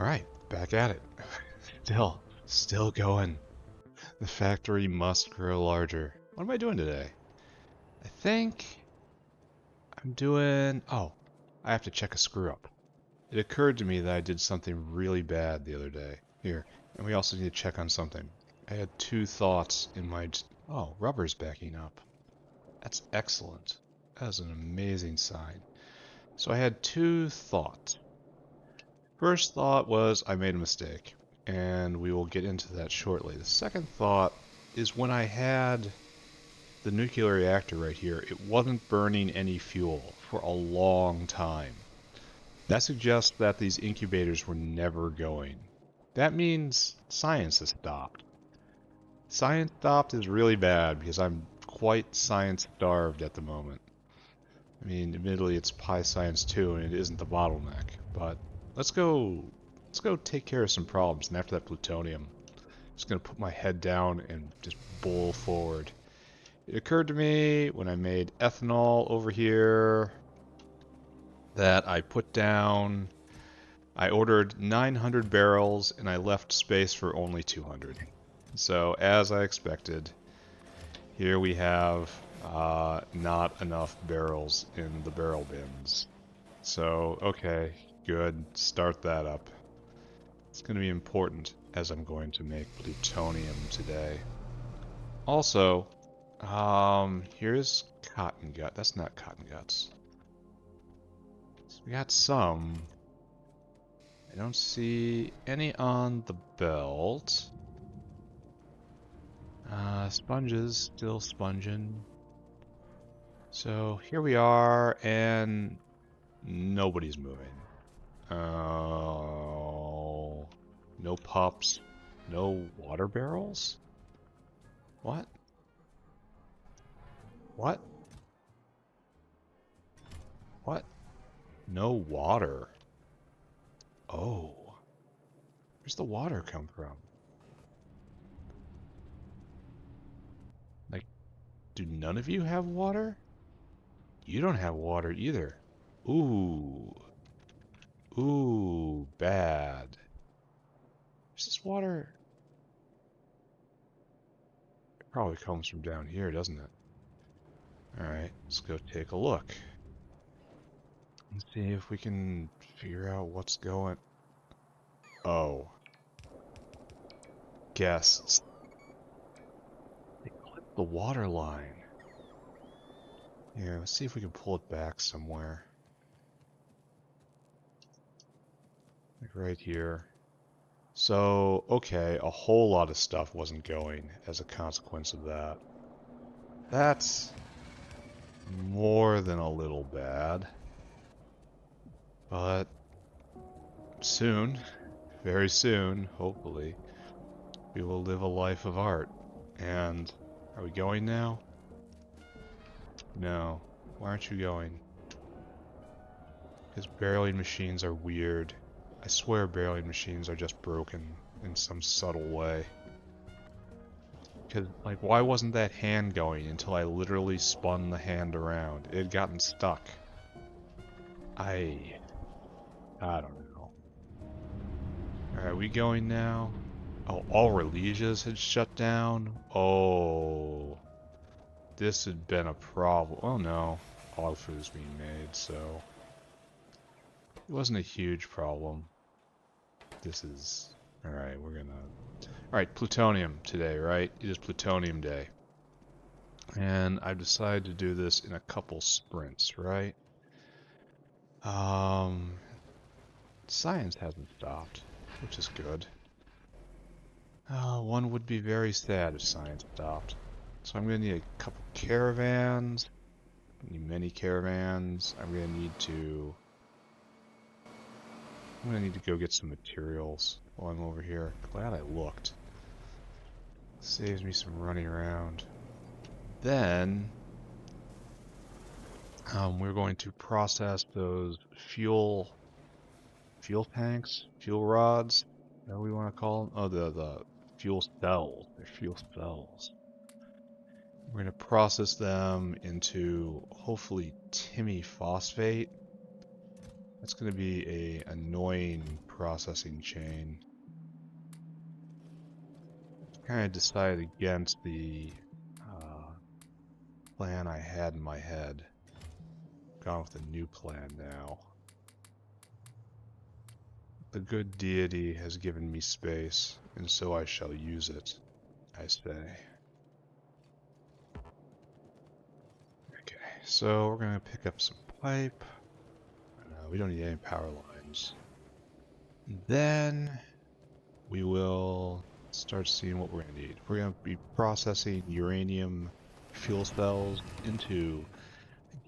Alright, back at it. Still going. The factory must grow larger. What am I doing today? I think I'm doing... Oh, I have to check a screw up. It occurred to me that I did something really bad the other day. Here, and we also need to check on something. I had two thoughts in my... Oh, rubber's backing up. That's excellent. That is an amazing sign. So I had two thoughts. First thought was I made a mistake, and we will get into that shortly. The second thought is when I had the nuclear reactor right here, it wasn't burning any fuel for a long time. That suggests that these incubators were never going. That means science has stopped. Science stopped is really bad because I'm quite science starved at the moment. I mean, admittedly it's Pi Science 2 and it isn't the bottleneck, but let's go take care of some problems. And after that plutonium, I'm just gonna put my head down and just bowl forward. It occurred to me when I made ethanol over here that I ordered 900 barrels and I left space for only 200. So as I expected, here we have not enough barrels in the barrel bins. So, okay, good. Start that up. It's going to be important as I'm going to make plutonium today. Also, here's cotton gut. That's not cotton guts. So we got some. I don't see any on the belt. Sponges, still sponging. So here we are, and nobody's moving. Oh, no pups, no water barrels? What? What? What? No water. Oh. Where's the water come from? Like, do none of you have water? You don't have water either. Ooh. Ooh, bad. Is this water? It probably comes from down here, doesn't it? Alright, let's go take a look. Let's see if we can figure out what's going... Oh. Guests. They clipped the water line. Yeah, let's see if we can pull it back somewhere. Like right here. So, okay, a whole lot of stuff wasn't going as a consequence of that. That's more than a little bad. But soon, very soon, hopefully, we will live a life of art. And are we going now? No. Why aren't you going? Because barreling machines are weird. I swear barreling machines are just broken in some subtle way. Because, like, why wasn't that hand going until I literally spun the hand around? It had gotten stuck. I don't know. Are we going now? Oh, all Relisias had shut down? Oh. This had been a problem. Oh no. All food is being made, so... It wasn't a huge problem. This is... Alright, we're gonna... Alright, plutonium today, right? It is plutonium day. And I've decided to do this in a couple sprints, right? Science hasn't stopped, which is good. One would be very sad if science stopped. So I'm going to need a couple caravans. Need many caravans. I'm going to need to go get some materials while I'm over here. Glad I looked. Saves me some running around. Then we're going to process those fuel tanks, fuel rods. Is that what we want to call them? Oh, the fuel cells. They're fuel cells. We're going to process them into hopefully Timmy phosphate. That's going to be a annoying reprocessing chain. Kind of decided against the plan I had in my head. Gone with a new plan now. The good deity has given me space, and so I shall use it, I say. Okay, so we're gonna pick up some pipe. We don't need any power lines. Then we will start seeing what we're gonna need. We're gonna be processing uranium fuel cells into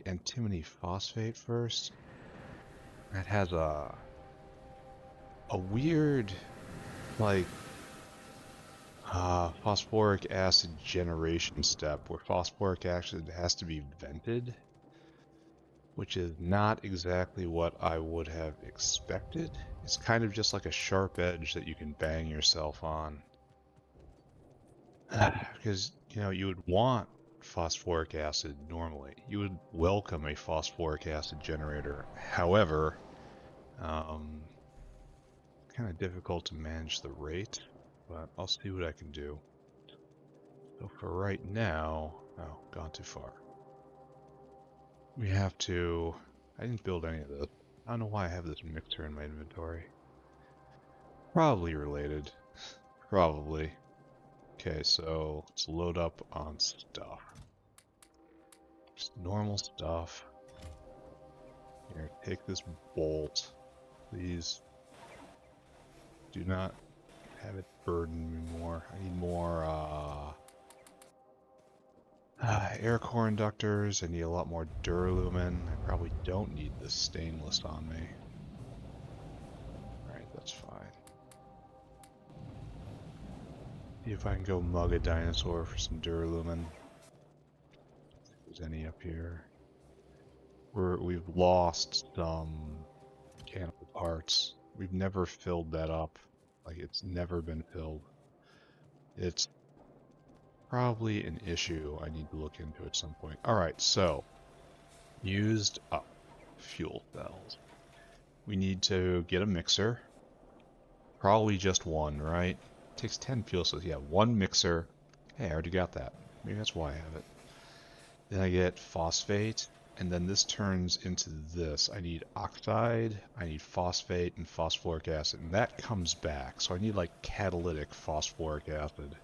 antimony phosphate first. That has a weird, like, phosphoric acid generation step where phosphoric acid has to be vented, which is not exactly what I would have expected. It's kind of just like a sharp edge that you can bang yourself on. Because, you know, you would want phosphoric acid normally. You would welcome a phosphoric acid generator. However, kind of difficult to manage the rate, but I'll see what I can do. So for right now, oh, gone too far. We have to, I didn't build any of this. I don't know why I have this mixer in my inventory. Probably related. Probably. Okay, so let's load up on stuff. Just normal stuff. Here, take this bolt. Please do not have it burden me more. I need more air core inductors. I need a lot more duralumin. I probably don't need this stainless on me. Alright, that's fine. See if I can go mug a dinosaur for some duralumin. If there's any up here. We've lost some mechanical parts. We've never filled that up. Like, it's never been filled. It's probably an issue I need to look into at some point. Alright, so used up fuel cells. We need to get a mixer. Probably just one, right? It takes 10 fuel cells. Yeah, one mixer. Hey, I already got that. Maybe that's why I have it. Then I get phosphate, and then this turns into this. I need oxide, I need phosphate, and phosphoric acid, and that comes back. So I need like catalytic phosphoric acid.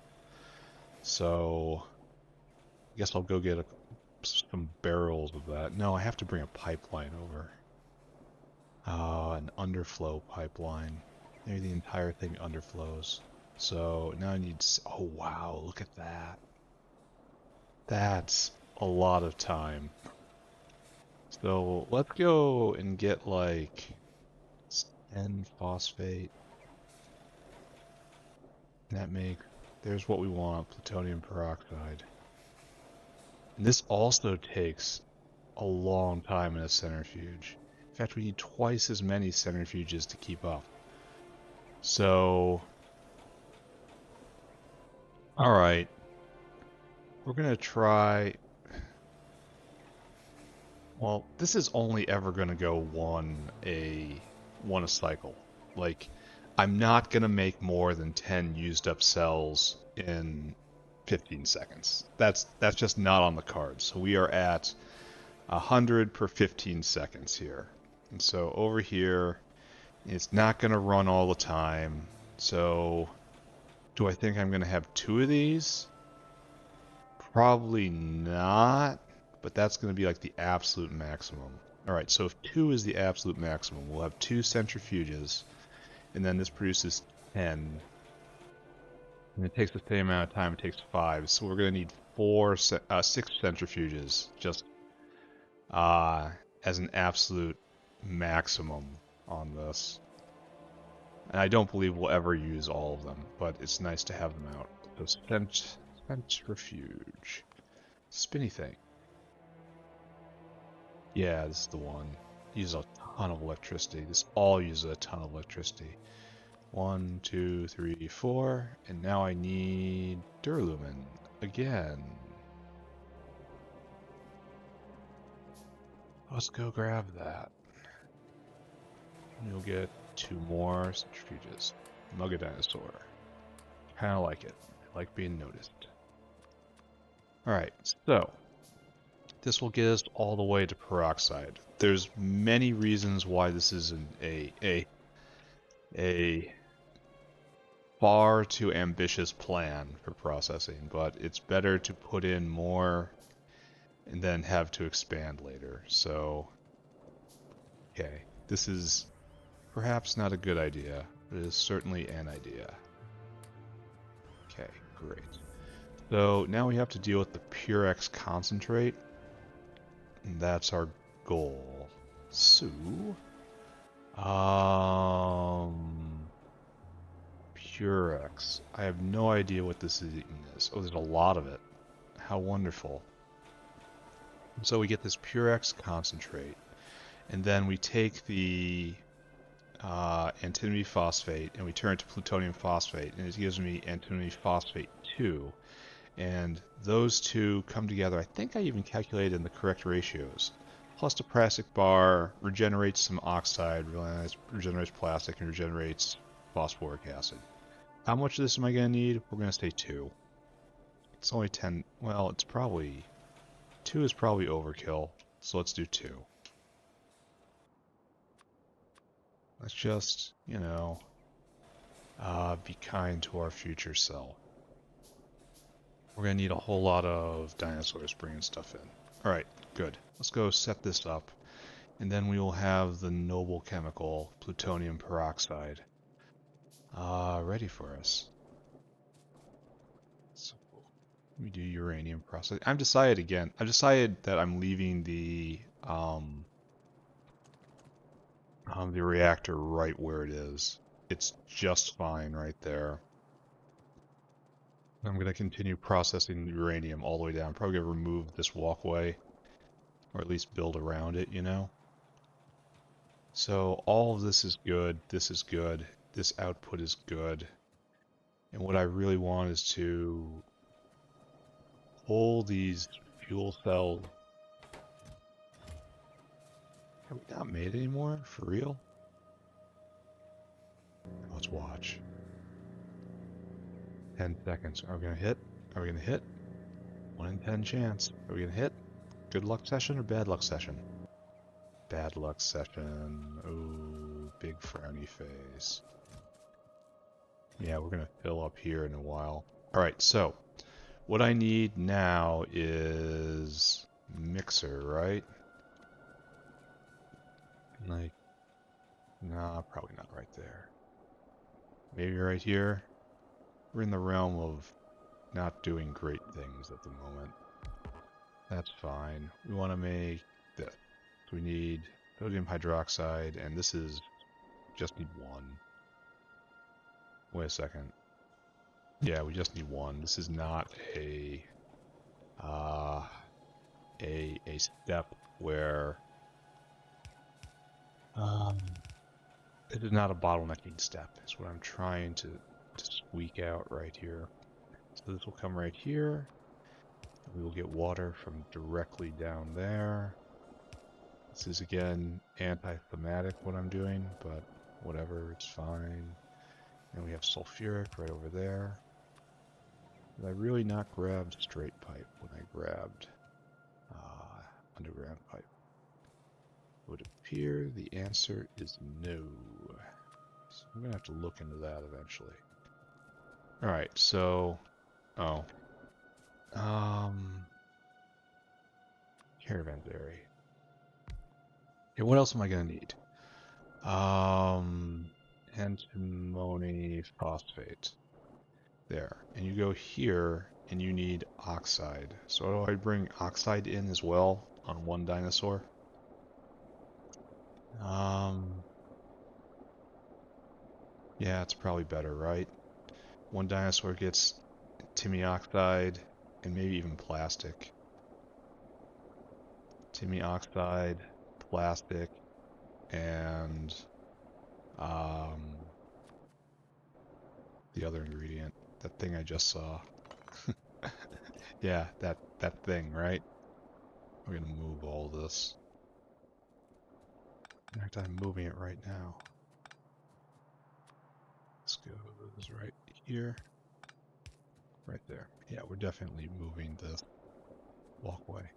So I guess I'll go get some barrels of that. No, I have to bring a pipeline over. An underflow pipeline. Maybe the entire thing underflows. So now I need... Oh wow, look at that. That's a lot of time. So let's go and get like 10 phosphate. That makes... There's what we want, plutonium peroxide. And this also takes a long time in a centrifuge. In fact, we need twice as many centrifuges to keep up. So... Alright. We're gonna try... Well, this is only ever gonna go one a cycle. Like, I'm not gonna make more than 10 used up cells in 15 seconds. That's just not on the cards. So we are at 100 per 15 seconds here. And so over here, it's not gonna run all the time. So do I think I'm gonna have 2 of these? Probably not. But that's going to be like the absolute maximum. Alright, so if 2 is the absolute maximum, we'll have 2 centrifuges, and then this produces 10. And it takes the same amount of time, it takes 5. So we're going to need 6 centrifuges, just as an absolute maximum on this. And I don't believe we'll ever use all of them, but it's nice to have them out. So centrifuge. Spinny thing. Yeah, this is the one. Uses a ton of electricity. This all uses a ton of electricity. 1, 2, 3, 4. And now I need duralumin again. Let's go grab that. You'll get 2 more centrifuges. Mug a dinosaur. Kind of like it. I like being noticed. Alright, so this will get us all the way to peroxide. There's many reasons why this is a far too ambitious plan for processing, but it's better to put in more and then have to expand later. So, okay, this is perhaps not a good idea, but it is certainly an idea. Okay, great. So now we have to deal with the Purex concentrate, and that's our goal. So, Purex. I have no idea what this even is. Oh, there's a lot of it. How wonderful. So we get this Purex concentrate, and then we take the antimony phosphate and we turn it to plutonium phosphate, and it gives me antimony phosphate 2. And those two come together. I think I even calculated in the correct ratios. Plus the plastic bar regenerates some oxide, regenerates plastic, and regenerates phosphoric acid. How much of this am I going to need? We're going to say 2. It's only 10. Well, it's probably... 2 is probably overkill, so let's do 2. Let's just, you know, be kind to our future self. We're going to need a whole lot of dinosaurs bringing stuff in. Alright, good. Let's go set this up, and then we will have the noble chemical, plutonium peroxide, ready for us. So, we do uranium processing. I've decided that I'm leaving the reactor right where it is. It's just fine right there. I'm going to continue processing uranium all the way down. I'm probably going to remove this walkway, or at least build around it, you know? So all of this is good, this is good, this output is good. And what I really want is to pull these fuel cells. Have we not made any more? For real? Let's watch. 10 seconds. Are we going to hit? Are we going to hit? 1 in 10 chance. Are we going to hit? Good luck session or bad luck session? Bad luck session. Oh, big frowny face. Yeah, we're going to fill up here in a while. Alright, so what I need now is mixer, right? Like, nah, probably not right there. Maybe right here. We're in the realm of not doing great things at the moment. That's fine. We want to make this. So we need sodium hydroxide, and this is just need 1. Wait a second. Yeah, we just need 1. This is not a step where it is not a bottlenecking step. Is what I'm trying to squeak out right here. So this will come right here. We will get water from directly down there. This is again anti-thematic what I'm doing, but whatever, it's fine. And we have sulfuric right over there. Did I really not grab straight pipe when I grabbed underground pipe? It would appear the answer is no. So I'm going to have to look into that eventually. Alright, so... Oh. Caravans area. Okay, what else am I going to need? Antimony phosphate. There. And you go here, and you need oxide. So do I bring oxide in as well on 1 dinosaur? Yeah, it's probably better, right? 1 dinosaur gets antimony oxide, and maybe even plastic. Antimony oxide, plastic, and the other ingredient, that thing I just saw. Yeah, that thing, right? We're gonna move all this. In fact, I'm moving it right now. goes right here. Right there. Yeah, we're definitely moving the walkway.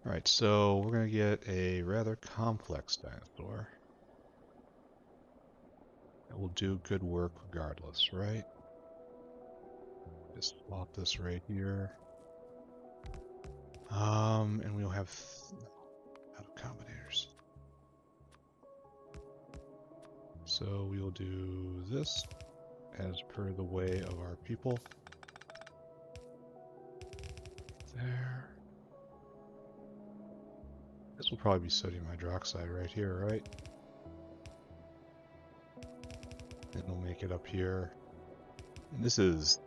Alright, so we're going to get a rather complex dinosaur. That will do good work regardless, right? Just plop this right here. And we'll have out of combinators. So we will do this as per the way of our people. There. This will probably be sodium hydroxide right here, right? And we'll make it up here. And this is...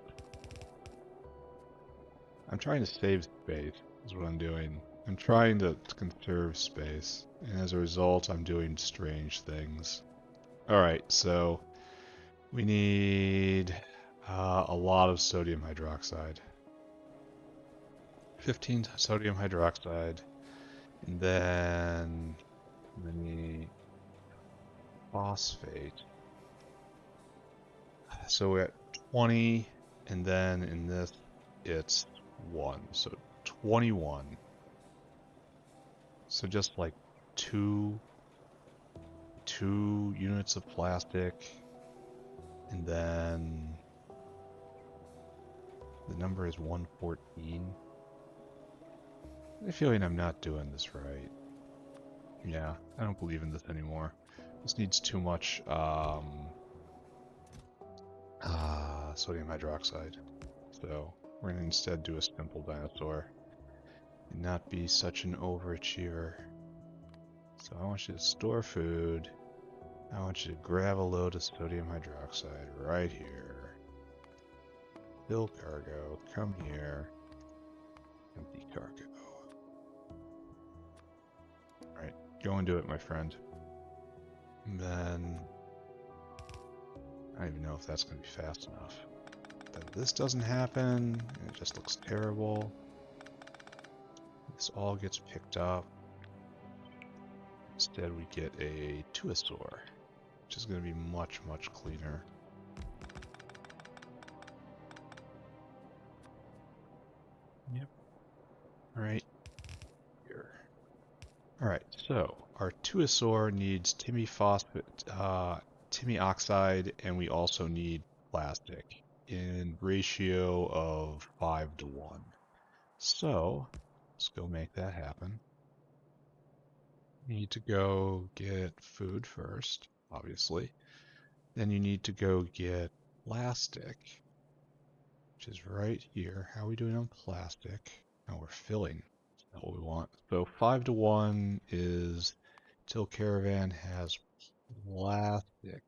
I'm trying to save space, is what I'm doing. I'm trying to conserve space, and as a result, I'm doing strange things. Alright, so we need a lot of sodium hydroxide. 15 sodium hydroxide, and then we need phosphate. So we're at 20, and then in this it's 1, so 21. So just like two units of plastic, and then the number is 114. I have a feeling I'm not doing this right. Yeah, I don't believe in this anymore. This needs too much sodium hydroxide. So we're going to instead do a simple dinosaur and not be such an overachiever. So I want you to store food. I want you to grab a load of sodium hydroxide right here. Fill cargo, come here. Empty cargo. Alright, go and do it, my friend. And then... I don't even know if that's going to be fast enough. But this doesn't happen, it just looks terrible. This all gets picked up. Instead we get a tuosaur, which is going to be much, much cleaner. Yep. Alright. Here. Alright, so our tuosaur needs timi oxide, and we also need plastic in ratio of 5:1. So let's go make that happen. You need to go get food first, obviously. Then you need to go get plastic, which is right here. How are we doing on plastic? Oh, we're filling. That's not what we want. So 5:1 is till caravan has plastic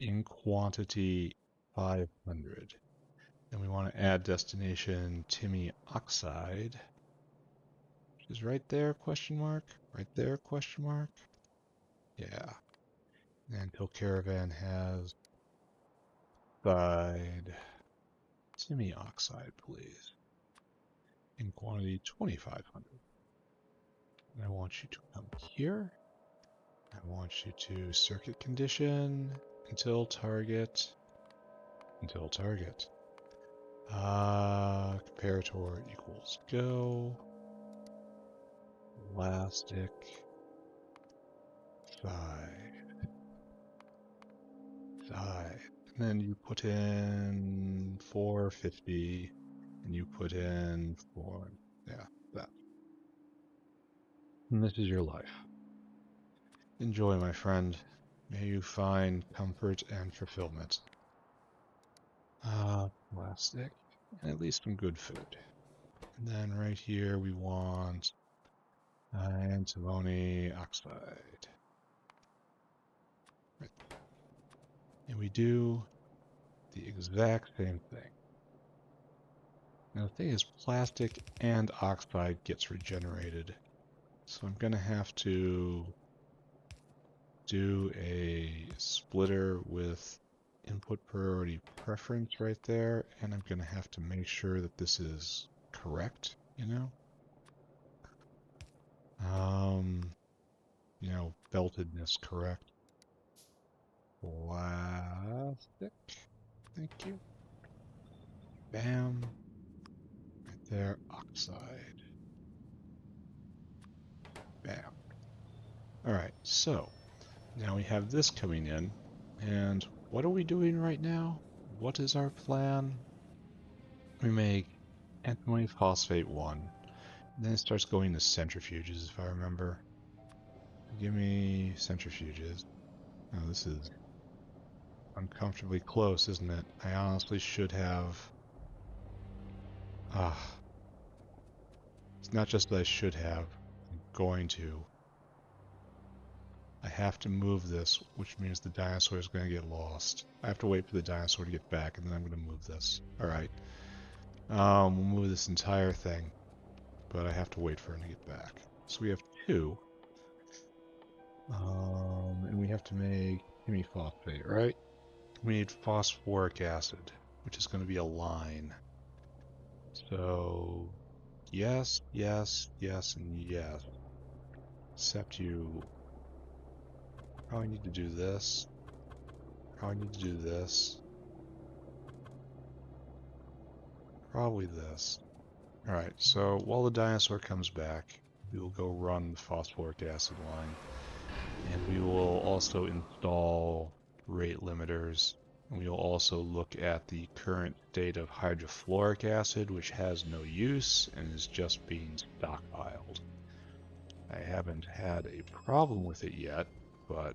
in quantity 500. Then we want to add destination Timi oxide, which is right there, question mark. Right there, question mark. Yeah. And till caravan has side Timi oxide, please. In quantity 2500. And I want you to come here. I want you to circuit condition until target. Until target. Comparator equals go. Plastic. Side. Side. And then you put in 450. And you put in 4. Yeah, that. And this is your life. Enjoy, my friend. May you find comfort and fulfillment. Plastic. And at least some good food. And then right here we want antimony oxide. Right. And we do the exact same thing. Now the thing is, plastic and oxide gets regenerated. So I'm going to have to do a splitter with input priority preference right there, and I'm going to have to make sure that this is correct, you know? Beltedness correct. Plastic. stick. Thank you. Bam. Right there. Oxide. Bam. Alright, so now we have this coming in. And what are we doing right now? What is our plan? We make antimony phosphate 1. Then it starts going to centrifuges, if I remember. Give me centrifuges. Oh, this is uncomfortably close, isn't it? I honestly should have... it's not just that I should have. I'm going to. I have to move this, which means the dinosaur is going to get lost. I have to wait for the dinosaur to get back, and then I'm going to move this. Alright. We'll move this entire thing, but I have to wait for him to get back. So we have 2. And we have to make hemiphosphate, right? We need phosphoric acid, which is going to be a line. So, yes, yes, yes, and yes. Except you probably need to do this. Probably need to do this. Probably this. Alright, so while the dinosaur comes back, we will go run the phosphoric acid line. And we will also install rate limiters. And we will also look at the current state of hydrofluoric acid, which has no use and is just being stockpiled. I haven't had a problem with it yet, but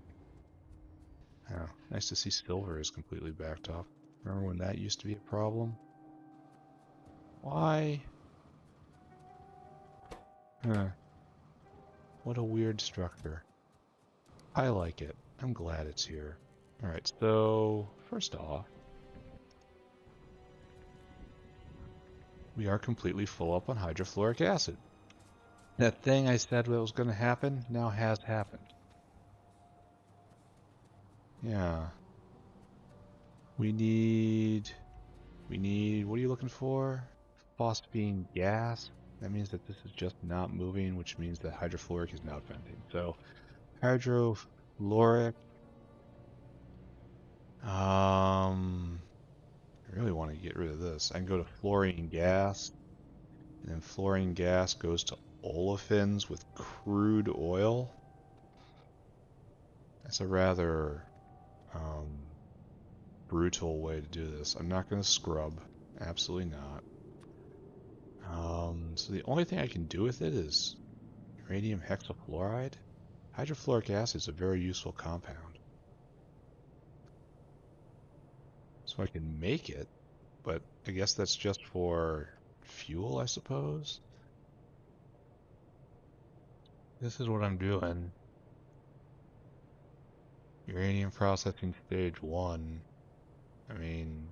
nice to see silver is completely backed off. Remember when that used to be a problem? Why? What a weird structure. I like it. I'm glad it's here. Alright, so first off, we are completely full up on hydrofluoric acid. That thing I said was going to happen now has happened. Yeah. We need, what are you looking for? Phosphine gas. That means that this is just not moving, which means that hydrofluoric is not venting. So, hydrofluoric. I really want to get rid of this. I can go to fluorine gas, and then fluorine gas goes to olefins with crude oil. That's a rather brutal way to do this. I'm not going to scrub. Absolutely not. So the only thing I can do with it is uranium hexafluoride. Hydrofluoric acid is a very useful compound. So I can make it, but I guess that's just for fuel, I suppose. This is what I'm doing. Uranium processing stage 1. I mean,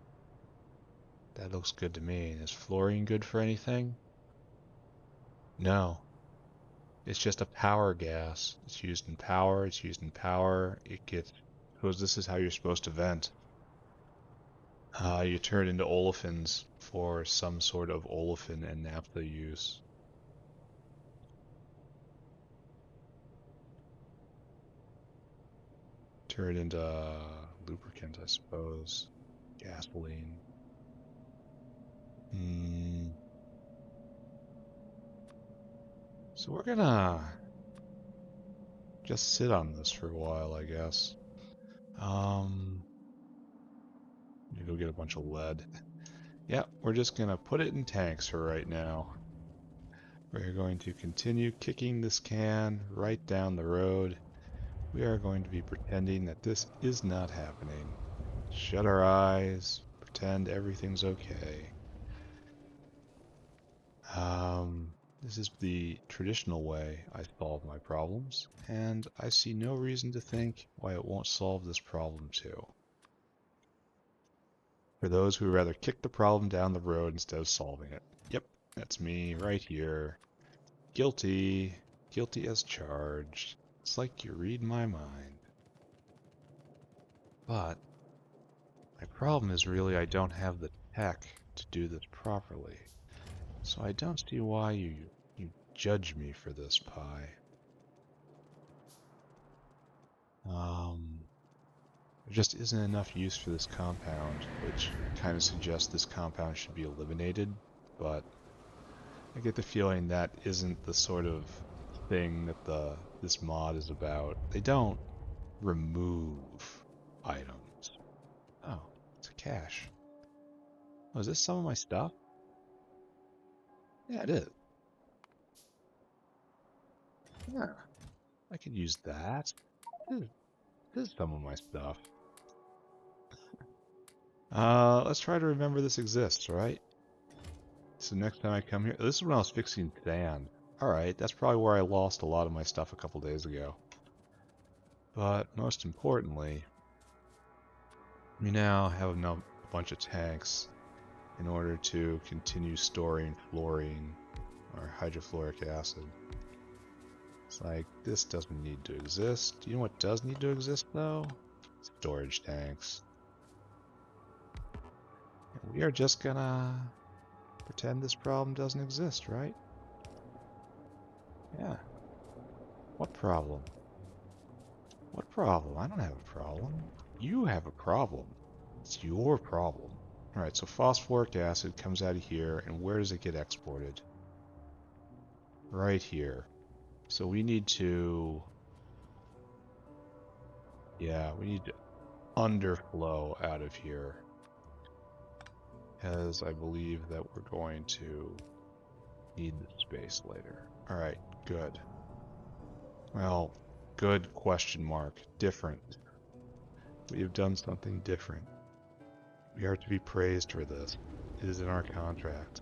that looks good to me. Is fluorine good for anything? No. It's just a power gas. It's used in power. It's used in power. It gets... Suppose this is how you're supposed to vent. You turn it into olefins for some sort of olefin and naphtha use. Turn it into lubricant, I suppose. Gasoline. So we're gonna just sit on this for a while, I guess. Go get a bunch of lead. Yeah, we're just gonna put it in tanks for right now. We're going to continue kicking this can right down the road. We are going to be pretending that this is not happening. Shut our eyes, pretend everything's okay. This is the traditional way I solve my problems, and I see no reason to think why it won't solve this problem too. For those who would rather kick the problem down the road instead of solving it. Yep, that's me right here. Guilty. Guilty as charged. It's like you read my mind. But my problem is really I don't have the tech to do this properly. So I don't see why you judge me for this, Pi. There just isn't enough use for this compound, which kind of suggests this compound should be eliminated, but I get the feeling that isn't the sort of thing that this mod is about. They don't remove items. Oh, it's a cache. Oh, is this some of my stuff? Yeah, it is. Yeah, I could use that. This is some of my stuff. Let's try to remember this exists, right? So next time I come here, this is when I was fixing sand. Alright, that's probably where I lost a lot of my stuff a couple days ago. But most importantly, we now have a bunch of tanks in order to continue storing fluorine or hydrofluoric acid. It's like, this doesn't need to exist. You know what does need to exist though? Storage tanks. And we are just gonna pretend this problem doesn't exist, right? Yeah. What problem? What problem? I don't have a problem. You have a problem. It's your problem. Alright, so phosphoric acid comes out of here, and where does it get exported? Right here. So we need to... Yeah, we need to underflow out of here. Because I believe that we're going to need the space later. Alright, good. Well, good question mark. Different. We have done something different. We are to be praised for this. It is in our contract.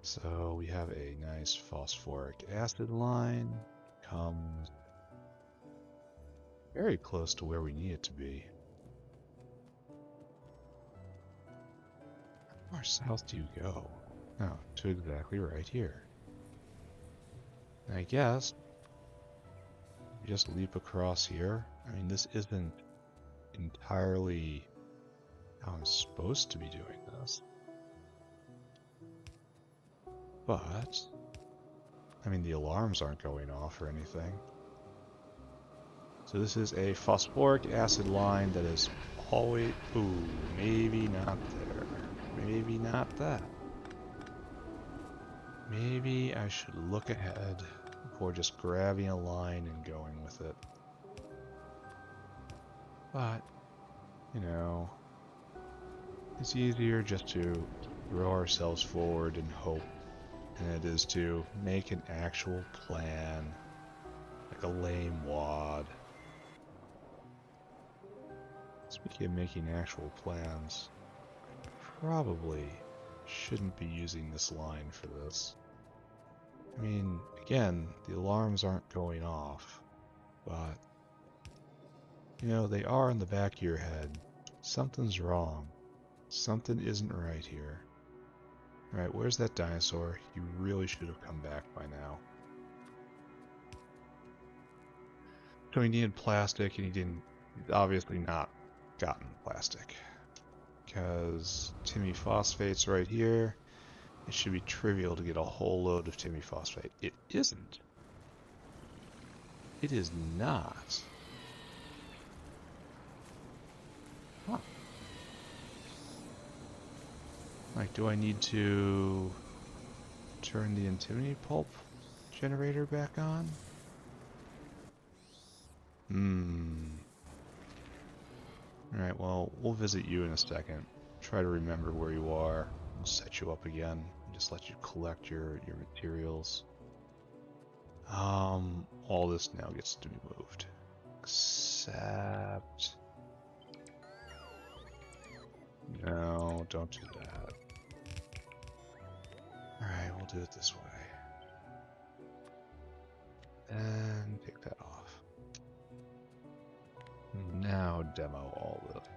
So we have a nice phosphoric acid line. Comes very close to where we need it to be. How far south do you go? Oh, to exactly right here. And I guess we just leap across here. I mean, this isn't entirely how I'm supposed to be doing this. But, I mean, the alarms aren't going off or anything. So this is a phosphoric acid line that is always... Ooh, maybe not there. Maybe not that. Maybe I should look ahead before just grabbing a line and going with it. But, you know, it's easier just to throw ourselves forward and hope than it is to make an actual plan, like a lame wad. Speaking of making actual plans, I probably shouldn't be using this line for this. I mean, again, the alarms aren't going off, but, you know, they are in the back of your head. Something's wrong. Something isn't right here. Alright, where's that dinosaur? He really should have come back by now. So he needed plastic, and he's obviously not gotten plastic. Because timmy phosphate's right here. It should be trivial to get a whole load of timmy phosphate. It isn't. It is not. Huh. Like, do I need to turn the antimony pulp generator back on? Alright, well, we'll visit you in a second. Try to remember where you are. We'll set you up again. Just let you collect your materials. All this now gets to be moved. Except... No, don't do that. Alright, we'll do it this way. And take that off. Now demo all this.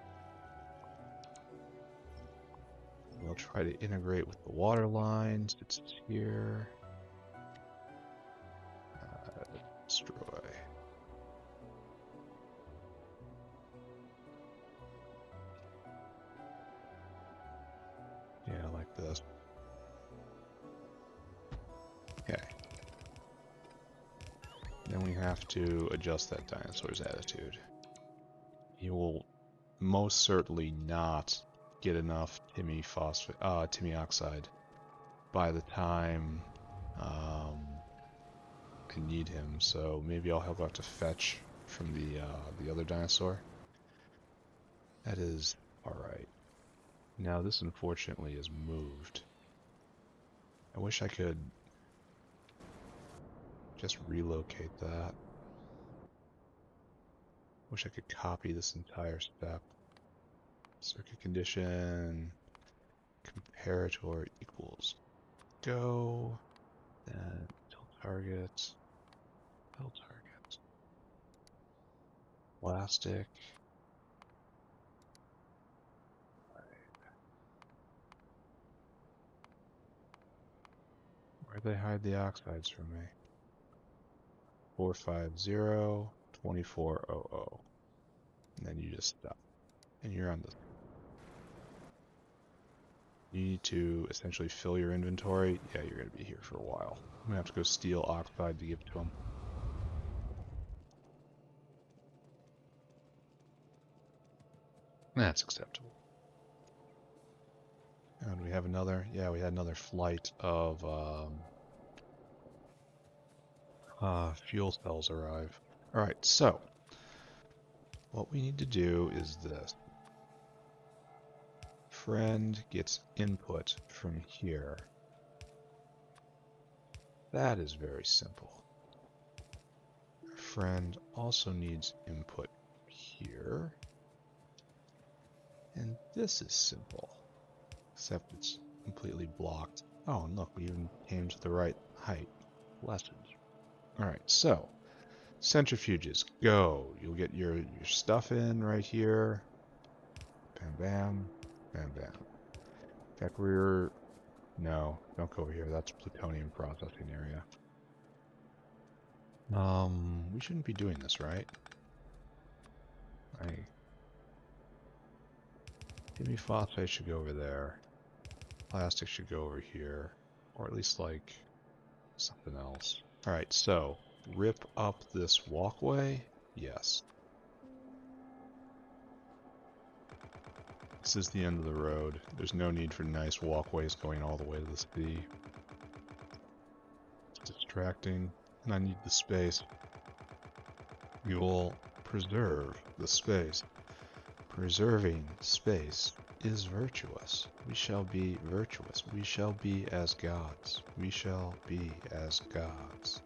We'll try to integrate with the water lines. It's here. Destroy. Yeah, like this. Okay. Then we have to adjust that dinosaur's attitude. you will most certainly not get enough Timmy oxide by the time I need him. So maybe I'll go out to fetch from the other dinosaur. That is all right. Now this unfortunately is moved. I wish I could just relocate that. Wish I could copy this entire step. Circuit condition, comparator equals go, then tilt target, plastic. Where'd they hide the oxides from me? 450 2400. And then you just stop. And you're on this. You need to essentially fill your inventory. Yeah, you're going to be here for a while. I'm going to have to go steal oxide to give to them. That's acceptable. And we have another, yeah, we had another flight of fuel cells arrive. Alright, so what we need to do is this. Friend gets input from here. That is very simple. Friend also needs input here. And this is simple. Except it's completely blocked. Oh, and look, we even came to the right height. Blessed. Alright, so centrifuges, go. You'll get your stuff in right here. Bam, bam, bam, bam. In fact, no, don't go over here. That's plutonium processing area. We shouldn't be doing this, right? Maybe phosphate should go over there. Plastic should go over here. Or at least, like, something else. Alright, so, rip up this walkway? Yes. This is the end of the road. There's no need for nice walkways going all the way to the sea. It's distracting, and I need the space. We will preserve the space. Preserving space is virtuous. We shall be virtuous. We shall be as gods. We shall be as gods.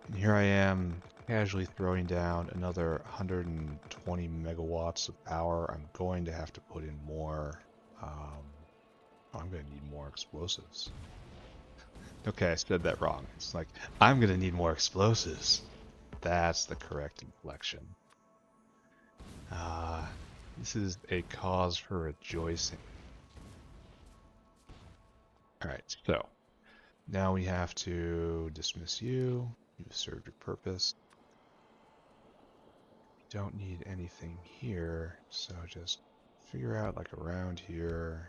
And here I am, casually throwing down another 120 megawatts of power. I'm going to have to put in more. I'm going to need more explosives. Okay, I said that wrong. It's like, I'm going to need more explosives. That's the correct inflection. This is a cause for rejoicing. Alright, so now we have to dismiss you. You've served your purpose. We don't need anything here, so just figure out like around here.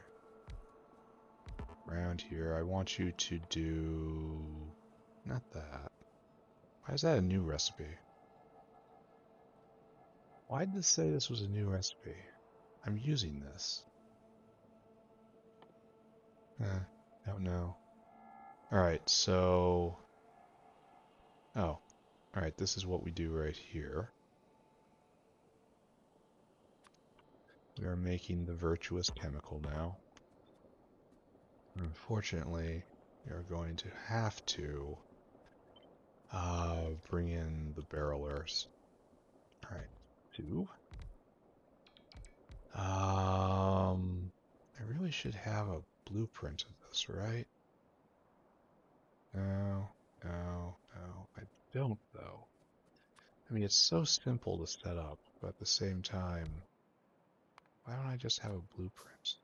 Around here, I want you to do... not that. Why is that a new recipe? Why did this say this was a new recipe? I'm using this. Don't know. Alright, so... oh. Alright, this is what we do right here. We are making the virtuous chemical now. Unfortunately, we are going to have to bring in the barrelers. Alright, 2. I really should have a blueprint of this, right? No, no, no, I don't though. I mean, it's so simple to set up, but at the same time, why don't I just have a blueprint?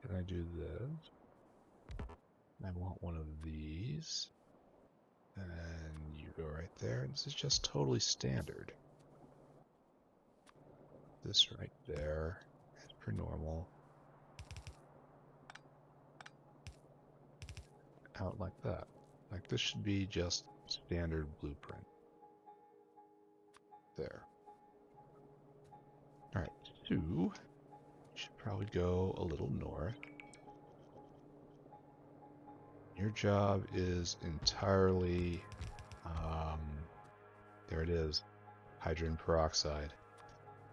Can I do this? I want one of these. And you go right there. This is just totally standard. This right there, as per normal. Out like that. Like this should be just standard blueprint. there. Alright, you should probably go a little north. Your job is entirely, there it is, hydrogen peroxide.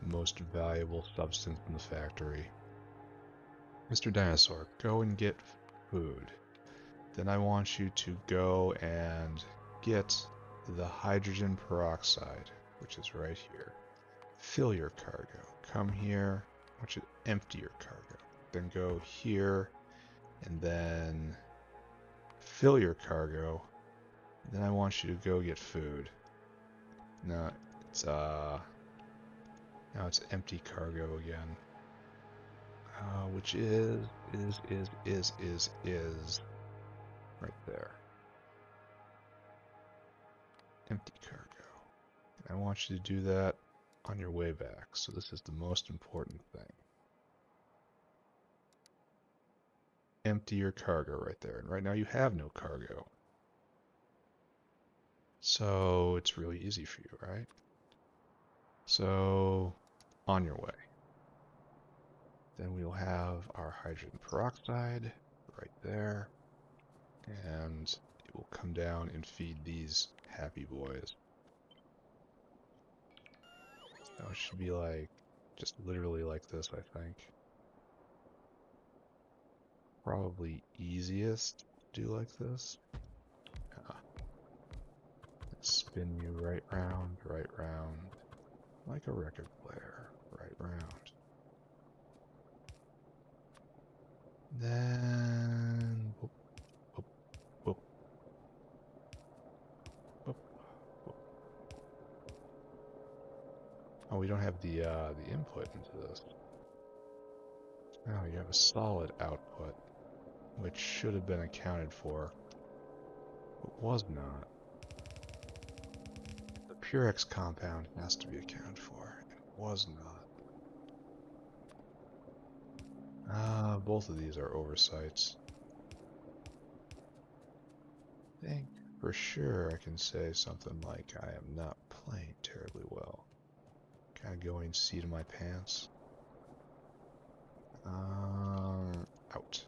Most valuable substance in the factory. Mr. Dinosaur, go and get food. Then I want you to go and get the hydrogen peroxide, which is right here. Fill your cargo. Come here. I want you to empty your cargo. Then go here, and then fill your cargo. Then I want you to go get food. No, it's now it's empty cargo again. Which is right there. Empty cargo. And I want you to do that on your way back. So this is the most important thing. Empty your cargo right there. And right now you have no cargo. So it's really easy for you, right? So on your way. Then we'll have our hydrogen peroxide right there. And it will come down and feed these happy boys. So it should be like, just literally like this, I think. Probably easiest to do like this. Spin you right round, like a record player, right round. Then, whoop, whoop, whoop, whoop, whoop. Oh, we don't have the input into this. Oh, you have a solid output, which should have been accounted for, but was not. The Purex compound has to be accounted for, and it was not. Both of these are oversights. I think for sure I can say something like I am not playing terribly well. Kind of going seat of my pants. Out.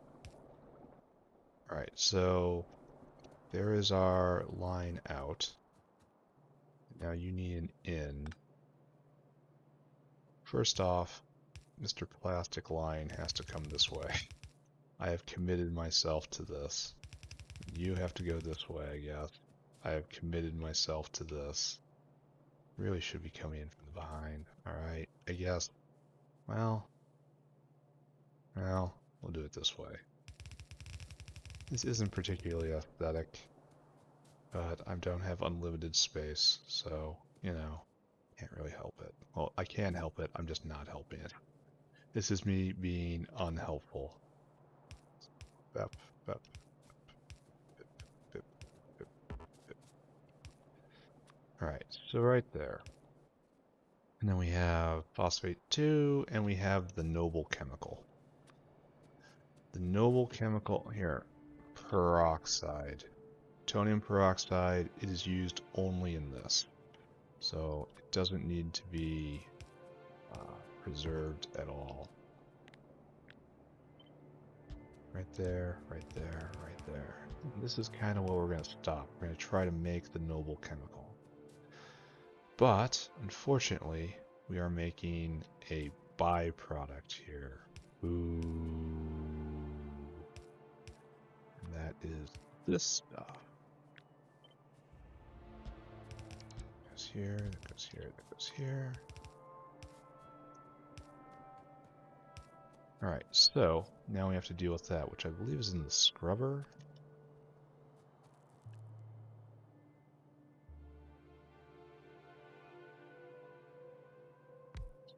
Alright, so there is our line out. Now you need an in. First off, Mr. Plastic Line has to come this way. I have committed myself to this. You have to go this way, I guess. I have committed myself to this. Really should be coming in from the behind. Alright, I guess. Well, we'll do it this way. This isn't particularly aesthetic, but I don't have unlimited space, so, you know, can't really help it. Well, I can help it, I'm just not helping it. This is me being unhelpful. Bep, bep, bep, bep, bep, bep. Alright, so right there. And then we have phosphate 2, and we have the noble chemical. The noble chemical, here, peroxide. Plutonium peroxide, it is used only in this. So it doesn't need to be preserved at all. Right there, right there, right there. And this is kind of where we're going to stop. We're going to try to make the noble chemical. But, unfortunately, we are making a byproduct here. Ooh. And that is this stuff. That goes here, that goes here, that goes here. Alright, so now we have to deal with that, which I believe is in the scrubber.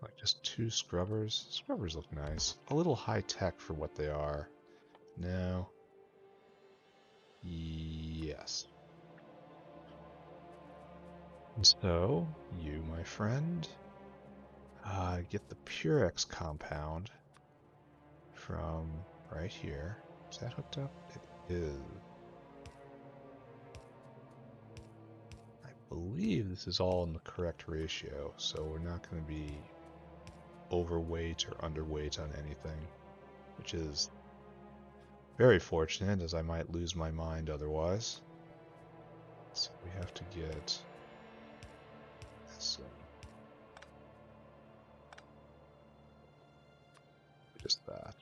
Like just 2 scrubbers. Scrubbers look nice. A little high tech for what they are. No. Yes. And so, you, my friend, get the Purex compound from right here. Is that hooked up? It is. I believe this is all in the correct ratio, so we're not going to be overweight or underweight on anything, which is very fortunate, as I might lose my mind otherwise. So we have to get this just that.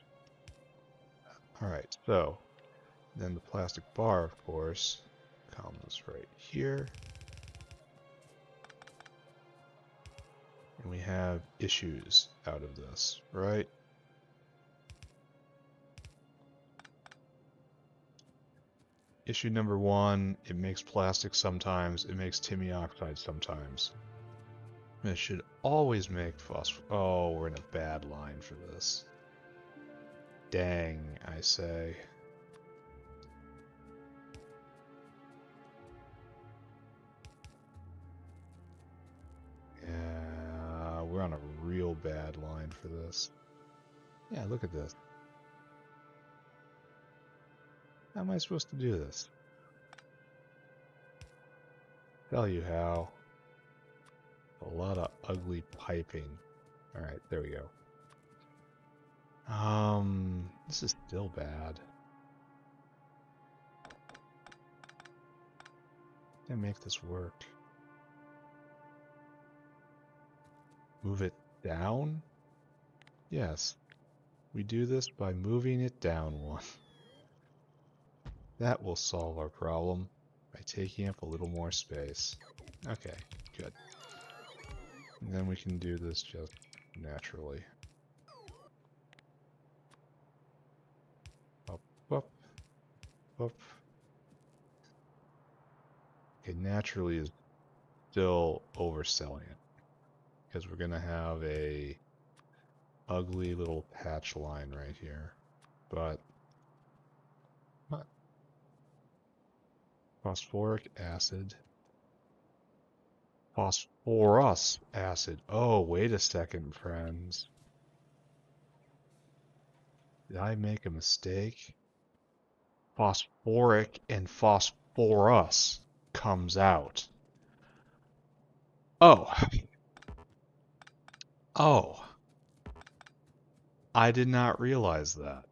Alright, so then the plastic bar, of course, comes right here. And we have issues out of this, right? Issue number one, it makes plastic sometimes, it makes tin oxide sometimes. And it should always make phosphor. Oh, we're in a bad line for this. Dang, I say. Yeah, we're on a real bad line for this. Yeah, look at this. How am I supposed to do this? Tell you how. A lot of ugly piping. Alright, there we go. This is still bad. Can't make this work. Move it down? Yes. We do this by moving it down one. That will solve our problem by taking up a little more space. Okay, good. And then we can do this just naturally. Up, up, up. Okay, naturally is still overselling it, because we're going to have a ugly little patch line right here. But what? Phosphoric acid. Phosphorus acid. Oh, wait a second, friends. Did I make a mistake? Phosphoric and phosphorus comes out. Oh. Oh. I did not realize that.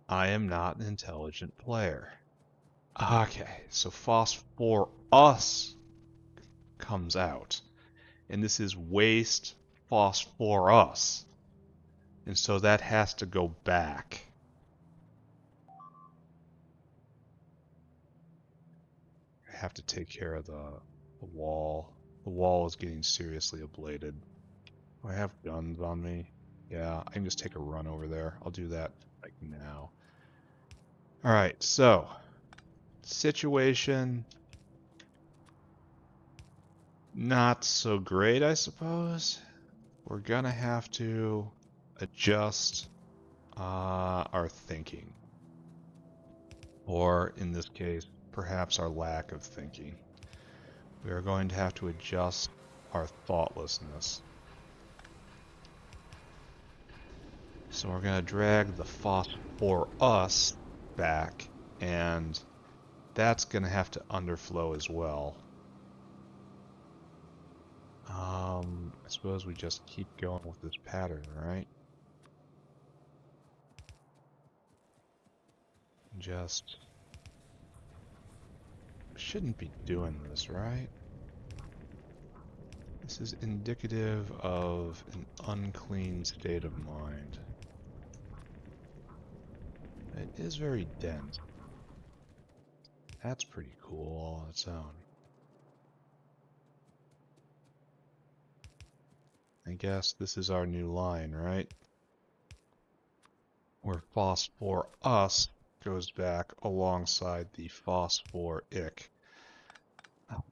I am not an intelligent player. Okay, so phosphorus comes out. And this is waste phosphorus. And so that has to go back. I have to take care of the wall. The wall is getting seriously ablated. Do I have guns on me? Yeah, I can just take a run over there. I'll do that like now. Alright, so situation not so great, I suppose. We're gonna have to adjust our thinking. Or in this case, perhaps our lack of thinking. We are going to have to adjust our thoughtlessness. So we're going to drag the phosphorus back, and that's going to have to underflow as well. I suppose we just keep going with this pattern, right? Just shouldn't be doing this, right? This is indicative of an unclean state of mind. It is very dense. That's pretty cool all on its own. I guess this is our new line, right? Where phosphorus goes back alongside the phosphoric.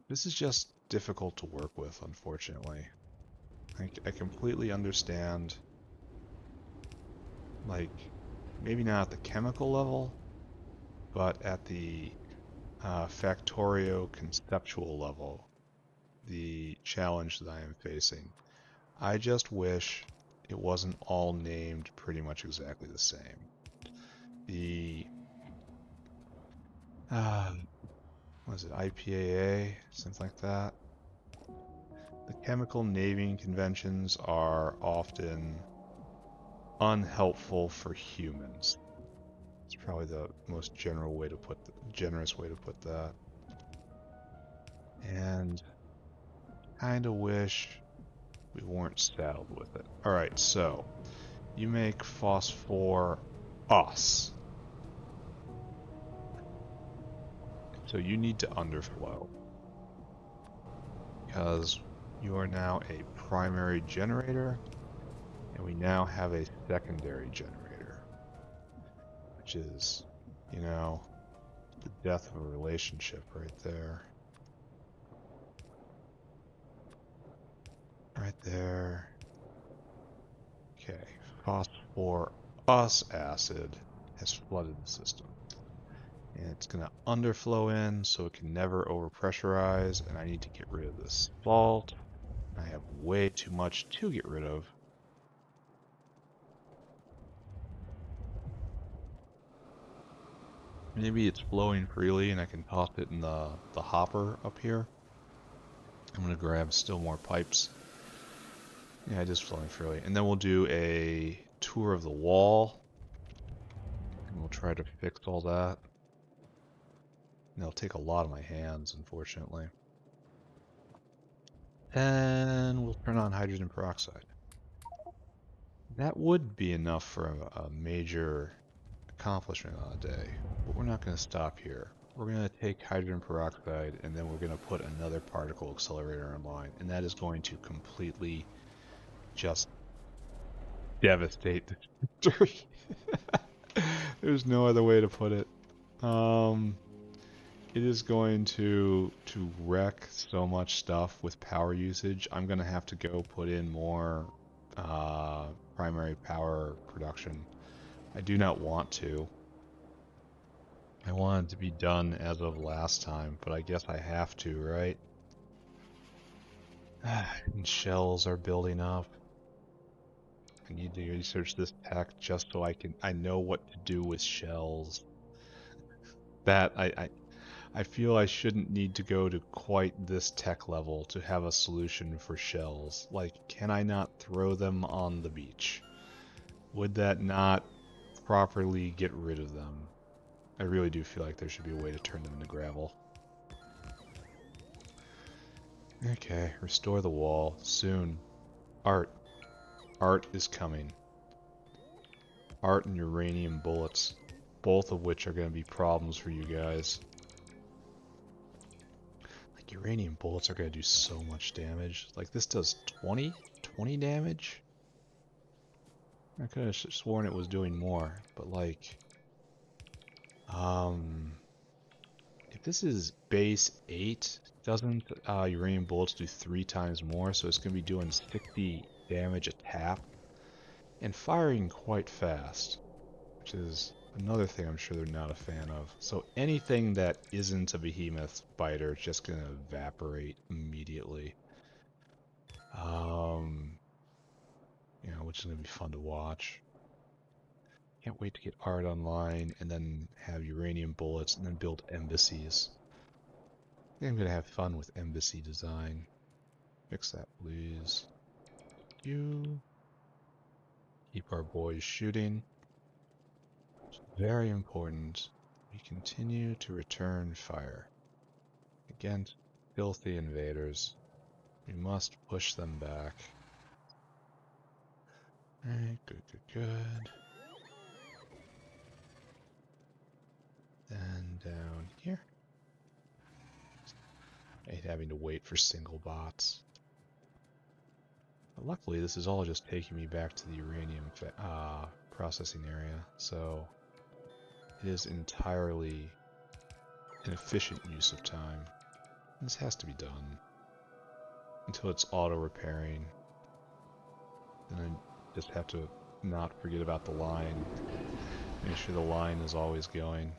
This is just difficult to work with, unfortunately. I completely understand, like, maybe not at the chemical level, but at the Factorio conceptual level, the challenge that I am facing. I just wish it wasn't all named pretty much exactly the same. The what is it, IPAA, something like that. The chemical naming conventions are often unhelpful for humans. It's probably the most general way to put generous way to put that. And kind of wish we weren't saddled with it. All right, so you make phosphor us. So you need to underflow because you are now a primary generator and we now have a secondary generator, which is, you know, the death of a relationship right there. Right there. Okay, phosphorus acid has flooded the system. And it's going to underflow in so it can never overpressurize, and I need to get rid of this salt. I have way too much to get rid of. Maybe it's flowing freely and I can toss it in the hopper up here. I'm going to grab still more pipes. Yeah, it is flowing freely. And then we'll do a tour of the wall. And we'll try to fix all that. And it'll take a lot of my hands, unfortunately. And we'll turn on hydrogen peroxide. That would be enough for a major accomplishment on a day. But we're not going to stop here. We're going to take hydrogen peroxide and then we're going to put another particle accelerator online. And that is going to completely just devastate the factory. There's no other way to put it. It is going to wreck so much stuff with power usage. I'm going to have to go put in more primary power production. I do not want to. I wanted to be done as of last time, but I guess I have to, right? And shells are building up. I need to research this tech just so I know what to do with shells. That I feel I shouldn't need to go to quite this tech level to have a solution for shells. Like, can I not throw them on the beach? Would that not properly get rid of them? I really do feel like there should be a way to turn them into gravel. Okay, restore the wall. Soon. Art. Art is coming. Art and uranium bullets. Both of which are going to be problems for you guys. Like, uranium bullets are going to do so much damage. Like, this does 20 damage? I could have sworn it was doing more, but like... If this is base 8, doesn't uranium bullets do 3 times more, so it's going to be doing 60 damage a tap, and firing quite fast, which is another thing I'm sure they're not a fan of. So anything that isn't a behemoth biter is just going to evaporate immediately. You know, which is going to be fun to watch. Can't wait to get art online and then have uranium bullets and then build embassies. I think I'm going to have fun with embassy design. Fix that, please. You keep our boys shooting. It's very important. We continue to return fire against filthy invaders. We must push them back. Alright, good. Then down here. I hate having to wait for single bots. But luckily, this is all just taking me back to the uranium processing area, so it is entirely an efficient use of time. This has to be done until it's auto-repairing. Then I just have to not forget about the line. Make sure the line is always going.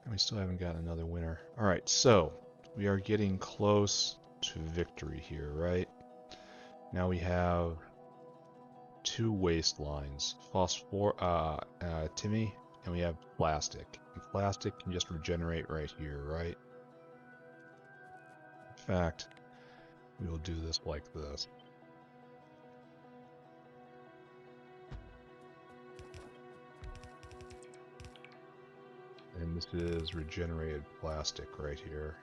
And we still haven't got another winner. Alright, so we are getting close to victory here, right? Now we have 2 waste lines. Timmy, and we have plastic. And plastic can just regenerate right here, right? In fact, we will do this like this. And this is regenerated plastic right here.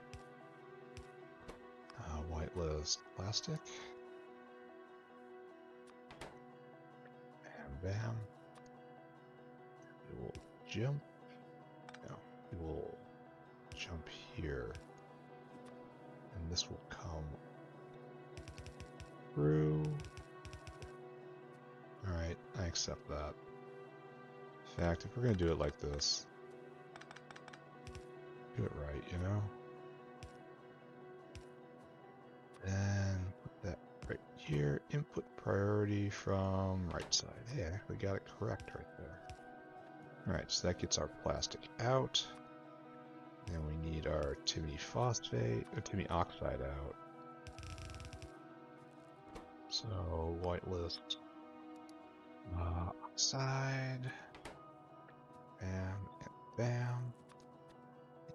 Whitelist plastic. Bam, bam. We will jump. No, we will jump here. And this will come through. Alright, I accept that. In fact, if we're going to do it like this, do it right, you know? Then put that right here. Input priority from right side. Hey, I actually got it correct right there. Alright, so that gets our plastic out. Then we need our antimony phosphate, or antimony oxide out. So, whitelist oxide. Bam, and bam.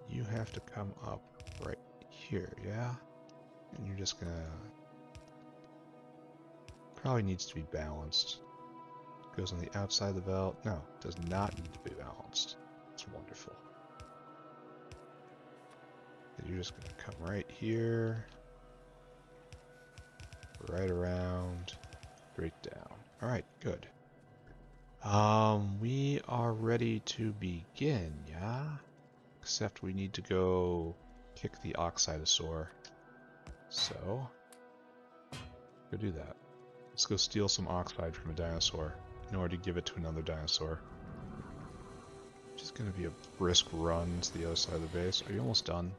You have to come up right here, yeah? And you're just gonna... Probably needs to be balanced. Goes on the outside of the belt. No, does not need to be balanced. It's wonderful. And you're just gonna come right here. Right around. Straight down. Alright, good. We are ready to begin, yeah? Except we need to go kick the oxidosaur. So, go do that. Let's go steal some oxide from a dinosaur in order to give it to another dinosaur. Just gonna be a brisk run to the other side of the base. Are you almost done?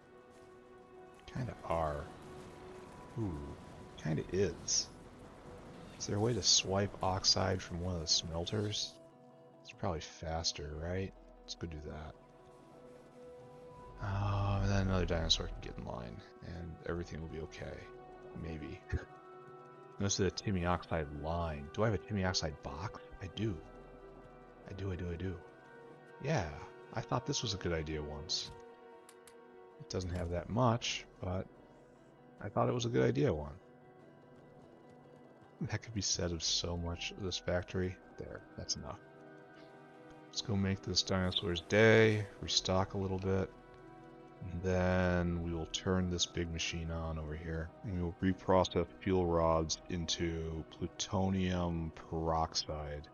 Kinda are. Ooh, kinda is. Is there a way to swipe oxide from one of the smelters? It's probably faster, right? Let's go do that. And then another dinosaur can get in line, and everything will be okay. Maybe. Notice the antimony oxide line. Do I have a antimony oxide box? I do. I do. Yeah, I thought this was a good idea once. It doesn't have that much, but I thought it was a good idea one. That could be said of so much of this factory. There, that's enough. Let's go make this dinosaur's day, restock a little bit, and then we will turn this big machine on over here, and we will reprocess fuel rods into plutonium peroxide.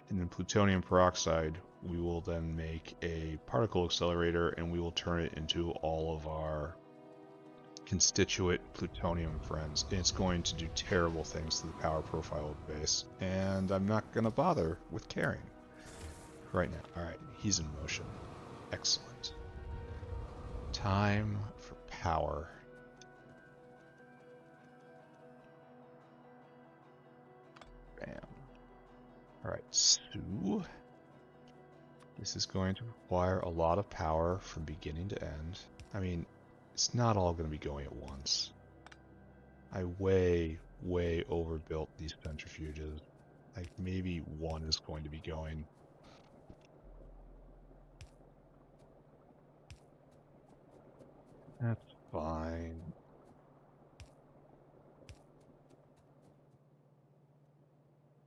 And then plutonium peroxide, we will then make a particle accelerator, and we will turn it into all of our constituent plutonium friends. And it's going to do terrible things to the power profile of the base, and I'm not going to bother with caring right now. Alright, he's in motion. Excellent. Time for power. Bam. Alright, so this is going to require a lot of power from beginning to end. I mean, it's not all going to be going at once. I way overbuilt these centrifuges. Like, maybe one is going to be going. That's fine.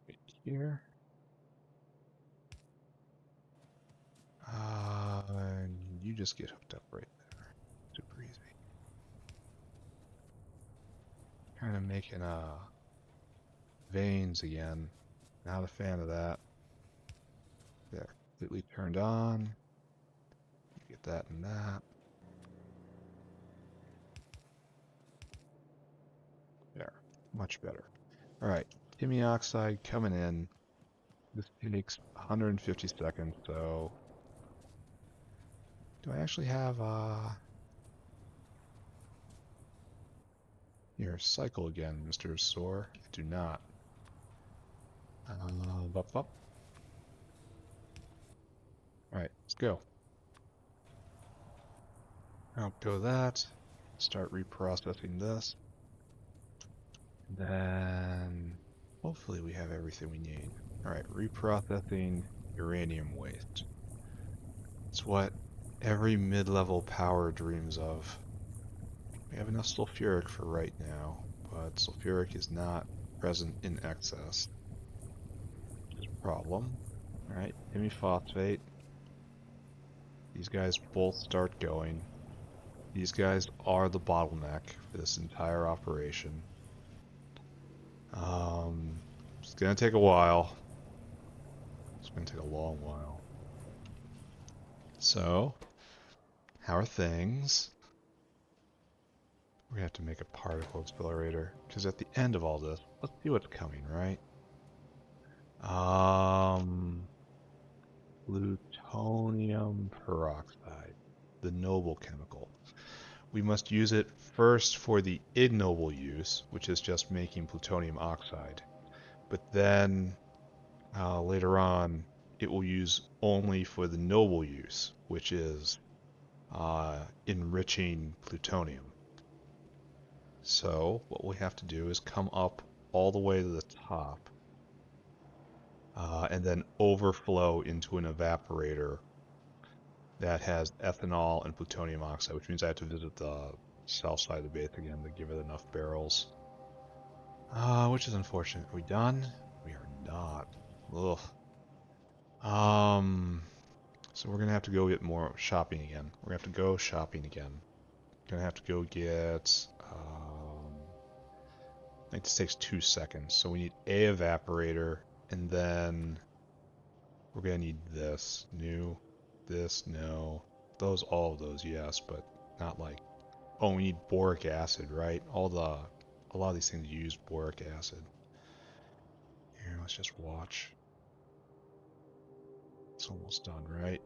Right here. And you just get hooked up right there. Super easy. Kind of making veins again. Not a fan of that. There, completely turned on. Get that and that. There, much better. Alright, antimony oxide coming in. This takes 150 seconds, so... Do I actually have, Here, cycle again, Mr. Soar. I do not. Up. Alright, let's go. I'll go that. Start reprocessing this. Then hopefully we have everything we need. Alright, reprocessing uranium waste. It's what every mid-level power dreams of. We have enough sulfuric for right now, but sulfuric is not present in excess. Which is a problem. Alright, hemiphosphate. These guys both start going. These guys are the bottleneck for this entire operation. It's gonna take a while. It's gonna take a long while. So, how are things? We're gonna have to make a particle accelerator, because at the end of all this, let's see what's coming, right? Plutonium peroxide, the noble chemical. We must use it first for the ignoble use, which is just making plutonium oxide. But then later on, it will use only for the noble use, which is enriching plutonium. So what we have to do is come up all the way to the top and then overflow into an evaporator that has ethanol and plutonium oxide, which means I have to visit the south side of the base again to give it enough barrels. Which is unfortunate. Are we done? We are not. Ugh. So we're gonna have to go get more shopping again. We're gonna have to go shopping again. Gonna have to go get. I think this takes 2 seconds. So we need a evaporator, and then we're gonna need this. New, this, no. Those, all of those, yes, but not like. Oh, we need boric acid, right? A lot of these things use boric acid. Here, let's just watch. It's almost done, right?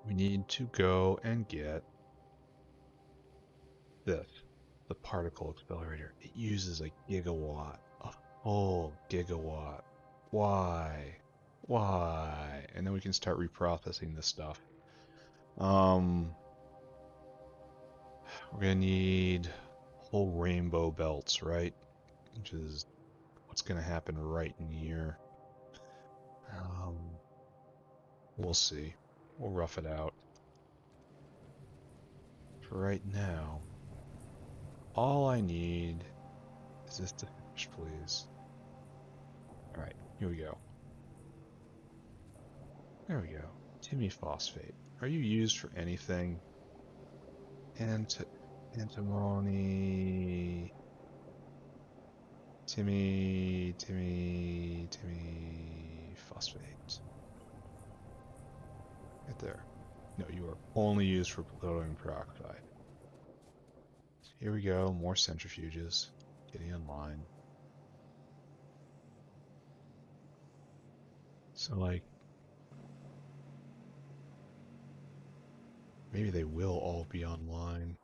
We need to go and get this, the particle accelerator. It uses a gigawatt, a full gigawatt. Why? Why? And then we can start reprocessing this stuff. We're gonna need whole rainbow belts, right? Which is what's gonna happen right in here. We'll see. We'll rough it out. For right now, all I need is this to finish, please. Alright, here we go. There we go. Timmy phosphate. Are you used for anything? Antimony. Timmy phosphate. Right there. No, you are only used for plutonium peroxide. Here we go, more centrifuges. Getting online. So like, maybe they will all be online.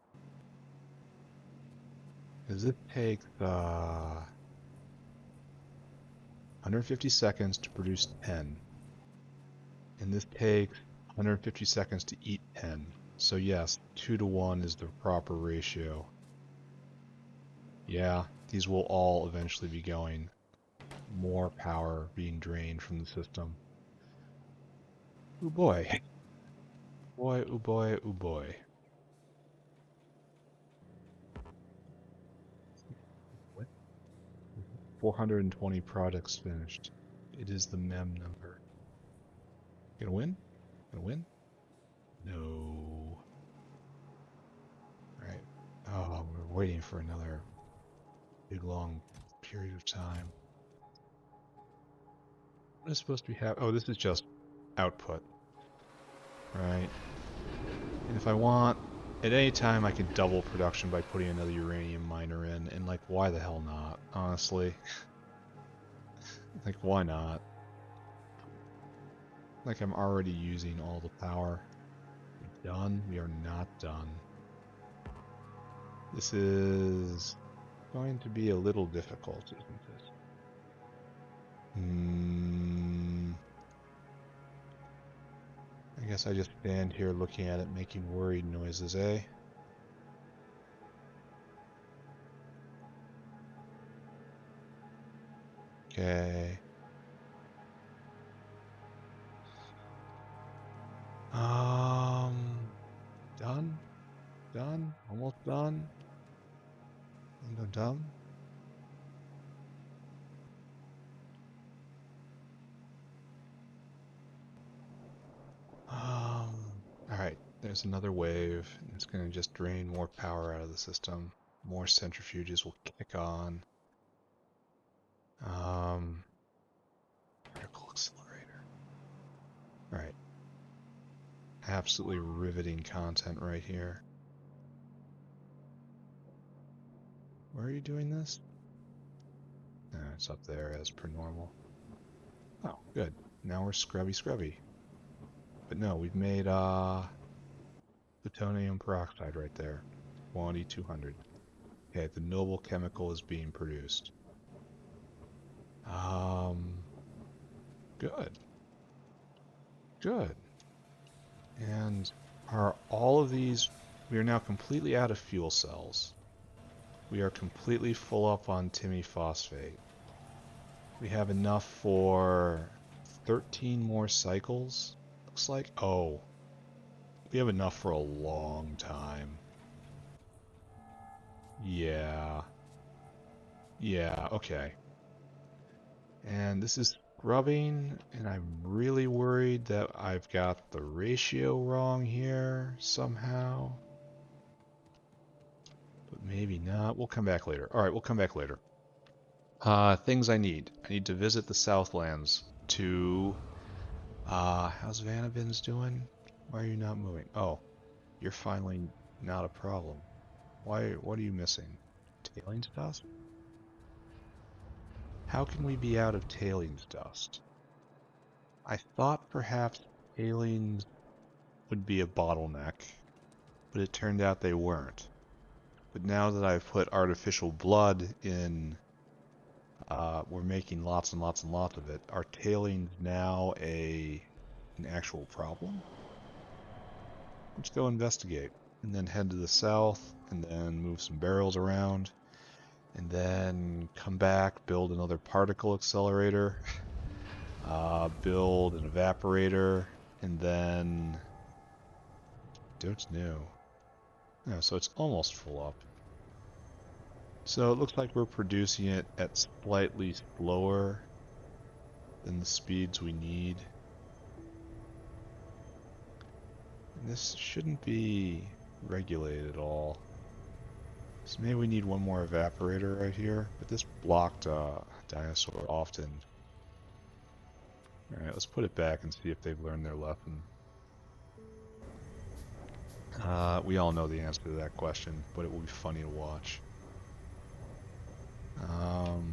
Because it takes 150 seconds to produce 10. And this takes 150 seconds to eat 10. So yes, 2 to 1 is the proper ratio. Yeah, these will all eventually be going. More power being drained from the system. Ooh boy. Boy, ooh boy, ooh boy. What? 420 products finished. It is the mem number. Gonna win? Gonna win? No. Alright. Oh, we're waiting for another big long period of time. What is supposed to be happening? Oh, this is just output. Right. And if I want, at any time I can double production by putting another uranium miner in, and like, why the hell not, honestly? Like, why not? Like, I'm already using all the power. We done? We are not done. This is going to be a little difficult, isn't it? I guess I just stand here looking at it, making worried noises, eh? Okay. done. Done. Alright, there's another wave. It's going to just drain more power out of the system. More centrifuges will kick on. Particle accelerator. Alright. Absolutely riveting content right here. Where are you doing this? It's up there as per normal. Oh, good. Now we're scrubby. But no, we've made plutonium peroxide right there. 2200. Okay, the noble chemical is being produced. Good. Good. And are all of these... We are now completely out of fuel cells. We are completely full up on timiphosphate. We have enough for 13 more cycles. Looks like... Oh. We have enough for a long time. Yeah. Yeah, okay. And this is scrubbing, and I'm really worried that I've got the ratio wrong here somehow. But maybe not. We'll come back later. Alright, we'll come back later. Things I need. I need to visit the Southlands to... how's Vanabins doing? Why are you not moving? Oh, you're finally not a problem. What are you missing? Tailings dust? How can we be out of tailings dust? I thought perhaps tailings would be a bottleneck, but it turned out they weren't. But now that I've put artificial blood in, we're making lots and lots and lots of it. Are tailings now an actual problem? Let's go investigate. And then head to the south, and then move some barrels around, and then come back, build another particle accelerator, build an evaporator, and then... What's new? No, so it's almost full up. So it looks like we're producing it at slightly slower than the speeds we need. And this shouldn't be regulated at all. So maybe we need one more evaporator right here, but this blocked dinosaur often. Alright, let's put it back and see if they've learned their lesson. We all know the answer to that question, but it will be funny to watch. No,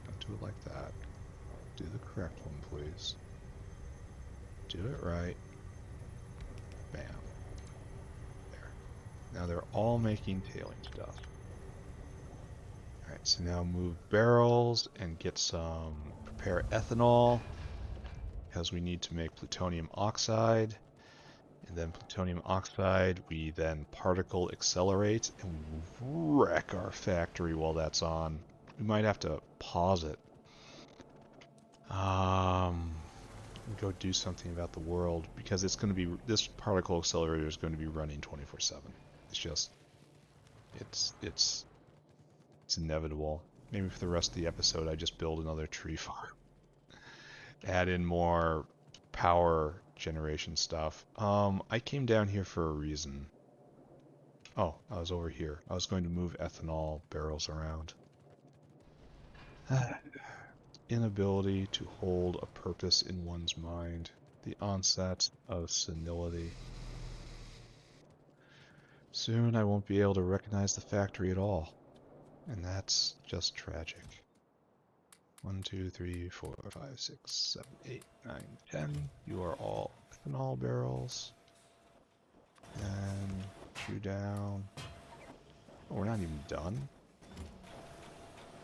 don't do it like that. Do the correct one, please. Do it right. Bam. There. Now they're all making tailing stuff. Alright, so now move barrels and get some... Prepare ethanol, because we need to make plutonium oxide. And then plutonium oxide, we then particle accelerate and wreck our factory while that's on. We might have to pause it. Go do something about the world, because it's going to be... This particle accelerator is going to be running 24/7. It's just... It's inevitable. Maybe for the rest of the episode I just build another tree farm. Add in more power generation stuff. I came down here for a reason. Oh, I was over here. I was going to move ethanol barrels around. Inability to hold a purpose in one's mind. The onset of senility. Soon I won't be able to recognize the factory at all. And that's just tragic. 1, 2, 3, 4, 5, 6, 7, 8, 9, 10. You are all ethanol barrels. And chew down. Oh, we're not even done?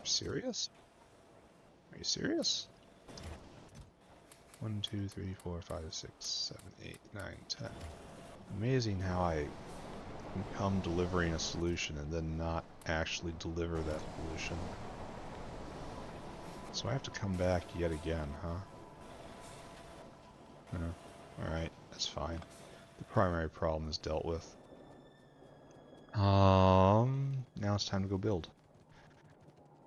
Serious? Are you serious? 1, 2, 3, 4, 5, 6, 7, 8, 9, 10. Amazing how I can come delivering a solution and then not actually deliver that solution. So I have to come back yet again, huh? Alright, that's fine. The primary problem is dealt with. Now it's time to go build.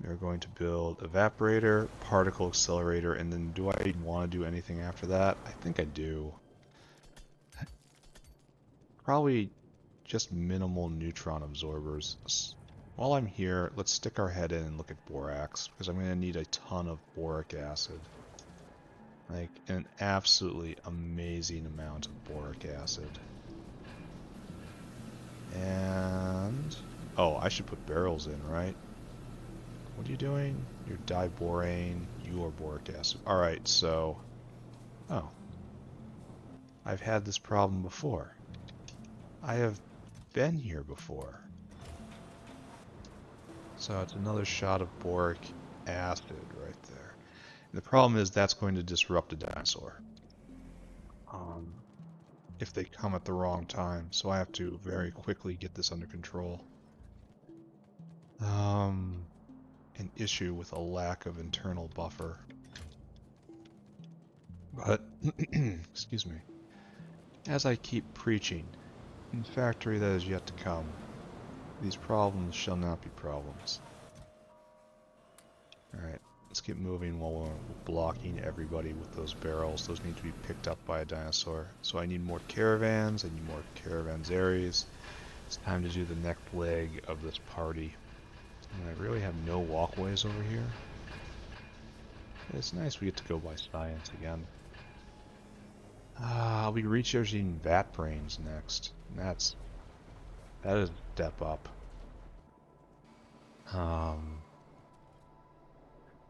We're going to build evaporator, particle accelerator, and then do I want to do anything after that? I think I do. Probably just minimal neutron absorbers. While I'm here, let's stick our head in and look at borax, because I'm going to need a ton of boric acid. Like, an absolutely amazing amount of boric acid. And... oh, I should put barrels in, right? What are you doing? You're diborane, you're boric acid. Alright, so... oh. I've had this problem before. I have been here before. So it's another shot of boric acid right there. And the problem is that's going to disrupt a dinosaur. If they come at the wrong time, so I have to very quickly get this under control. An issue with a lack of internal buffer. But, excuse me, as I keep preaching, in factory that is yet to come, these problems shall not be problems. Alright, let's get moving while we're blocking everybody with those barrels. Those need to be picked up by a dinosaur. So I need more caravans, I need more caravanseries. It's time to do the next leg of this party. And I really have no walkways over here. It's nice we get to go by science again. I'll be researching vat brains next. That is a step up.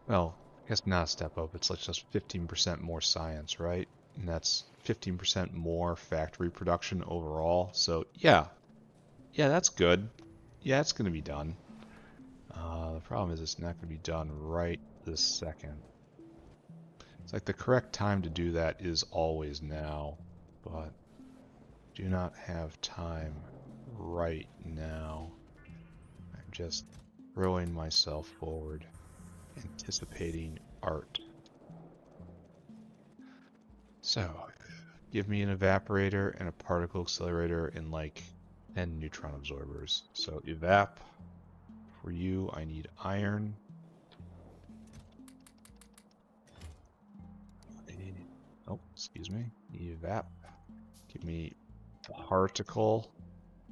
Well, I guess not a step up. It's like just 15% more science, right? And that's 15% more factory production overall. So yeah, that's good. Yeah, it's going to be done. The problem is it's not going to be done right this second. It's like the correct time to do that is always now, but do not have time right now. I'm just throwing myself forward, anticipating art. So, give me an evaporator and a particle accelerator and like 10 neutron absorbers. So evap, for you I need iron. Oh, excuse me. Evap. Give me particle.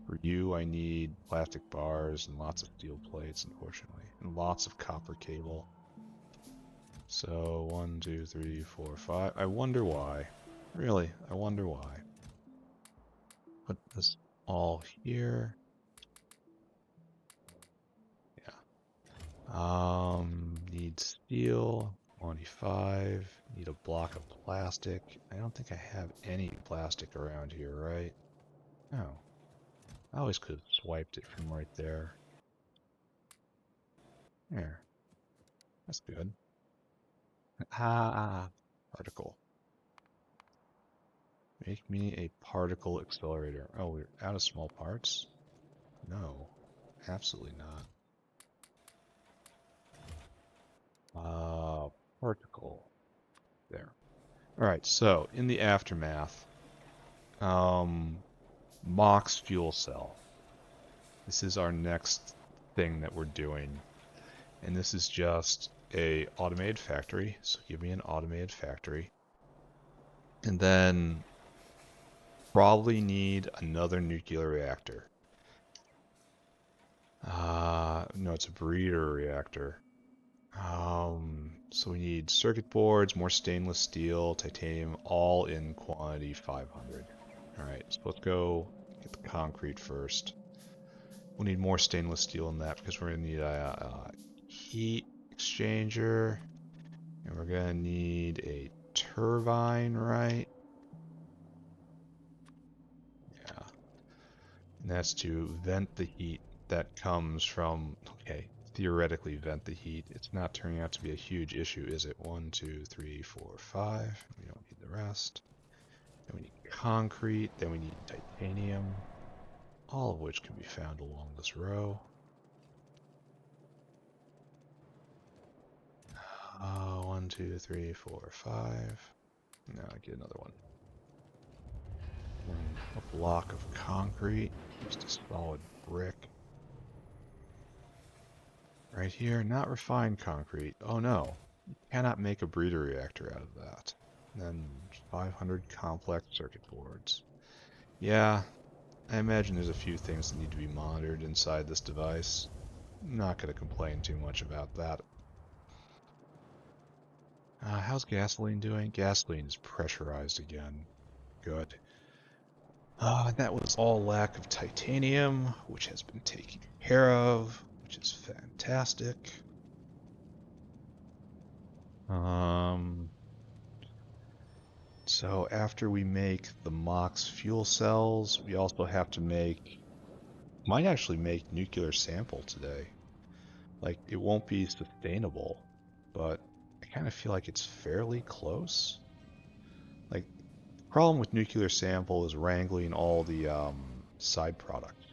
For you, I need plastic bars and lots of steel plates, unfortunately, and lots of copper cable. So 1, 2, 3, 4, 5. I wonder why. Really, I wonder why. Put this all here. Yeah. Need steel. 25. Need a block of plastic. I don't think I have any plastic around here, right? No. I always could have swiped it from right there. There. That's good. Particle. Make me a particle accelerator. Oh, we're out of small parts? No, absolutely not. Particle. There. Alright, so in the aftermath, Mox fuel cell. This is our next thing that we're doing. And this is just a automated factory. So give me an automated factory. And then probably need another nuclear reactor. No, it's a breeder reactor. So we need circuit boards, more stainless steel, titanium, all in quantity 500. Alright, so let's go get the concrete first. We'll need more stainless steel in that because we're going to need a heat exchanger. And we're going to need a turbine, right? Yeah. And that's to vent the heat that comes from, okay, theoretically vent the heat. It's not turning out to be a huge issue, is it? 1, 2, 3, 4, 5. We don't need the rest. Then we need concrete. Then we need titanium. All of which can be found along this row. 1, 2, 3, 4, 5. Now I get another one. 1, A block of concrete, just a solid brick. Right here, not refined concrete. Oh no, you cannot make a breeder reactor out of that. And then 500 complex circuit boards. Yeah, I imagine there's a few things that need to be monitored inside this device. I'm not going to complain too much about that. How's gasoline doing? Gasoline is pressurized again. Good. That was all lack of titanium, which has been taken care of, which is fantastic. Um, so after we make the MOX fuel cells, we also have to might actually make nuclear sample today. Like, it won't be sustainable, but I kind of feel like it's fairly close. Like, the problem with nuclear sample is wrangling all the side products,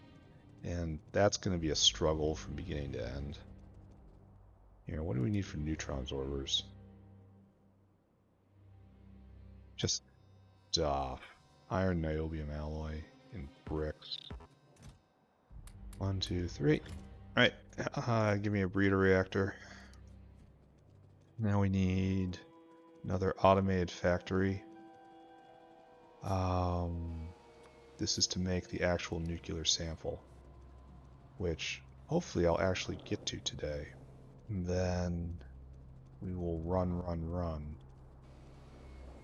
and that's going to be a struggle from beginning to end. Here, what do we need for neutron absorbers? Just stuff. Iron niobium alloy in bricks. 1, 2, 3. All right, give me a breeder reactor. Now we need another automated factory. This is to make the actual nuclear sample, which hopefully I'll actually get to today. And then we will run, and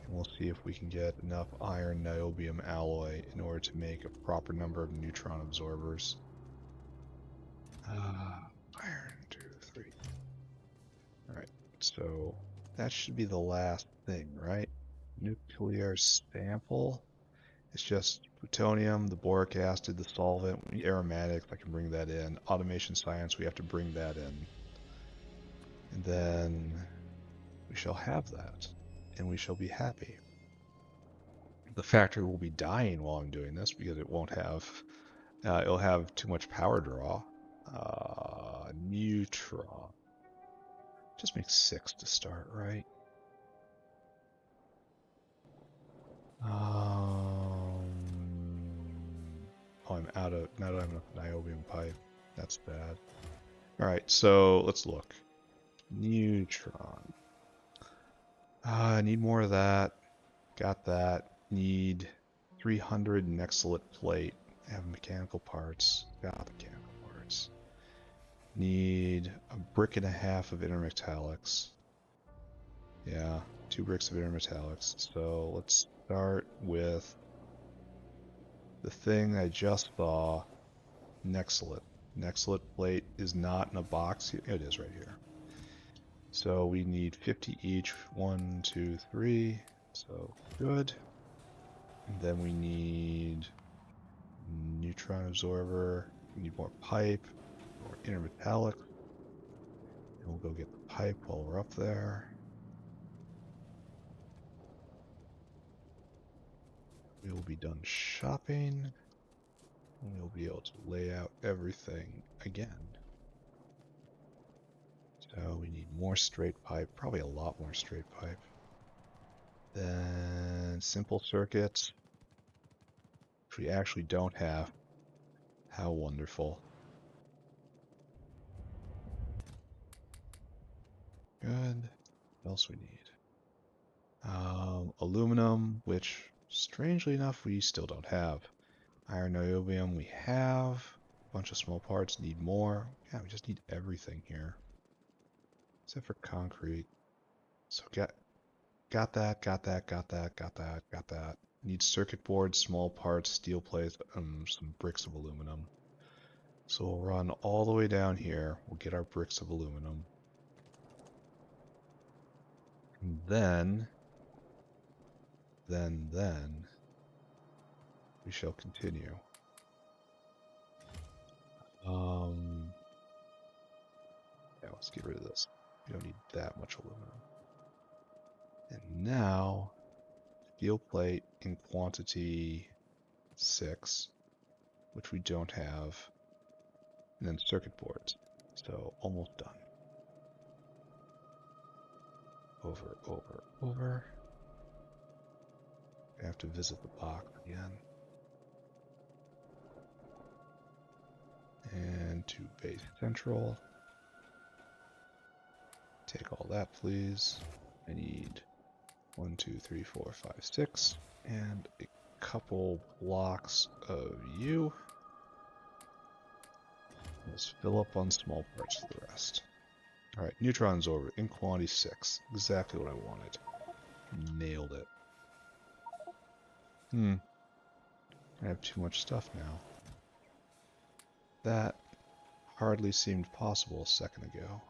we'll see if we can get enough iron niobium alloy in order to make a proper number of neutron absorbers. Iron, 2, 3. Alright, so that should be the last thing, right? Nuclear sample. It's just plutonium, the boric acid, the solvent, aromatics, I can bring that in. Automation science, we have to bring that in. And then we shall have that, and we shall be happy. The factory will be dying while I'm doing this because it won't have, it'll have too much power draw. Neutron. Just make 6 to start, right? Oh, I'm out of, now that I have enough niobium pipe. That's bad. Alright, so let's look. Neutron. I need more of that. Got that. Need 300 nexalate plate. Have mechanical parts. Got mechanical parts. Need a brick and a half of intermetallics. Yeah, 2 bricks of intermetallics. So let's start with the thing I just saw, nexalate. Nexalate plate is not in a box. It is right here. So we need 50 each. 1, 2, 3. So good. And then we need neutron absorber. We need more pipe, more intermetallic. And we'll go get the pipe while we're up there. We will be done shopping. And we'll be able to lay out everything again. So we need more straight pipe, probably a lot more straight pipe. Then simple circuits, which we actually don't have. How wonderful. Good. What else we need? Aluminum, which strangely enough we still don't have. Iron niobium we have. A bunch of small parts, need more. Yeah, we just need everything here. Except for concrete. So got that, got that. Need circuit boards, small parts, steel plates, some bricks of aluminum. So we'll run all the way down here. We'll get our bricks of aluminum. And then we shall continue. Yeah, let's get rid of this. We don't need that much aluminum. And now, steel plate in quantity 6, which we don't have, and then circuit boards. So almost done. Over. I have to visit the box again. to base central. Take all that, please. I need 1, 2, 3, 4, 5, 6, and a couple blocks of you. Let's fill up on small parts of the rest. Alright, neutron's over. In quantity 6. Exactly what I wanted. Nailed it. I have too much stuff now. That hardly seemed possible a second ago.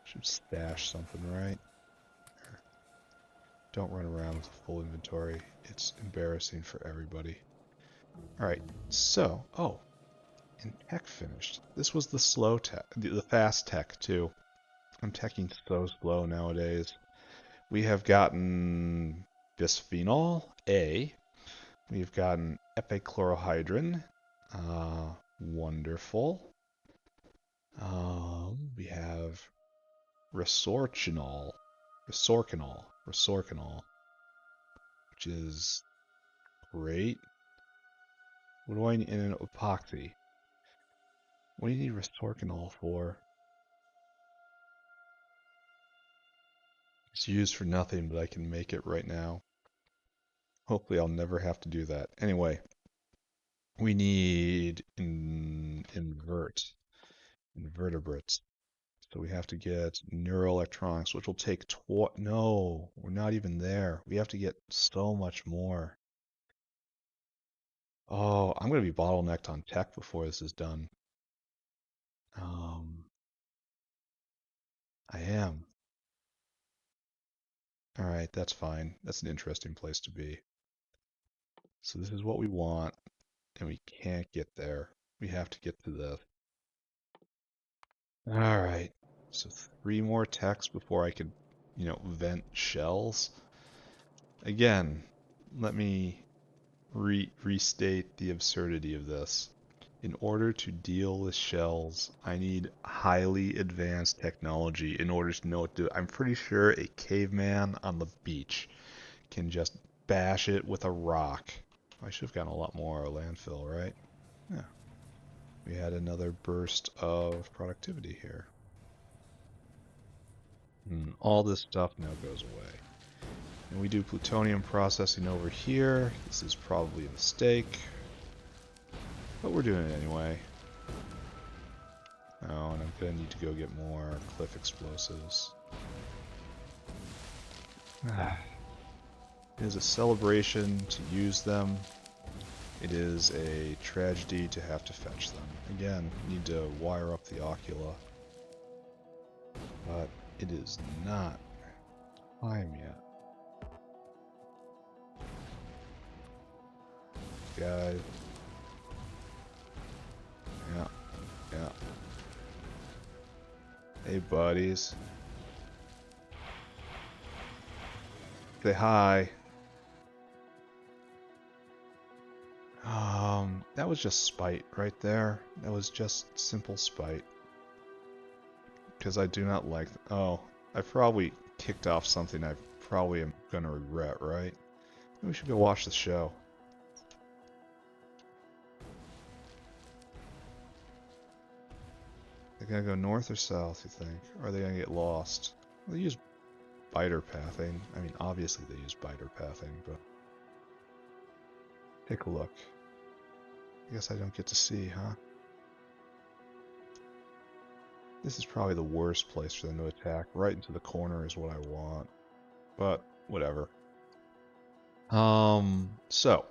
Should stash something, right? Don't run around with a full inventory. It's embarrassing for everybody. Alright, so, and tech finished. This was the slow tech, the fast tech too. I'm teching so slow nowadays. We have gotten bisphenol A. We've gotten epichlorohydrin. Wonderful. We have resorcinol, which is great. What do I need in an epoxy? What do you need resorcinol for? It's used for nothing, but I can make it right now. Hopefully I'll never have to do that. Anyway, we need invertebrates. So we have to get neuroelectronics, which will take no, we're not even there. We have to get so much more. Oh, I'm going to be bottlenecked on tech before this is done. I am. Alright, that's fine. That's an interesting place to be. So this is what we want, and we can't get there. We have to get to this. Alright, so 3 more techs before I could, vent shells. Again, let me restate the absurdity of this. In order to deal with shells, I need highly advanced technology in order to know what to do. I'm pretty sure a caveman on the beach can just bash it with a rock. I should have gotten a lot more landfill, right? Yeah. We had another burst of productivity here. All this stuff now goes away. And we do plutonium processing over here. This is probably a mistake, but we're doing it anyway. Oh, and I'm gonna need to go get more cliff explosives. It is a celebration to use them. It is a tragedy to have to fetch them. Again, need to wire up the ocula. But it is not time yet. Guys. Yeah. Hey, buddies. Say hi. That was just spite right there. That was just simple spite. Because I do not like... Oh, I probably kicked off something I probably am going to regret, right? We should go watch the show. They're going to go north or south, you think? Or are they going to get lost? Well, they use biter pathing. I mean, obviously they use biter pathing, but... Take a look. I guess I don't get to see, huh? This is probably the worst place for them to attack. Right into the corner is what I want. But, whatever. So,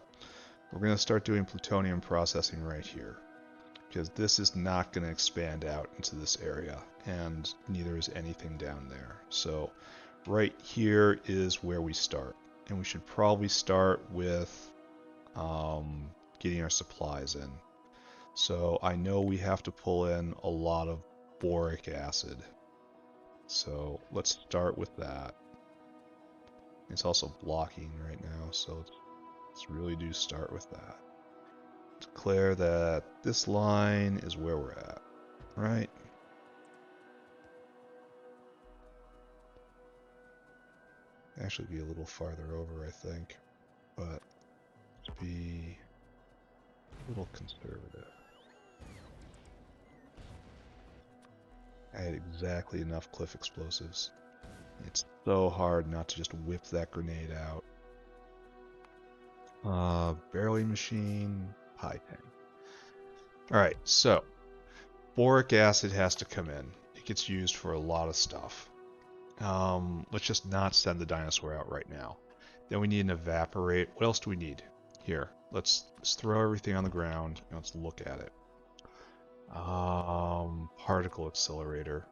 we're going to start doing plutonium processing right here. Because this is not going to expand out into this area. And neither is anything down there. So, right here is where we start. And we should probably start with getting our supplies in. So I know we have to pull in a lot of boric acid. So let's start with that. It's also blocking right now, so let's really do start with that. Declare that this line is where we're at, right? Actually be a little farther over, I think, but let's be a little conservative. I had exactly enough cliff explosives. It's so hard not to just whip that grenade out. Barreling machine, pie tank. Alright, so boric acid has to come in. It gets used for a lot of stuff. Let's just not send the dinosaur out right now. Then we need an evaporate. What else do we need? Here, let's throw everything on the ground and let's look at it. Particle accelerator.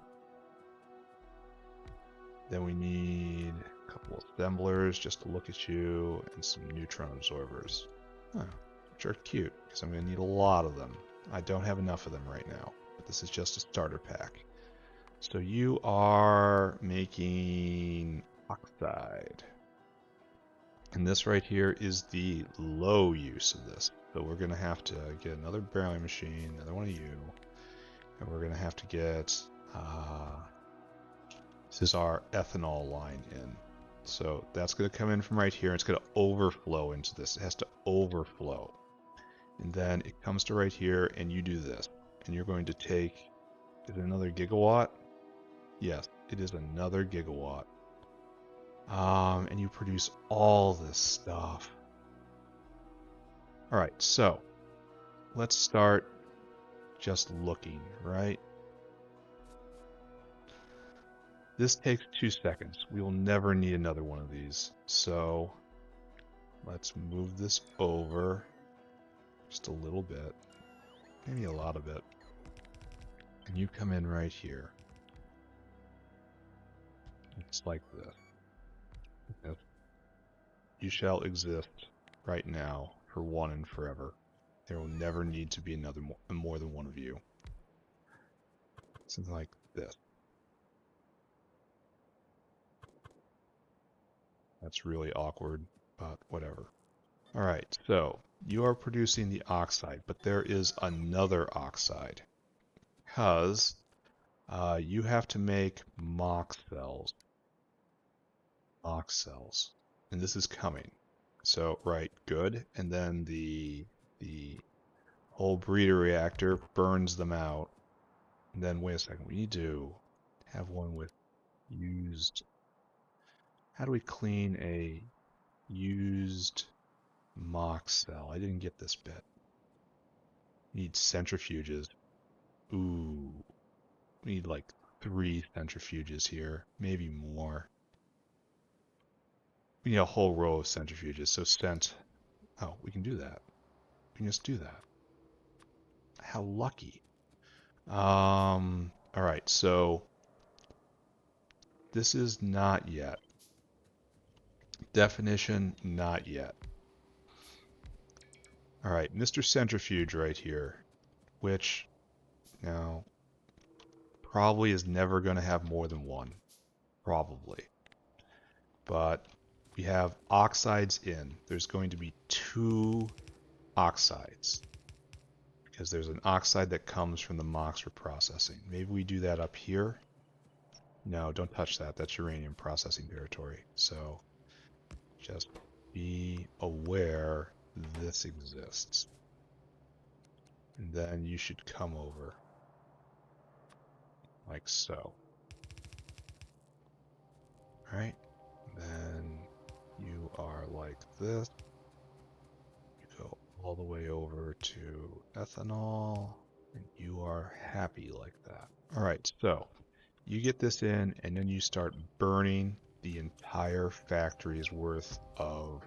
Then we need a couple of assemblers just to look at you and some neutron absorbers. Huh, which are cute because I'm going to need a lot of them. I don't have enough of them right now, but this is just a starter pack. So you are making oxide. And this right here is the low use of this. So we're going to have to get another barreling machine, another one of you. And we're going to have to get, this is our ethanol line in. So that's going to come in from right here. It's going to overflow into this. It has to overflow. And then it comes to right here and you do this. And you're going to take, is it another gigawatt? Yes, it is another gigawatt. And you produce all this stuff. All right, so let's start just looking, right? This takes 2 seconds. We will never need another one of these. So let's move this over just a little bit, maybe a lot of it. And you come in right here. It's like this. Yes. You shall exist right now for one and forever. There will never need to be another more than one of you. Something like this. That's really awkward, but whatever. Alright, so you are producing the oxide, but there is another oxide. Because you have to make mock cells. Mock cells. And this is coming. So, right, good. And then the whole breeder reactor burns them out. And then, wait a second, we need to have one with used. How do we clean a used mock cell? I didn't get this bit. We need centrifuges. Ooh. We need like 3 centrifuges here, maybe more. We need a whole row of centrifuges, so oh, we can do that. We can just do that. How lucky. Alright, so this is not yet. Definition, not yet. Alright, Mr. Centrifuge right here, which now probably is never going to have more than one. Probably. But we have oxides in. There's going to be 2 oxides. Because there's an oxide that comes from the MOX reprocessing. Maybe we do that up here. No, don't touch that. That's uranium processing territory. So just be aware this exists. And then you should come over. Like so. Alright. Then you are like this. You go all the way over to ethanol. And you are happy like that. Alright, so you get this in and then you start burning the entire factory's worth of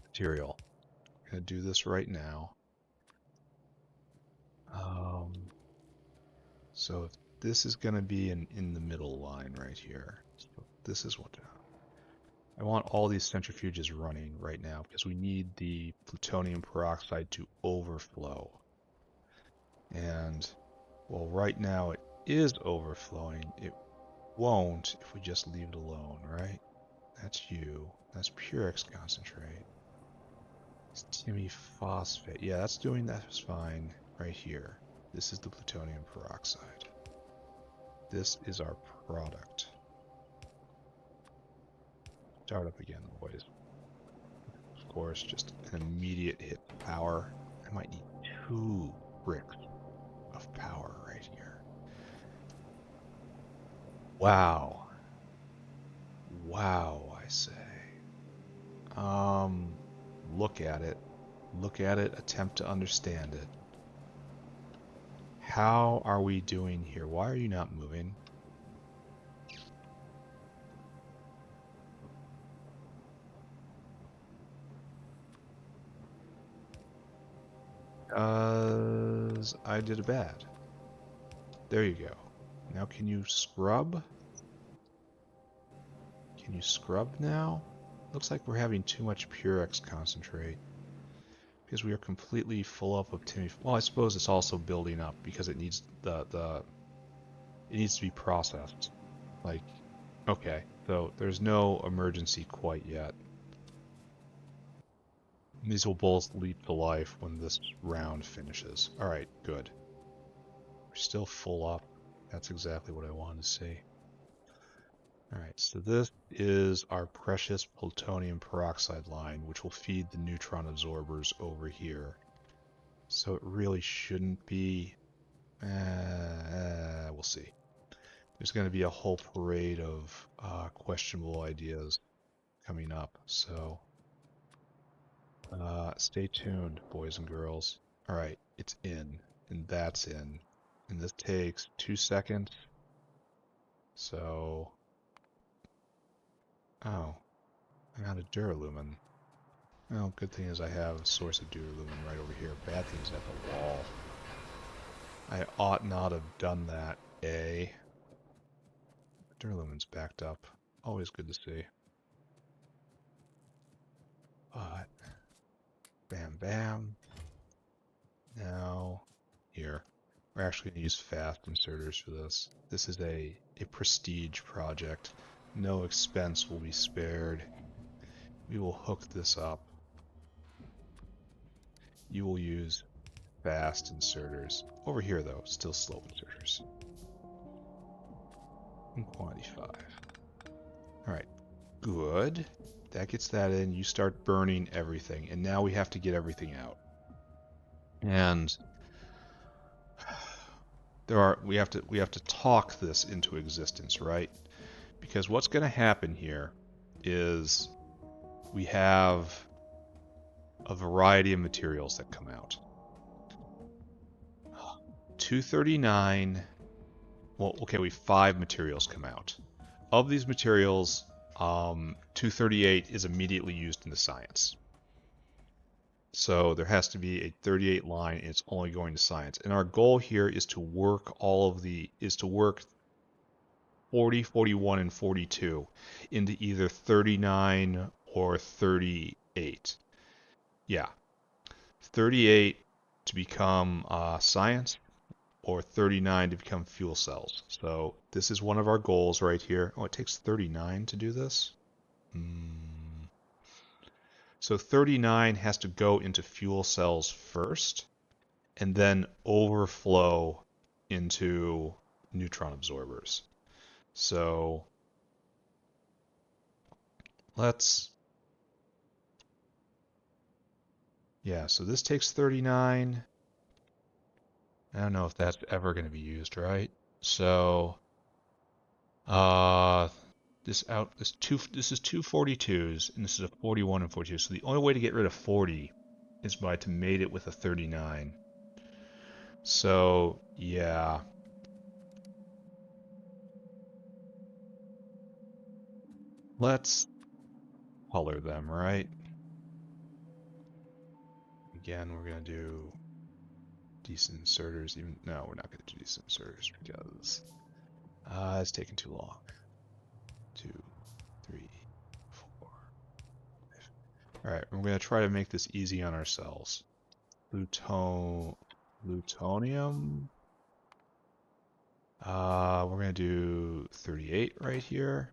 material. I'm going to do this right now. So this is going to be in the middle line right here. So this is what I want all these centrifuges running right now because we need the plutonium peroxide to overflow. And well, right now it is overflowing. It won't if we just leave it alone, right? That's you. That's Purex concentrate. It's Timmy phosphate. Yeah, that's doing that is fine right here. This is the plutonium peroxide. This is our product. Start up again, boys. Of course, just an immediate hit power. I might need 2 bricks of power right here. Wow. Wow, I say. Look at it. Look at it, attempt to understand it. How are we doing here? Why are you not moving? I did a bad. There you go. Now can you scrub? Can you scrub now? Looks like we're having too much Purex concentrate. Because we are completely full up of Timmy. Well, I suppose it's also building up because it needs it needs to be processed. Like, okay, so there's no emergency quite yet. These will both leap to life when this round finishes. Alright, good. We're still full up. That's exactly what I wanted to see. Alright, so this is our precious plutonium peroxide line, which will feed the neutron absorbers over here. So it really shouldn't be... we'll see. There's going to be a whole parade of questionable ideas coming up, so stay tuned, boys and girls. Alright, it's in, and that's in. And this takes 2 seconds. So... Oh, I'm out of duralumin. Well, good thing is I have a source of duralumin right over here. Bad thing is at the wall. I ought not have done that, eh? Duralumin's backed up. Always good to see. But... Bam, bam. Now, here. We're actually going to use fast inserters for this. This is a prestige project. No expense will be spared. We will hook this up. You will use fast inserters. Over here, though, still slow inserters. And quantity 5. Alright, good. That gets that in. You start burning everything. And now we have to get everything out. And we have to talk this into existence, right? Because what's going to happen here is we have a variety of materials that come out. 239, well, okay, we have 5 materials come out. Of these materials, 238 is immediately used in the science. So there has to be a 38 line, and it's only going to science. And our goal here is to work 40, 41, and 42 into either 39 or 38. Yeah. 38 to become science, or 39 to become fuel cells. So this is one of our goals right here. Oh, it takes 39 to do this? So 39 has to go into fuel cells first, and then overflow into neutron absorbers. So let's... Yeah, so this takes 39. I don't know if that's ever going to be used, right? So, this is 242s, and this is a 41 and 42. So the only way to get rid of 40 is to mate it with a 39. So, yeah. Let's color them, right? Again, we're going to do decent inserters. No, we're not going to do decent inserters because it's taking too long. 2, 3, 4, 5. All right, we're going to try to make this easy on ourselves. Plutonium. We're going to do 38 right here.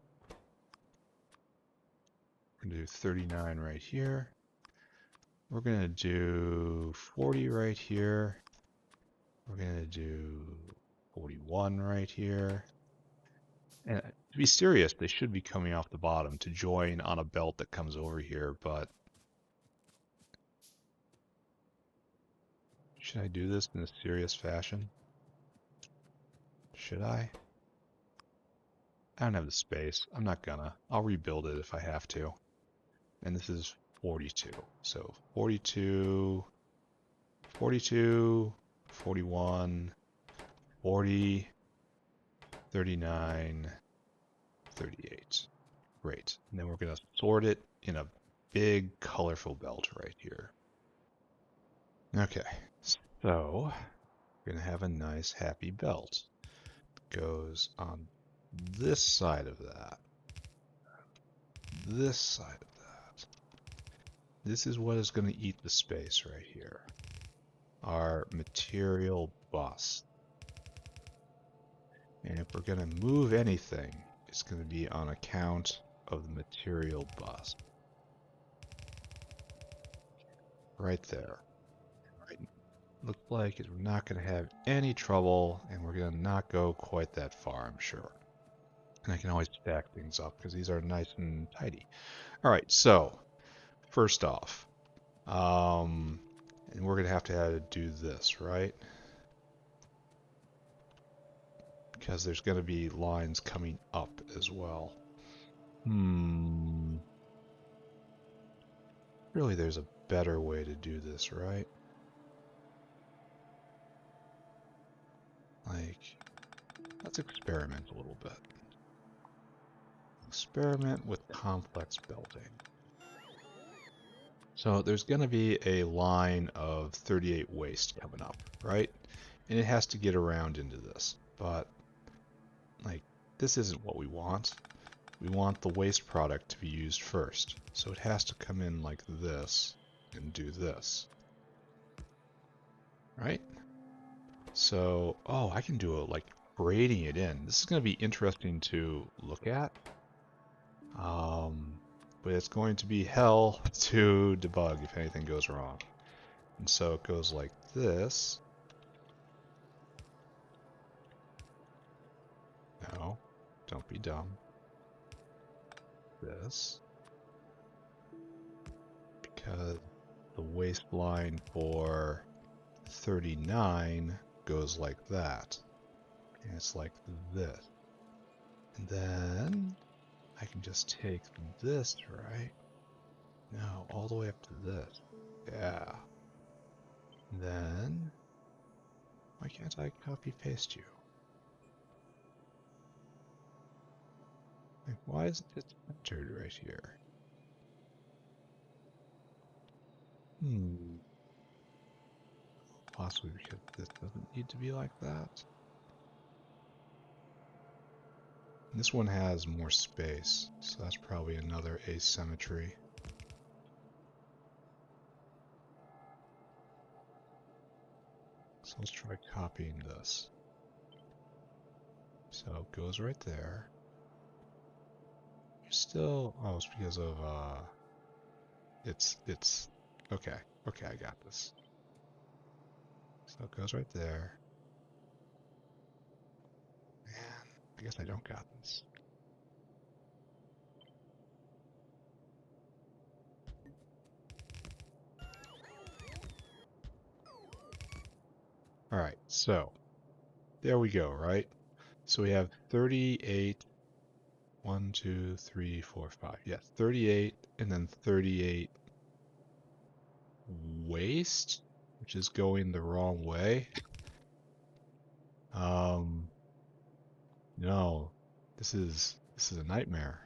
We're going to do 39 right here. We're going to do 40 right here. We're going to do 41 right here. And to be serious, they should be coming off the bottom to join on a belt that comes over here, but Should I do this in a serious fashion? Should I? I don't have the space. I'm not gonna. I'll rebuild it if I have to. And this is 42. So 42, 42, 41, 40, 39, 38. Great. And then we're going to sort it in a big, colorful belt right here. Okay. So we're going to have a nice, happy belt. Goes on this side of that. This side of that. This is what is going to eat the space right here. Our material bus. And if we're going to move anything, it's going to be on account of the material bus. Right there. Right. Looks like we're not going to have any trouble, and we're going to not go quite that far, I'm sure. And I can always stack things up because these are nice and tidy. All right, so first off, and we're going to have to do this, right? Because there's going to be lines coming up as well. Really, there's a better way to do this, right? Like, let's experiment a little bit. Experiment with complex belting. So there's going to be a line of 38 waste coming up, right? And it has to get around into this. But, like, this isn't what we want. We want the waste product to be used first. So it has to come in like this and do this. Right? So, oh, I can do it like braiding it in. This is going to be interesting to look at. But it's going to be hell to debug if anything goes wrong. And so it goes like this. No, don't be dumb. This. Because the waste line for 39 goes like that. And it's like this. And then I can just take this, right? No, all the way up to this. Yeah. And then, why can't I copy paste you? Like, why isn't it centered right here? Possibly because this doesn't need to be like that. And this one has more space, so that's probably another asymmetry. So let's try copying this. So it goes right there. You're still, oh, it's because of, it's, okay, I got this. So it goes right there. Man, I guess I don't got this. Alright, so there we go, right? So we have 38, 1, 2, 3, 4, 5. Yes, 38 and then 38 waste, which is going the wrong way. No, this is a nightmare.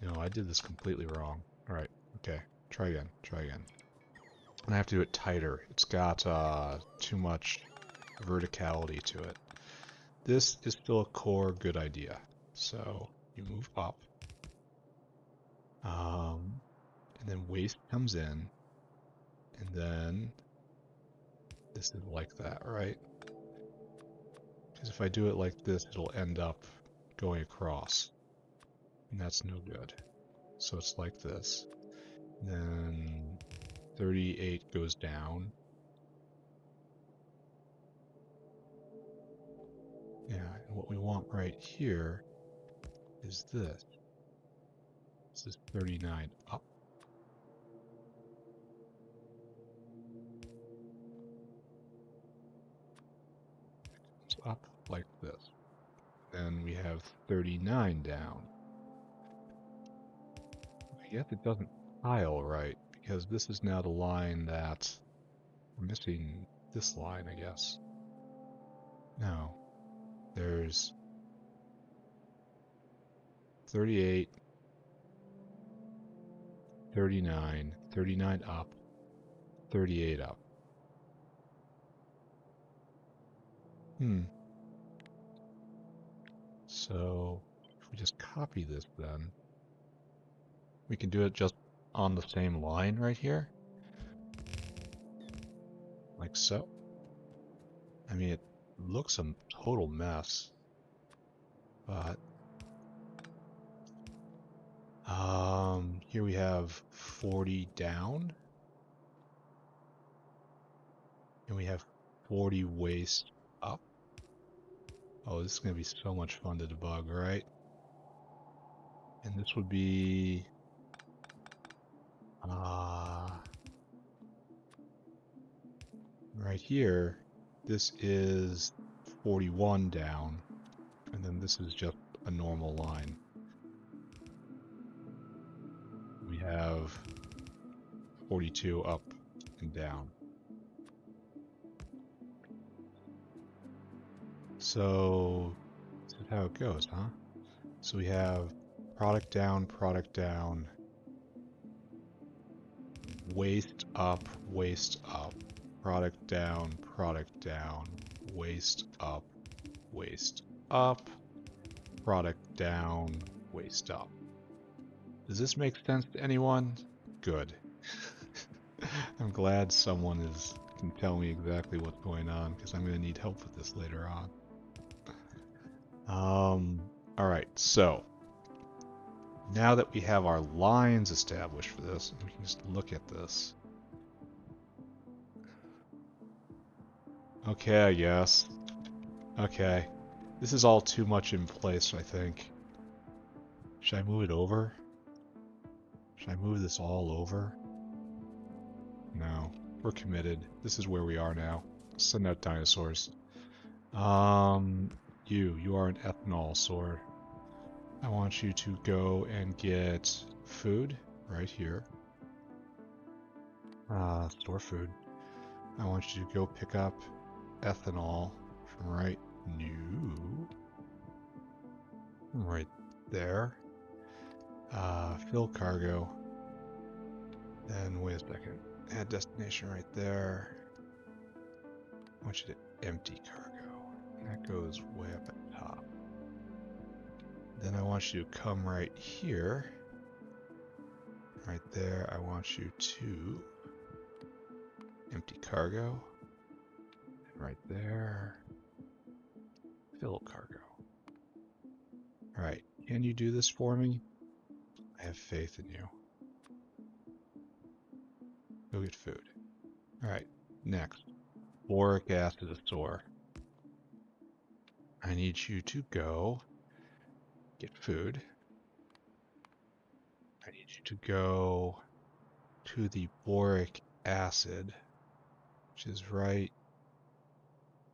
No, I did this completely wrong. Alright, okay, try again. And I have to do it tighter. It's got too much verticality to it. This is still a core good idea. So you move up. And then waste comes in. And then this is like that, right? Because if I do it like this, it'll end up going across. And that's no good. So it's like this. Then 38 goes down. Yeah, and what we want right here is this. This is 39 up. goes up like this. Then we have 39 down. I guess it doesn't tile right, because this is now the line that we're missing. This line, I guess. No. There's 38, 39, 39 up, 38 up. So, if we just copy this then, we can do it just on the same line right here. Like so. I mean, it looks a total mess, but here we have 40 down, and we have 40 waste up. Oh, this is going to be so much fun to debug, right? And this would be right here. This is 41 down, and then this is just a normal line. We have 42 up and down. So this is how it goes, huh? So we have product down, waste up, product down, waste up, product down, waste up. Does this make sense to anyone? Good. I'm glad someone can tell me exactly what's going on, because I'm going to need help with this later on. Alright, so now that we have our lines established for this, we can just look at this. Okay, I guess. Okay. This is all too much in place, I think. Should I move it over? Should I move this all over? No. We're committed. This is where we are now. Send out dinosaurs. You are an ethanol sword. I want you to go and get food right here. Store food. I want you to go pick up ethanol from right there. Fill cargo. Then wait a second. Add destination right there. I want you to empty cargo. That goes way up at the top. Then I want you to come right here. Right there, I want you to empty cargo. And right there, fill cargo. Alright, can you do this for me? I have faith in you. Go get food. Alright, next. Boric acid store. I need you to go get food. I need you to go to the boric acid, which is right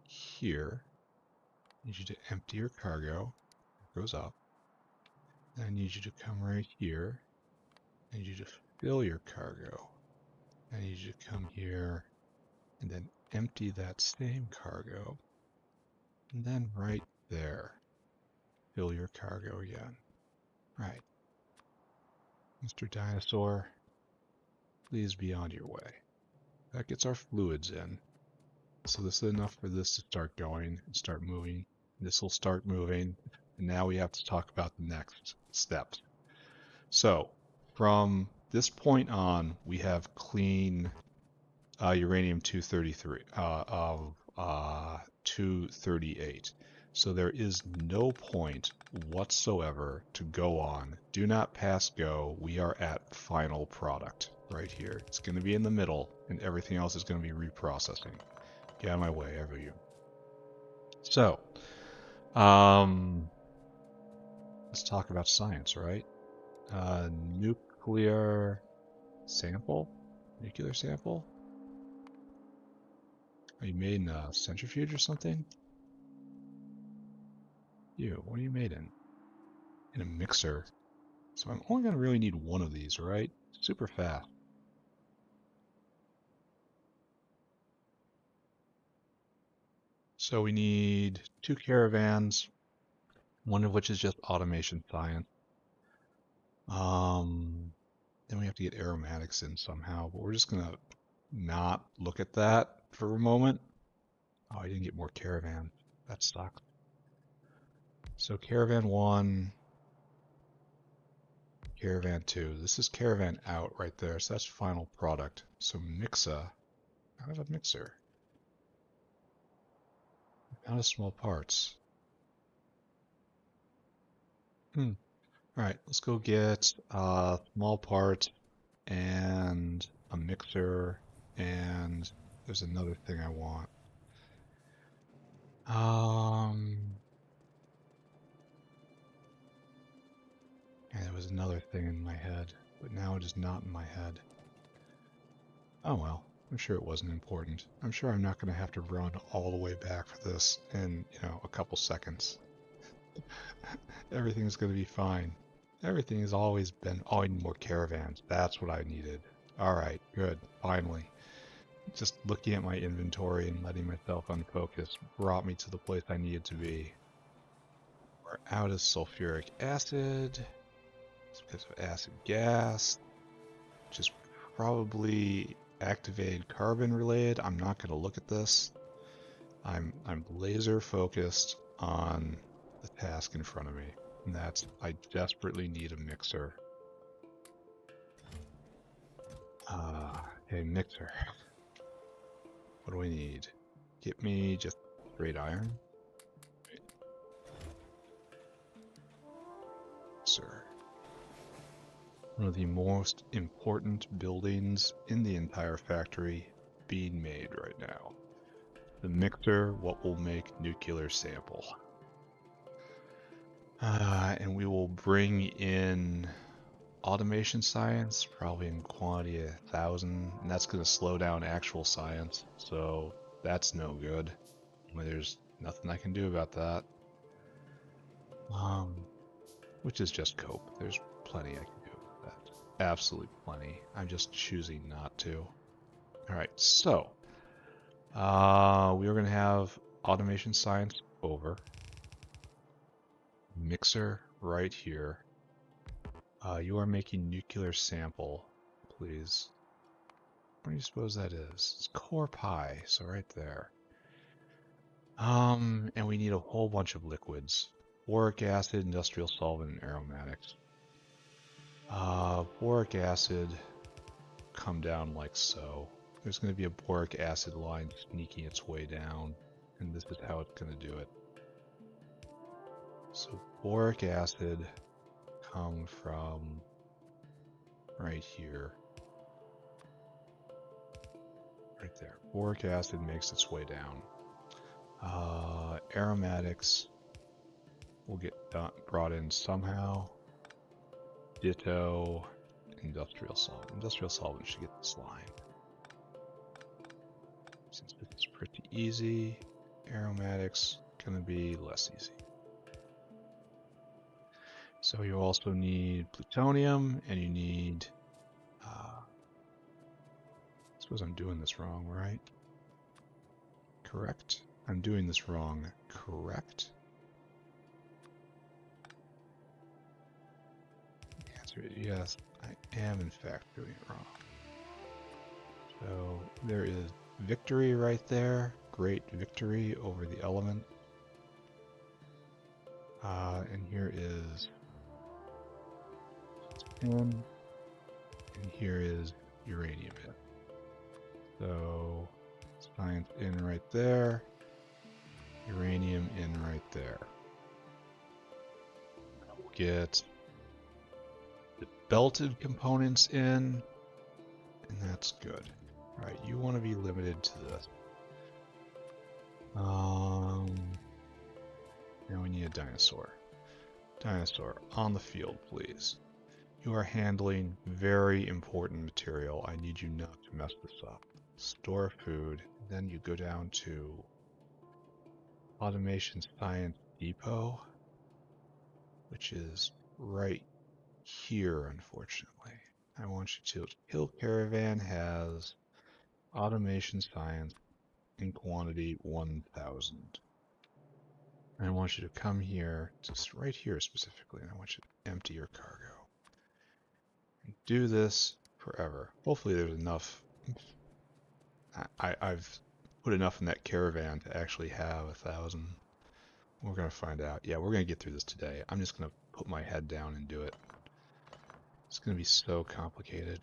here. I need you to empty your cargo. It goes up. Then I need you to come right here. I need you to fill your cargo. I need you to come here and then empty that same cargo. And then right there, fill your cargo again. Right. Mr. Dinosaur, please be on your way. That gets our fluids in. So this is enough for this to start going and start moving. This will start moving. And now we have to talk about the next steps. So from this point on, we have clean uranium-233 of 238. So there is no point whatsoever to go on. Do not pass go. We are at final product right here. It's going to be in the middle, and everything else is going to be reprocessing. Get out of my way, ever you. So, let's talk about science, right? Nuclear sample? Nuclear sample? Are you made in a centrifuge or something? You, what are you made in? In a mixer. So I'm only gonna really need one of these, right? Super fast. So we need 2 caravans, one of which is just automation science. Then we have to get aromatics in somehow, but we're just gonna not look at that for a moment. Oh, I didn't get more caravans. That sucks. So caravan 1, caravan 2. This is caravan out right there, so that's final product. So mixa, out of a mixer. Out of small parts. Alright, let's go get small parts and a mixer, and there's another thing I want. And there was another thing in my head, but now it is not in my head. Oh well, I'm sure it wasn't important. I'm sure I'm not going to have to run all the way back for this in, a couple seconds. Everything's going to be fine. Everything has always been, oh, I need more caravans. That's what I needed. Alright, good, finally. Just looking at my inventory and letting myself unfocus brought me to the place I needed to be. We're out of sulfuric acid. It's because of acid gas, which is probably activated carbon related. I'm not going to look at this. I'm laser focused on the task in front of me, and that's I desperately need a mixer. A mixer. What do we need? Get me just straight iron. Sir. One of the most important buildings in the entire factory being made right now. The mixer, what will make nuclear sample. And we will bring in automation science, probably in quantity 1,000, and that's going to slow down actual science, so that's no good. There's nothing I can do about that. Which is just cope. There's plenty I can do about that. Absolutely plenty. I'm just choosing not to. Alright, so we are going to have automation science over. Mixer right here. You are making nuclear sample, please. What do you suppose that is? It's core pi, so right there. And we need a whole bunch of liquids. Boric acid, industrial solvent, and aromatics. Boric acid, come down like so. There's going to be a boric acid line sneaking its way down, and this is how it's going to do it. So boric acid come from right here. Right there. Boric acid makes its way down. Aromatics will get brought in somehow. Ditto. Industrial solvent. Industrial solvent should get this line. Since this is pretty easy, aromatics gonna be less easy. So you also need plutonium, and you need. I suppose I'm doing this wrong, right? Correct. I'm doing this wrong. Correct. The answer is yes. I am in fact doing it wrong. So there is victory right there. Great victory over the element. And here is 10, and here is uranium in. So science in right there, uranium in right there. We'll get the belted components in, and that's good. Alright, you want to be limited to this. Now we need a dinosaur. Dinosaur, on the field, please. You are handling very important material. I need you not to mess this up. Store food, then you go down to Automation Science Depot. which is right here, unfortunately. I want you to kill caravan has automation science in quantity 1000. And I want you to come here, just right here specifically, and I want you to empty your cargo. And do this forever. Hopefully there's enough. I've put enough in that caravan to actually have 1000. We're going to find out. Yeah, we're going to get through this today. I'm just going to put my head down and do it. It's going to be so complicated.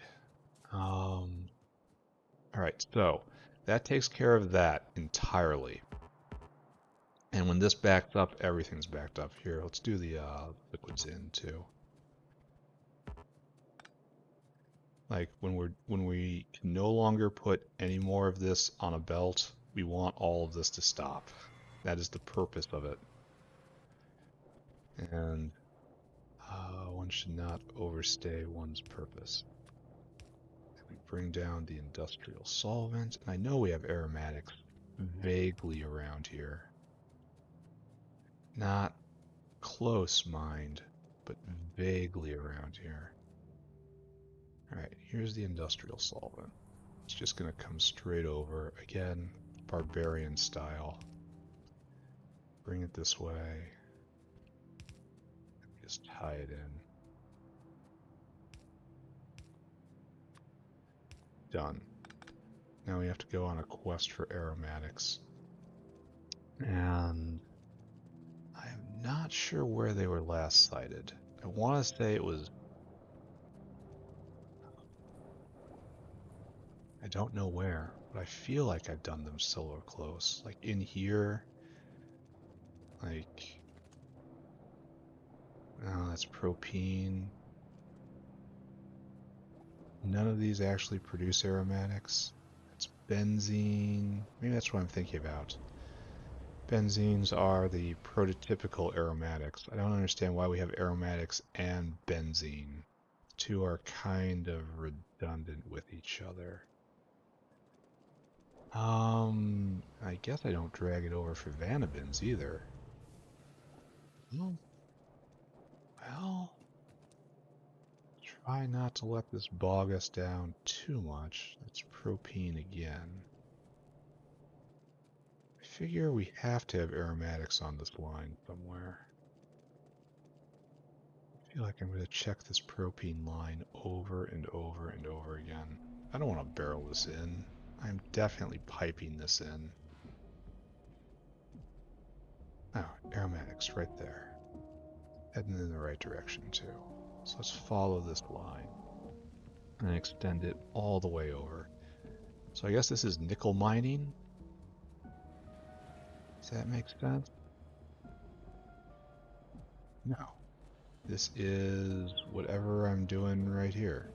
All right, so that takes care of that entirely. And when this backs up, everything's backed up here. Let's do the liquids in too. Like when we can no longer put any more of this on a belt, we want all of this to stop. That is the purpose of it. And one should not overstay one's purpose. We bring down the industrial solvent, and I know we have aromatics vaguely around here. Not close, mind, but vaguely around here. Alright, here's the industrial solvent. It's just going to come straight over, again, barbarian style. Bring it this way. Just tie it in. Done. Now we have to go on a quest for aromatics. And I'm not sure where they were last sighted. I want to say it was... I don't know where, but I feel like I've done them so close. Like in here, like... Oh, that's propene. None of these actually produce aromatics. It's benzene. Maybe that's what I'm thinking about. Benzenes are the prototypical aromatics. I don't understand why we have aromatics and benzene. The two are kind of redundant with each other. I guess I don't drag it over for vanabins either. Oh, well, try not to let this bog us down too much. That's propene again. I figure we have to have aromatics on this line somewhere. I feel like I'm going to check this propene line over and over and over again. I don't want to barrel this in. I'm definitely piping this in. Oh, aromatics right there. Heading in the right direction too. So let's follow this line and extend it all the way over. So I guess this is nickel mining. Does that make sense? No. This is whatever I'm doing right here.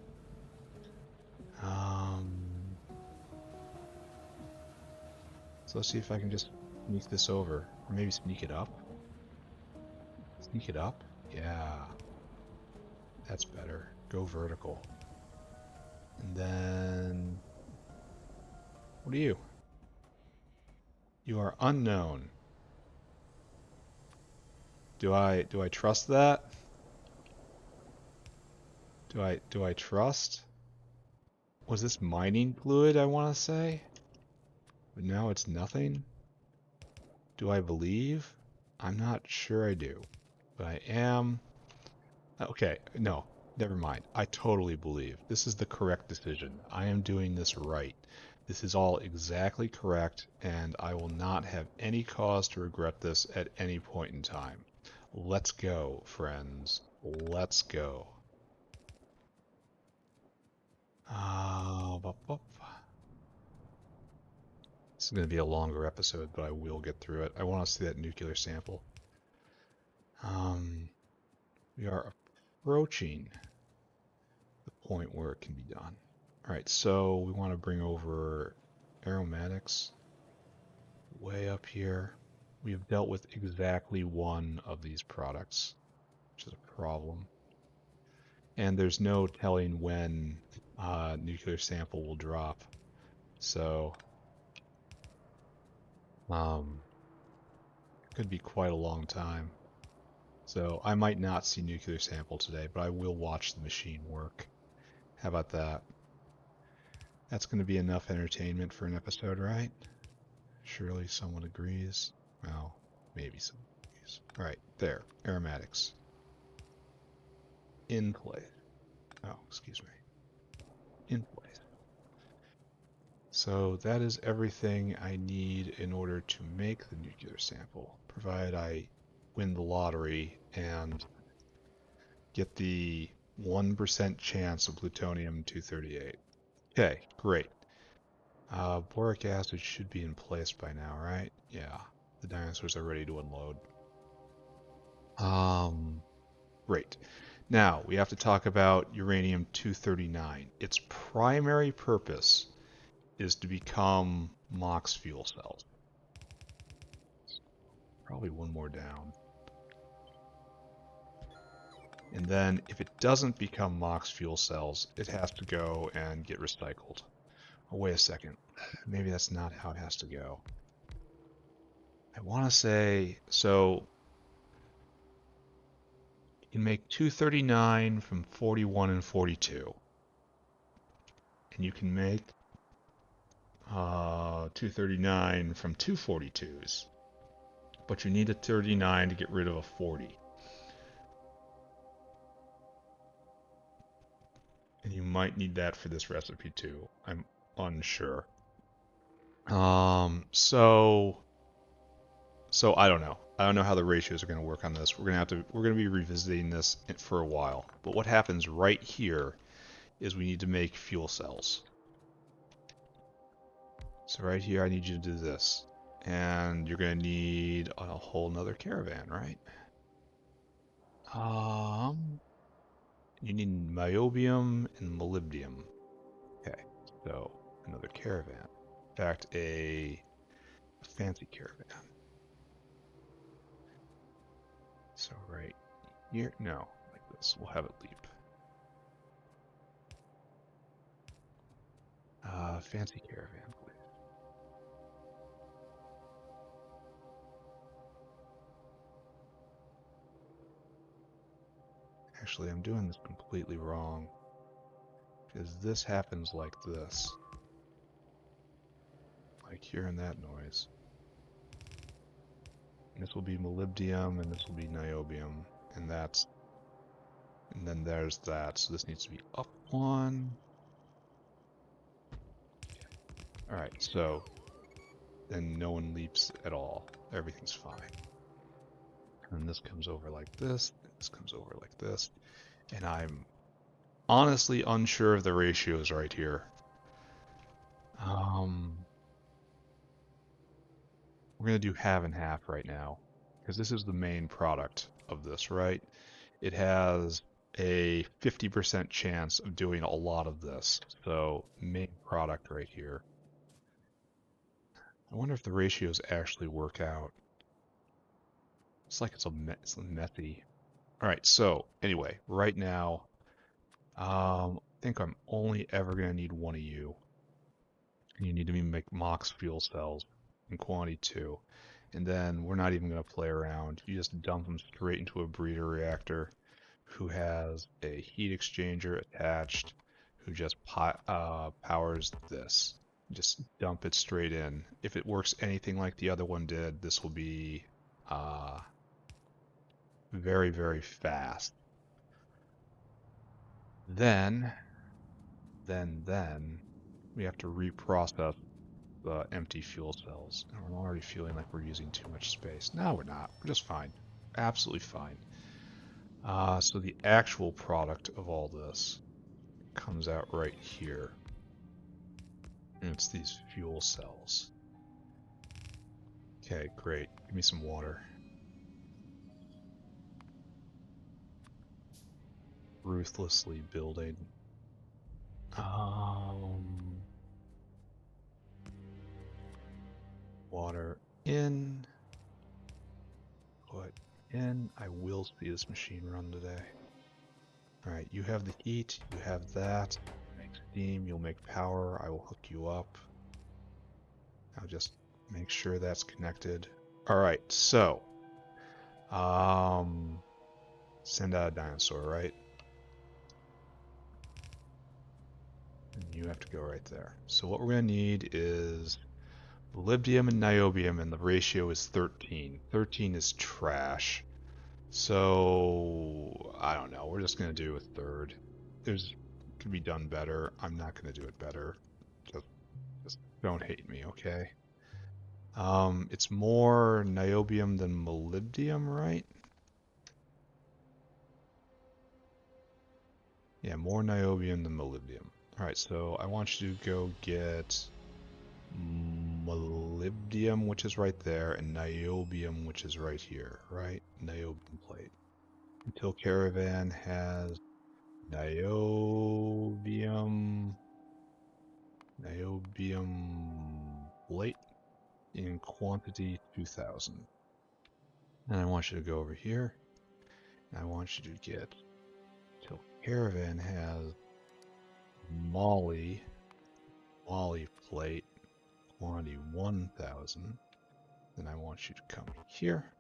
So let's see if I can just sneak this over. Or maybe sneak it up. Sneak it up? Yeah. That's better. Go vertical. And then... What are you? You are unknown. Do I trust that? Do I trust? Was this mining fluid, I want to say? But now it's nothing? Do I believe? I'm not sure I do. But I am... Okay, no, never mind. I totally believe. This is the correct decision. I am doing this right. This is all exactly correct, and I will not have any cause to regret this at any point in time. Let's go, friends. Let's go. This is going to be a longer episode, but I will get through it. I want to see that nuclear sample. We are approaching the point where it can be done. Alright, so we want to bring over aromatics way up here. We have dealt with exactly one of these products, which is a problem. And there's no telling when nuclear sample will drop. So, could be quite a long time. So I might not see nuclear sample today, but I will watch the machine work. How about that? That's going to be enough entertainment for an episode, right? Surely someone agrees. Well, maybe someone agrees. All right, there. Aromatics. In place. Oh, excuse me. In place. So that is everything I need in order to make the nuclear sample, provided I win the lottery and get the 1% chance of plutonium-238. Okay, great. Boric acid should be in place by now, right? Yeah, the dinosaurs are ready to unload. Great. Now, we have to talk about uranium-239. Its primary purpose is to become MOX fuel cells. Probably one more down. And then if it doesn't become MOX fuel cells, it has to go and get recycled. Oh, wait a second. Maybe that's not how it has to go. I want to say, so you can make 239 from 41 and 42. And you can make 239 from 242s. But you need a 39 to get rid of a 40. And you might need that for this recipe too. I'm unsure. So I don't know. I don't know how the ratios are going to work on this. We're going to be revisiting this for a while. But what happens right here is we need to make fuel cells. So right here, I need you to do this. And you're going to need a whole nother caravan, right? You need niobium and molybdenum. Okay, so another caravan. In fact, a fancy caravan. So right here, no, like this. We'll have it leap. Fancy caravan, please. Actually, I'm doing this completely wrong. Because this happens like this. Like hearing that noise. And this will be molybdenum, and this will be niobium. And that's... And then there's that. So this needs to be up one. Alright, so... Then no one leaps at all. Everything's fine. And this comes over like this. This comes over like this. And I'm honestly unsure of the ratios right here. We're going to do half and half right now, because this is the main product of this, right? It has a 50% chance of doing a lot of this. So main product right here. I wonder if the ratios actually work out. It's like it's messy. All right, so anyway, right now, I think I'm only ever going to need one of you. And you need to make MOX fuel cells in quantity 2. And then we're not even going to play around. You just dump them straight into a breeder reactor who has a heat exchanger attached, who just powers this. Just dump it straight in. If it works anything like the other one did, this will be very, very fast. Then we have to reprocess the empty fuel cells. And I'm already feeling like we're using too much space. No, we're not. We're just fine. Absolutely fine. So the actual product of all this comes out right here. And it's these fuel cells. Okay, great. Give me some water. Ruthlessly building. Water in. Put in. I will see this machine run today. Alright, you have the heat, you have that. Make steam, you'll make power, I will hook you up. I'll just make sure that's connected. Alright, so Send out a dinosaur, right? And you have to go right there. So what we're going to need is molybdenum and niobium, and the ratio is 13. 13 is trash. So, I don't know. We're just going to do a third. There's could be done better. I'm not going to do it better. Just don't hate me, okay? It's more niobium than molybdenum, right? Yeah, more niobium than molybdenum. Alright, so I want you to go get molybdenum, which is right there, and niobium, which is right here, right? Niobium plate. Until caravan has niobium plate in quantity 2000. And I want you to go over here. And I want you to get till caravan has moly plate quantity 1000. Then I want you to come here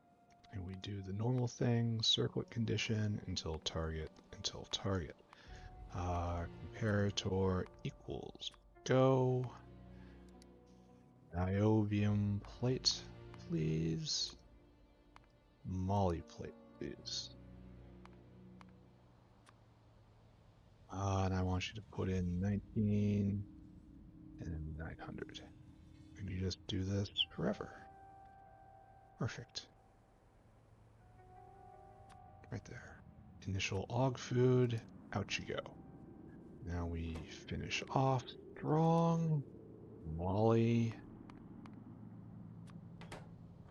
and we do the normal thing, circlet condition until target. Comparator equals go. Niobium plate, please. Moly plate, please. And I want you to put in 19 and 900. And you just do this forever. Perfect. Right there. Initial aug food, out you go. Now we finish off strong. Moly.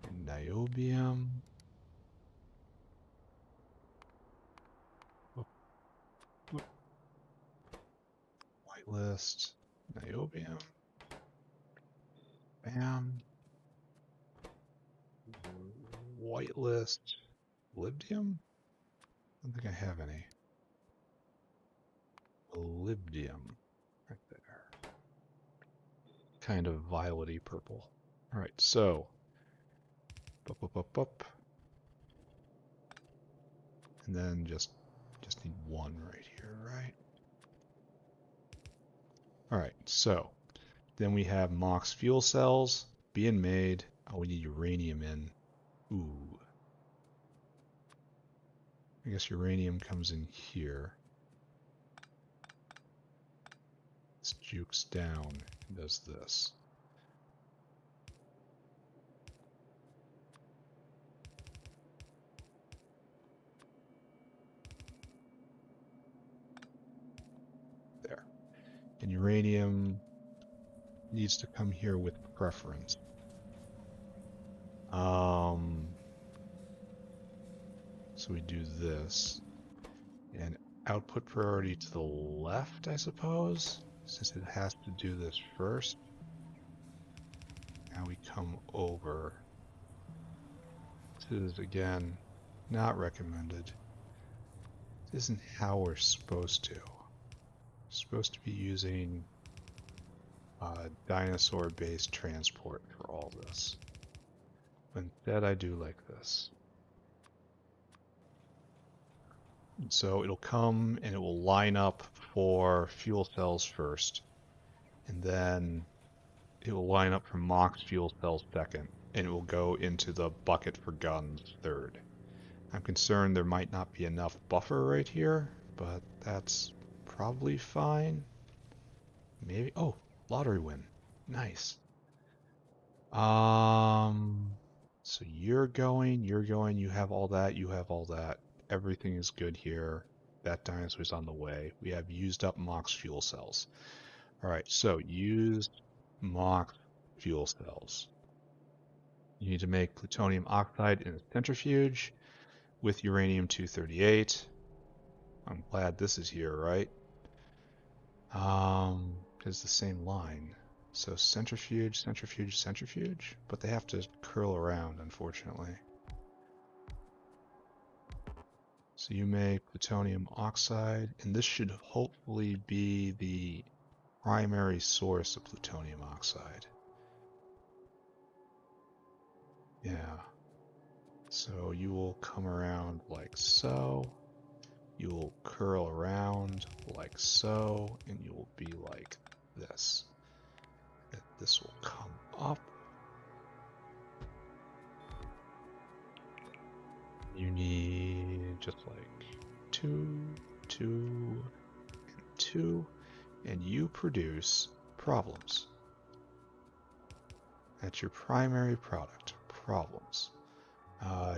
And niobium. Whitelist. Niobium. Bam. Whitelist. Molybdenum? I don't think I have any. Molybdenum. Right there. Kind of violety purple. Alright, so. Up. And then just need one right here, right? Alright, so. Then we have MOX fuel cells being made. Oh, we need uranium in. Ooh. I guess uranium comes in here. This jukes down and does this. There. And uranium needs to come here with preference. So we do this. And output priority to the left, I suppose, since it has to do this first. Now we come over. This is, again, not recommended. This isn't how we're supposed to. We're supposed to be using dinosaur-based transport for all this. But instead I do like this. And so it'll come and it will line up for fuel cells first. And then it will line up for MOX fuel cells second. And it will go into the bucket for guns third. I'm concerned there might not be enough buffer right here, but that's probably fine. Maybe. Oh, lottery win. Nice. So you're going, you have all that. Everything is good here. That dinosaur's on the way. We have used up MOX fuel cells. Alright, so used MOX fuel cells. You need to make plutonium oxide in a centrifuge with uranium-238. I'm glad this is here, right? It's the same line. So centrifuge, but they have to curl around, unfortunately. So you make plutonium oxide, and this should hopefully be the primary source of plutonium oxide. Yeah. So you will come around like so. You'll curl around like so, and you'll be like this. And this will come up. You need just like 2, 2, and 2, and you produce problems. That's your primary product, problems.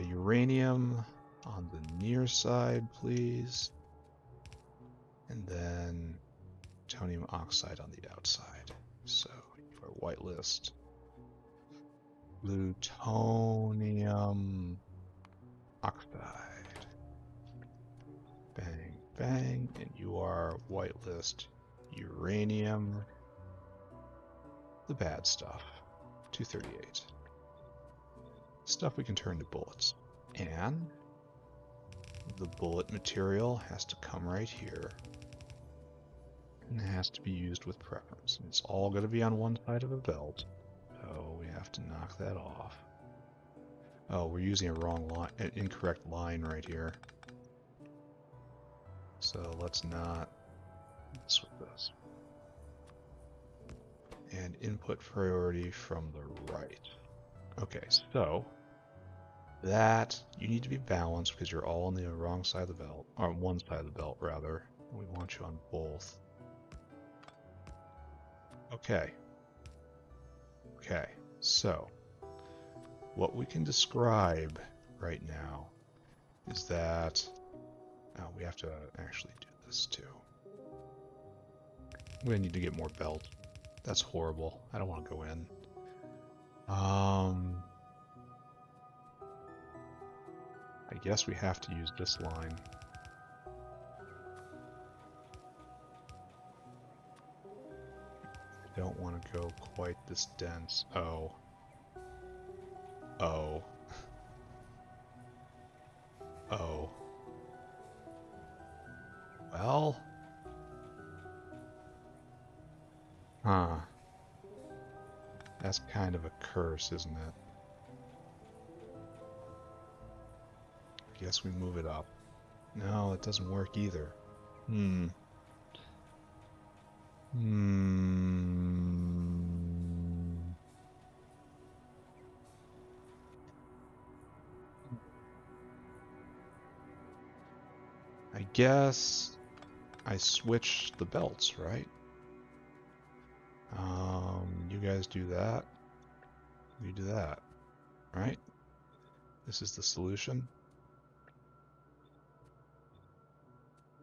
Uranium on the near side, please. And then plutonium oxide on the outside. So your whitelist. Plutonium oxide. Bang, bang. And you are whitelist uranium. The bad stuff. 238. Stuff we can turn to bullets. And the bullet material has to come right here. And it has to be used with preference. And it's all going to be on one side of a belt. So we have to knock that off. Oh, we're using a wrong line, an incorrect line right here. So let's not mess with this. And input priority from the right. Okay, so that you need to be balanced because you're all on the wrong side of the belt, or on one side of the belt rather. We want you on both. Okay. Okay, so what we can describe right now is that we have to actually do this too. I'm gonna need to get more belt. That's horrible. I don't want to go in. I guess we have to use this line. I don't want to go quite this dense. Oh. Oh. Oh. Well. Huh. That's kind of a curse, isn't it? I guess we move it up. No, it doesn't work either. I guess I switch the belts, right? You guys do that. We do that, right? This is the solution.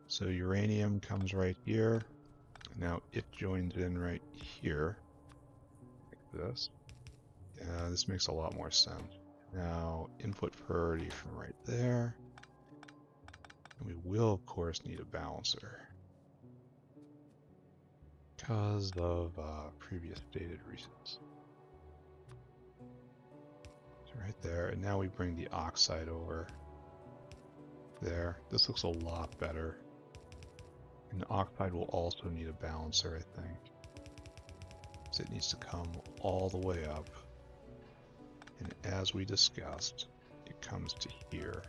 So uranium comes right here. Now it joins in right here, like this. This makes a lot more sense. Now input priority from right there. And we will, of course, need a balancer because of previous stated reasons. So right there, and now we bring the oxide over there. This looks a lot better. And the oxide will also need a balancer, I think. So it needs to come all the way up. And as we discussed, it comes to here.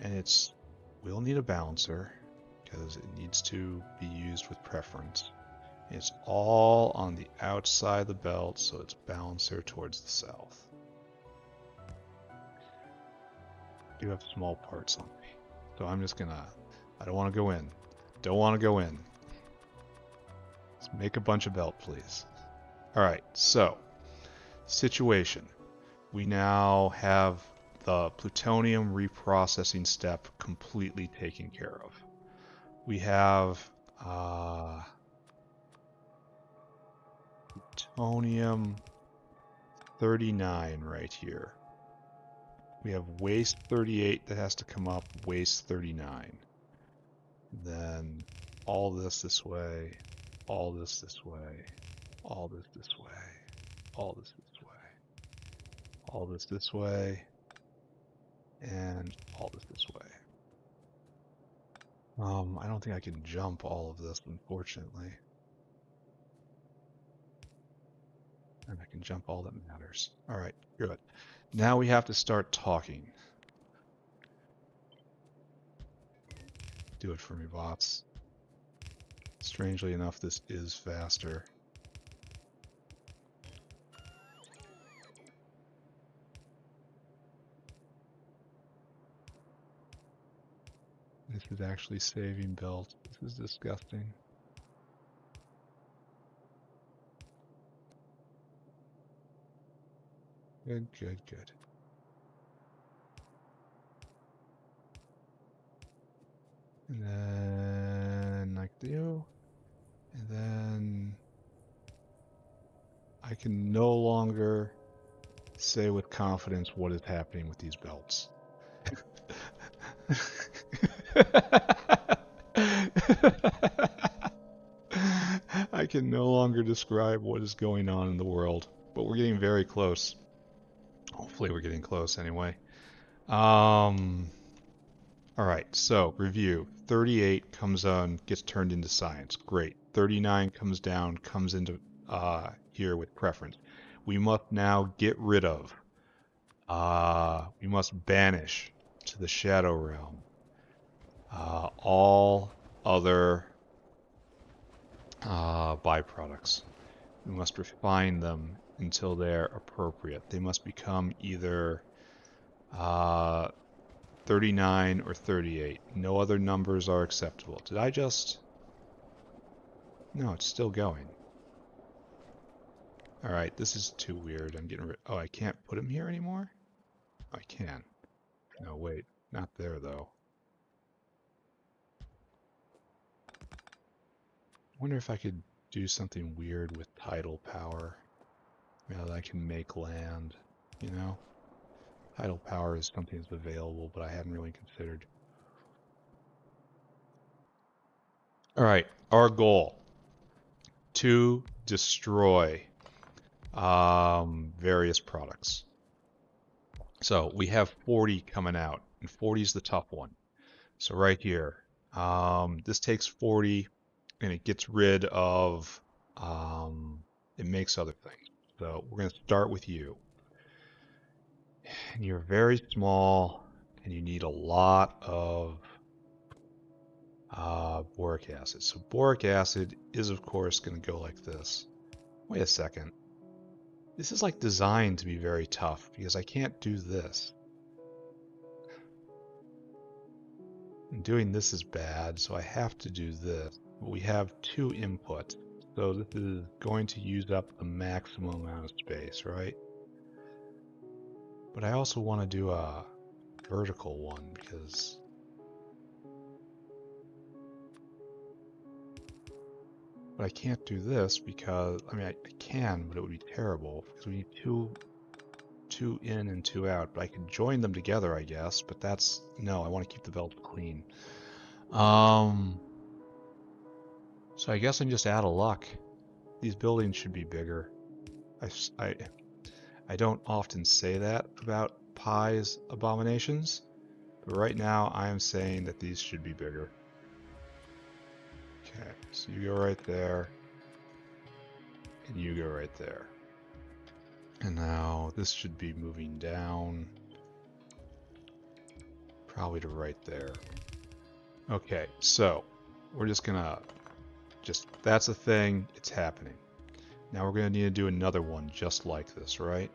And we'll need a balancer because it needs to be used with preference. It's all on the outside of the belt, so it's balancer towards the south. I do have small parts on me, so I'm just gonna, I don't want to go in. Don't want to go in. Let's make a bunch of belt, please. Alright, so, situation. We now have the plutonium reprocessing step completely taken care of. We have plutonium 39 right here. We have waste 38 that has to come up, waste 39. Then all this way, all this way, all this way, all this way, all this way, and all this way. I don't think I can jump all of this, unfortunately. And I can jump all that matters. All right, good. Now we have to start talking. Do it for me, bots. Strangely enough, this is faster. This is actually saving build. This is disgusting. Good, good, good. And then like do. And then I can no longer say with confidence what is happening with these belts. I can no longer describe what is going on in the world, but we're getting very close. Hopefully we're getting close anyway. All right, so review. 38 comes on, gets turned into science. Great. 39 comes down, comes into here with preference. We must now get rid of. We must banish to the shadow realm all other byproducts. We must refine them until they're appropriate. They must become either 39 or 38. No other numbers are acceptable. Did I just... No, it's still going. Alright, this is too weird. I'm getting rid... Oh, I can't put him here anymore? I can. No, wait. Not there, though. I wonder if I could do something weird with tidal power. Now that I can make land, you know? Tidal power is something that's available, but I hadn't really considered. Alright, our goal. To destroy various products. So we have 40 coming out, and 40 is the tough one. So right here, this takes 40, and it gets rid of, it makes other things. So we're going to start with you. And you're very small, and you need a lot of boric acid. So boric acid is, of course, going to go like this. Wait a second. This is like designed to be very tough, because I can't do this. And doing this is bad, so I have to do this. But we have two inputs, so this is going to use up the maximum amount of space, right? But I also want to do a vertical one, because... But I can't do this because, I mean, I can, but it would be terrible, because we need two in and two out. But I can join them together, I guess, but that's... No, I want to keep the belt clean. So I guess I'm just out of luck. These buildings should be bigger. I don't often say that about Pi's abominations, but right now I am saying that these should be bigger. Okay, so you go right there, and you go right there. And now this should be moving down, probably to right there. Okay, so we're just gonna, that's a thing, it's happening. Now we're gonna need to do another one just like this, right?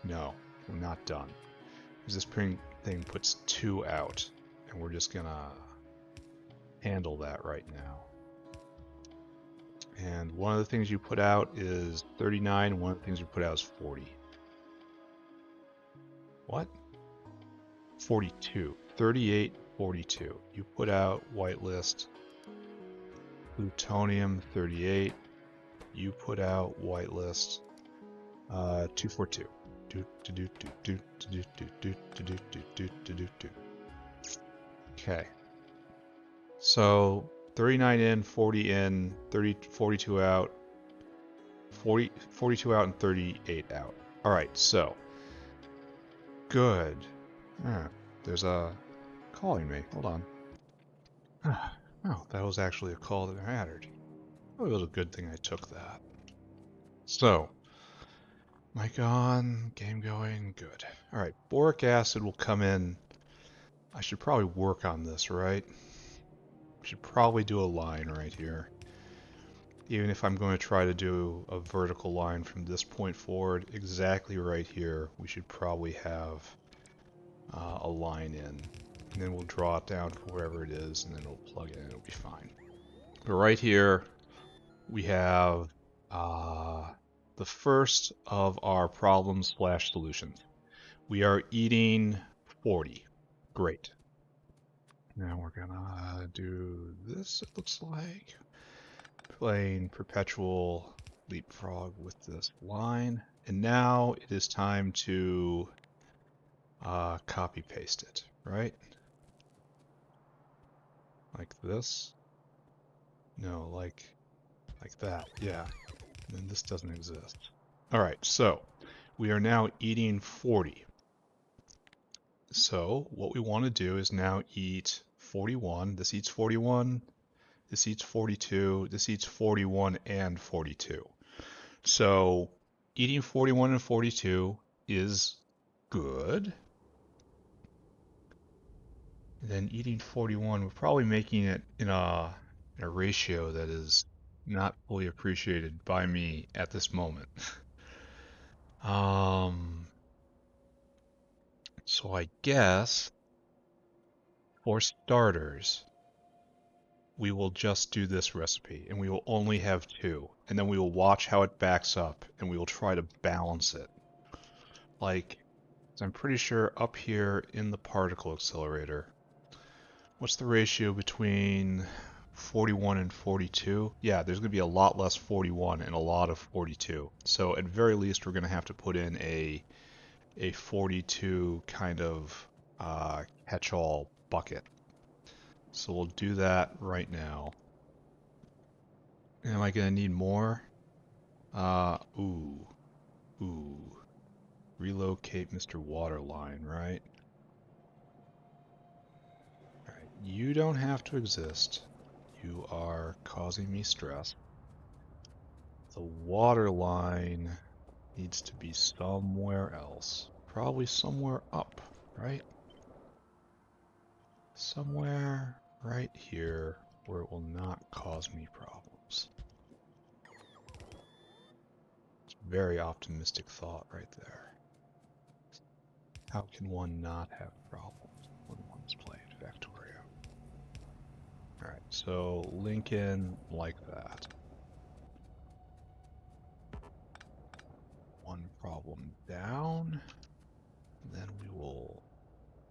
No, we're not done. Because this thing puts 2 out, and we're just gonna handle that right now. And one of the things you put out is 39, one of the things you put out is 40. What? 42. 38, 42. You put out whitelist plutonium 38. You put out whitelist 242. Okay. So 39 in, 40 in, 42 out, 42 out, and 38 out. Alright, so. Good. There's a calling me. Hold on. Oh, that was actually a call that mattered. Oh, it was a good thing I took that. So, Mic on, game going, good. Alright, boric acid will come in. I should probably work on this, right? Should probably do a line right here. Even if I'm going to try to do a vertical line from this point forward, exactly right here, we should probably have a line in. And then we'll draw it down for wherever it is, and then it'll plug it in, it'll be fine. But right here, we have the first of our problems / solutions. We are eating 40. Great. Now we're gonna do this, it looks like. Playing perpetual leapfrog with this line. And now it is time to copy paste it, right? Like this. No, like that, yeah. And then this doesn't exist. Alright, so we are now eating 40. So what we want to do is now eat 41. This eats 41. This eats 42. This eats 41 and 42. So eating 41 and 42 is good. And then eating 41, we're probably making it in a ratio that is not fully appreciated by me at this moment. So I guess for starters, we will just do this recipe and we will only have 2. And then we will watch how it backs up and we will try to balance it. Like, I'm pretty sure up here in the particle accelerator, what's the ratio between 41 and 42? Yeah, there's going to be a lot less 41 and a lot of 42. So at very least, we're going to have to put in a 42 kind of catch-all bucket. So we'll do that right now. Am I going to need more? Ooh. Relocate Mr. Waterline, right? Alright, you don't have to exist. You are causing me stress. The water line needs to be somewhere else. Probably somewhere up, right? Somewhere right here where it will not cause me problems. It's a very optimistic thought right there. How can one not have problems when one's playing Factorio? Alright, so link in like that. One problem down. Then we will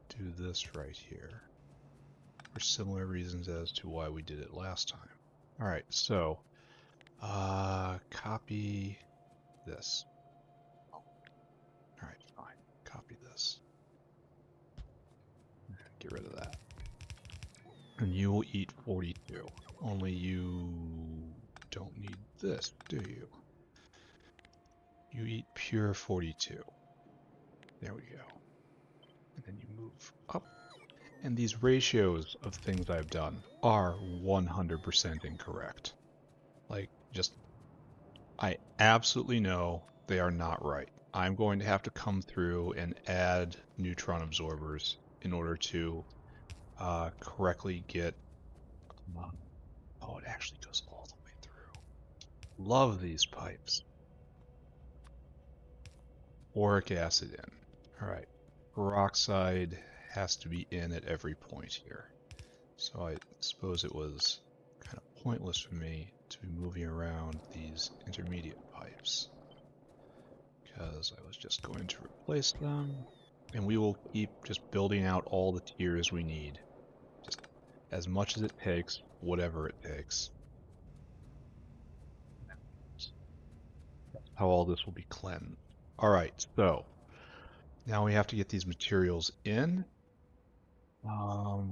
do this right here for similar reasons as to why we did it last time. Alright, so copy this. Oh. Alright, fine. Copy this. Get rid of that. And you will eat 42. Only you don't need this, do you? You eat pure 42. There we go. And then you move up. And these ratios of things I've done are 100% incorrect. Like, just, I absolutely know they are not right. I'm going to have to come through and add neutron absorbers in order to correctly get... oh, it actually goes all the way through. Love these pipes. Boric acid in. Alright. Peroxide has to be in at every point here. So I suppose it was kind of pointless for me to be moving around these intermediate pipes, because I was just going to replace them, and we will keep just building out all the tiers we need. Just as much as it takes, whatever it takes. That's how all this will be cleansed. Alright, so now we have to get these materials in.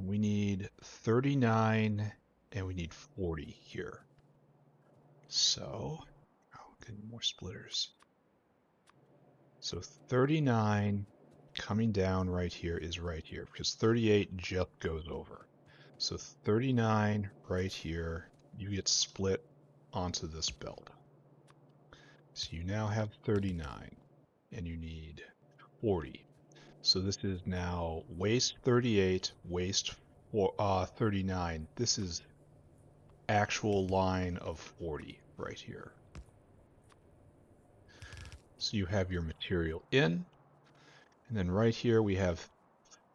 We need 39 and we need 40 here. So, getting more splitters. So 39 coming down right here is right here, because 38 just goes over. So 39 right here, you get split onto this belt. So you now have 39. and you need 40. So this is now waste 38, waste 39. This is actual line of 40 right here. So you have your material in, and then right here we have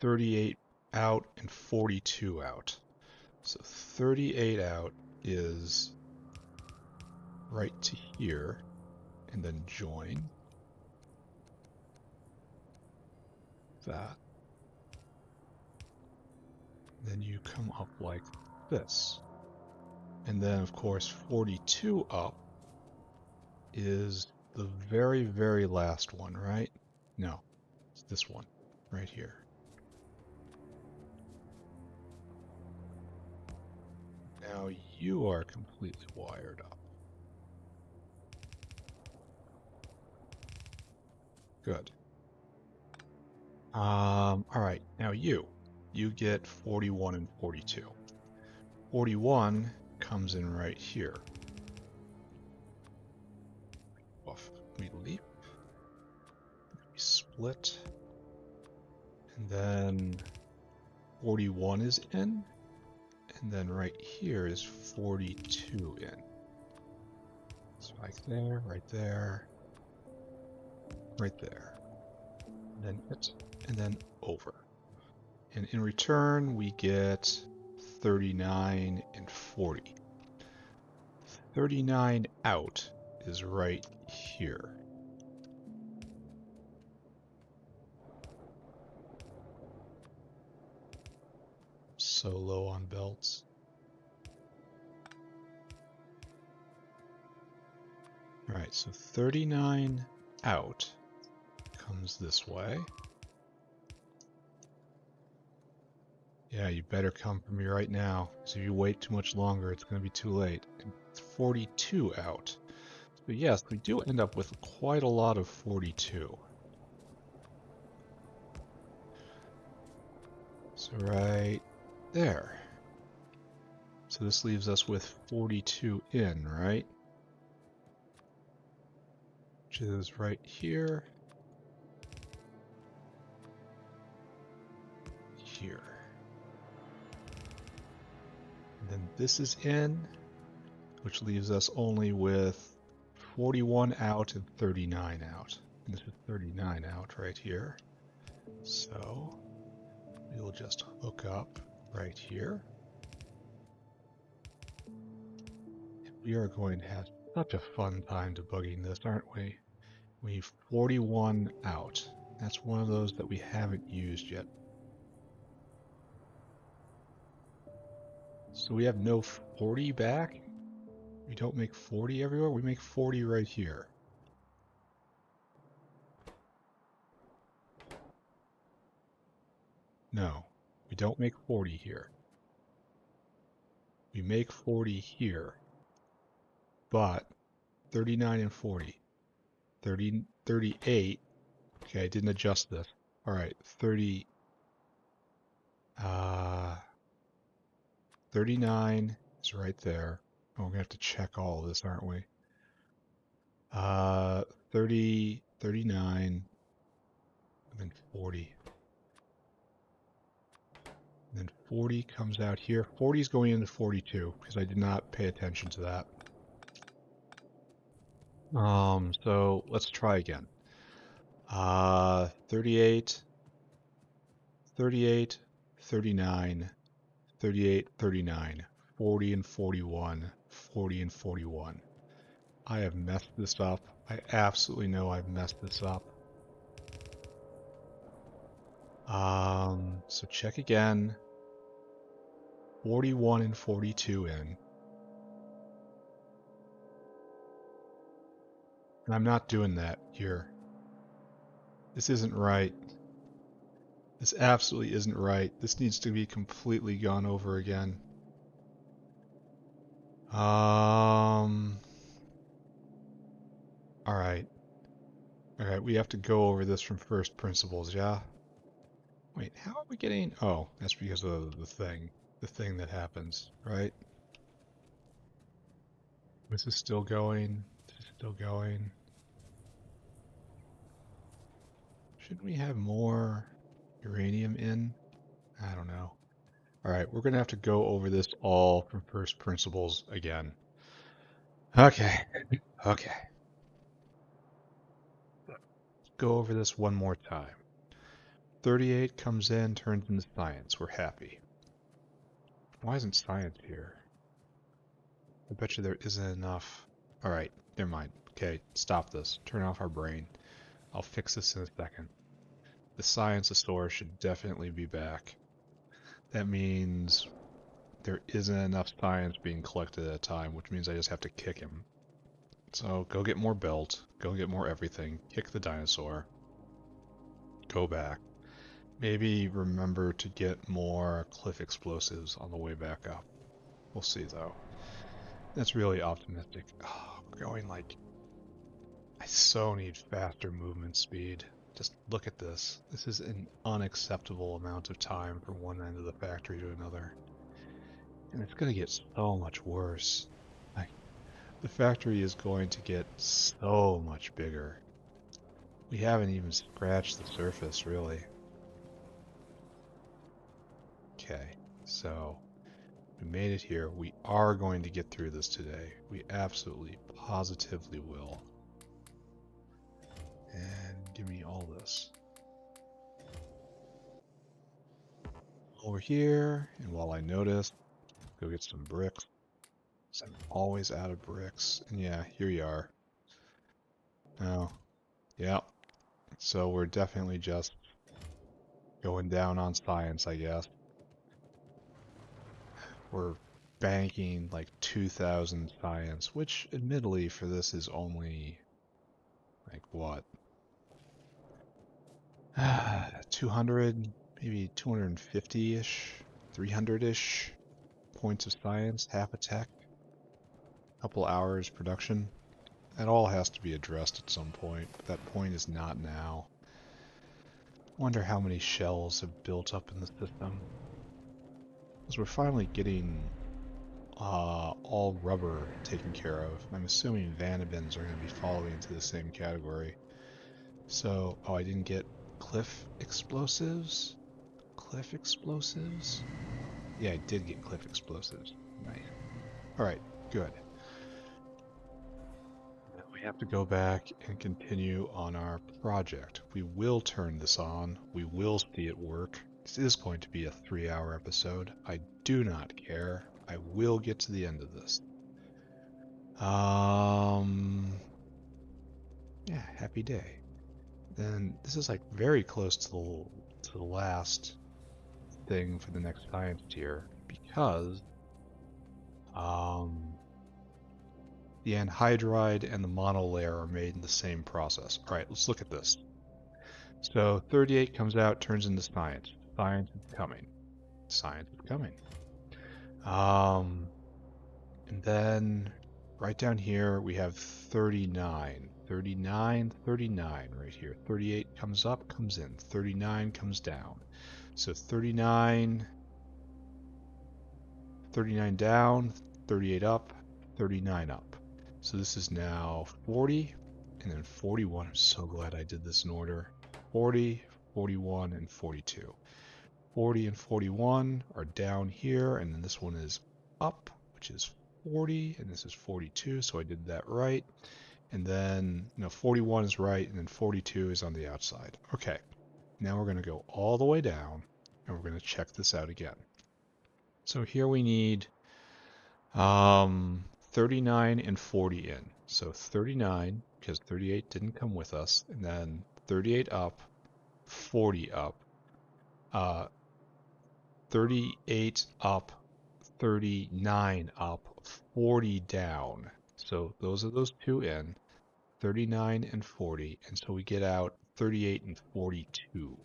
38 out and 42 out. So 38 out is right to here, and then join that. Then you come up like this. And then, of course, 42 up is the very, very last one, right? No, it's this one right here. Now you are completely wired up. Good. All right, now you get 41 and 42. 41 comes in right here. Off. We leap. We split. And then 41 is in. And then right here is 42 in. So like there, right there, right there. And then hit, and then over. And in return, we get 39 and 40. 39 out is right here. So low on belts. Alright, so 39 out comes this way. Yeah, you better come for me right now, because if you wait too much longer, it's going to be too late. And it's 42 out. So yes, we do end up with quite a lot of 42. So right there. So this leaves us with 42 in, right? Which is right here. Here. And then this is in, which leaves us only with 41 out and 39 out. And this is 39 out right here. So we'll just hook up right here. We are going to have such a fun time debugging this, aren't we? We have 41 out. That's one of those that we haven't used yet. So we have no 40 back? We don't make 40 everywhere? We make 40 right here. No, we don't make 40 here. We make 40 here. But 39 and 40. 30, 38. Okay, I didn't adjust this. Alright, 39 is right there. Oh, we're gonna have to check all of this, aren't we? 30, 39, and then 40. And then 40 comes out here. 40 is going into 42 because I did not pay attention to that. So let's try again. 38, 38, 39, 38, 39, 40 and 41, 40 and 41. I have messed this up. I absolutely know I've messed this up. So check again. 41 and 42 in. And I'm not doing that here. This isn't right. This absolutely isn't right. This needs to be completely gone over again. Alright. Alright, we have to go over this from first principles, yeah? Wait, how are we getting... Oh, that's because of the thing. The thing that happens, right? This is still going. This is still going. Shouldn't we have more uranium in? I don't know. Alright, we're gonna have to go over this all from first principles again. Okay. Okay. Go over this one more time. 38 comes in, turns into science. We're happy. Why isn't science here? I bet you there isn't enough. Alright, never mind. Okay, stop this. Turn off our brain. I'll fix this in a second. The scienceosaur should definitely be back. That means there isn't enough science being collected at a time, which means I just have to kick him. So go get more belt, go get more everything, kick the dinosaur, go back. Maybe remember to get more cliff explosives on the way back up. We'll see though. That's really optimistic. Oh, we're going like... I so need faster movement speed. Just look at this. This is an unacceptable amount of time from one end of the factory to another. And it's going to get so much worse. Like, the factory is going to get so much bigger. We haven't even scratched the surface, really. Okay, so we made it here. We are going to get through this today. We absolutely, positively will. And give me all this. Over here, and while I notice, go get some bricks. So I'm always out of bricks. And yeah, here you are. Oh, yeah. So we're definitely just going down on science, I guess. We're banking like 2,000 science, which admittedly for this is only like what? 200, maybe 250-ish, 300-ish points of science, half a tech, couple hours production. That all has to be addressed at some point, but that point is not now. Wonder how many shells have built up in the system. Because we're finally getting all rubber taken care of. I'm assuming vanabins are going to be following into the same category. So, oh, I didn't get cliff explosives? Cliff explosives? Yeah, I did get cliff explosives. Nice. Alright, good. Now we have to go back and continue on our project. We will turn this on. We will see it work. This is going to be a 3-hour episode. I do not care. I will get to the end of this. Yeah, happy day. Then this is like very close to the last thing for the next science tier because the anhydride and the monolayer are made in the same process. All right, let's look at this. So 38 comes out, turns into science. Science is coming. Science is coming. And then right down here we have 39. 39, 39 right here. 38 comes up, comes in. 39 comes down. So 39, 39 down, 38 up, 39 up. So this is now 40, and then 41. I'm so glad I did this in order. 40, 41, and 42. 40 and 41 are down here, and then this one is up, which is 40, and this is 42, so I did that right. And then, 41 is right, and then 42 is on the outside. Okay, now we're going to go all the way down, and we're going to check this out again. So here we need 39 and 40 in. So 39, because 38 didn't come with us, and then 38 up, 40 up, 38 up, 39 up, 40 down. So those are those two in, 39 and 40, and so we get out 38 and 42.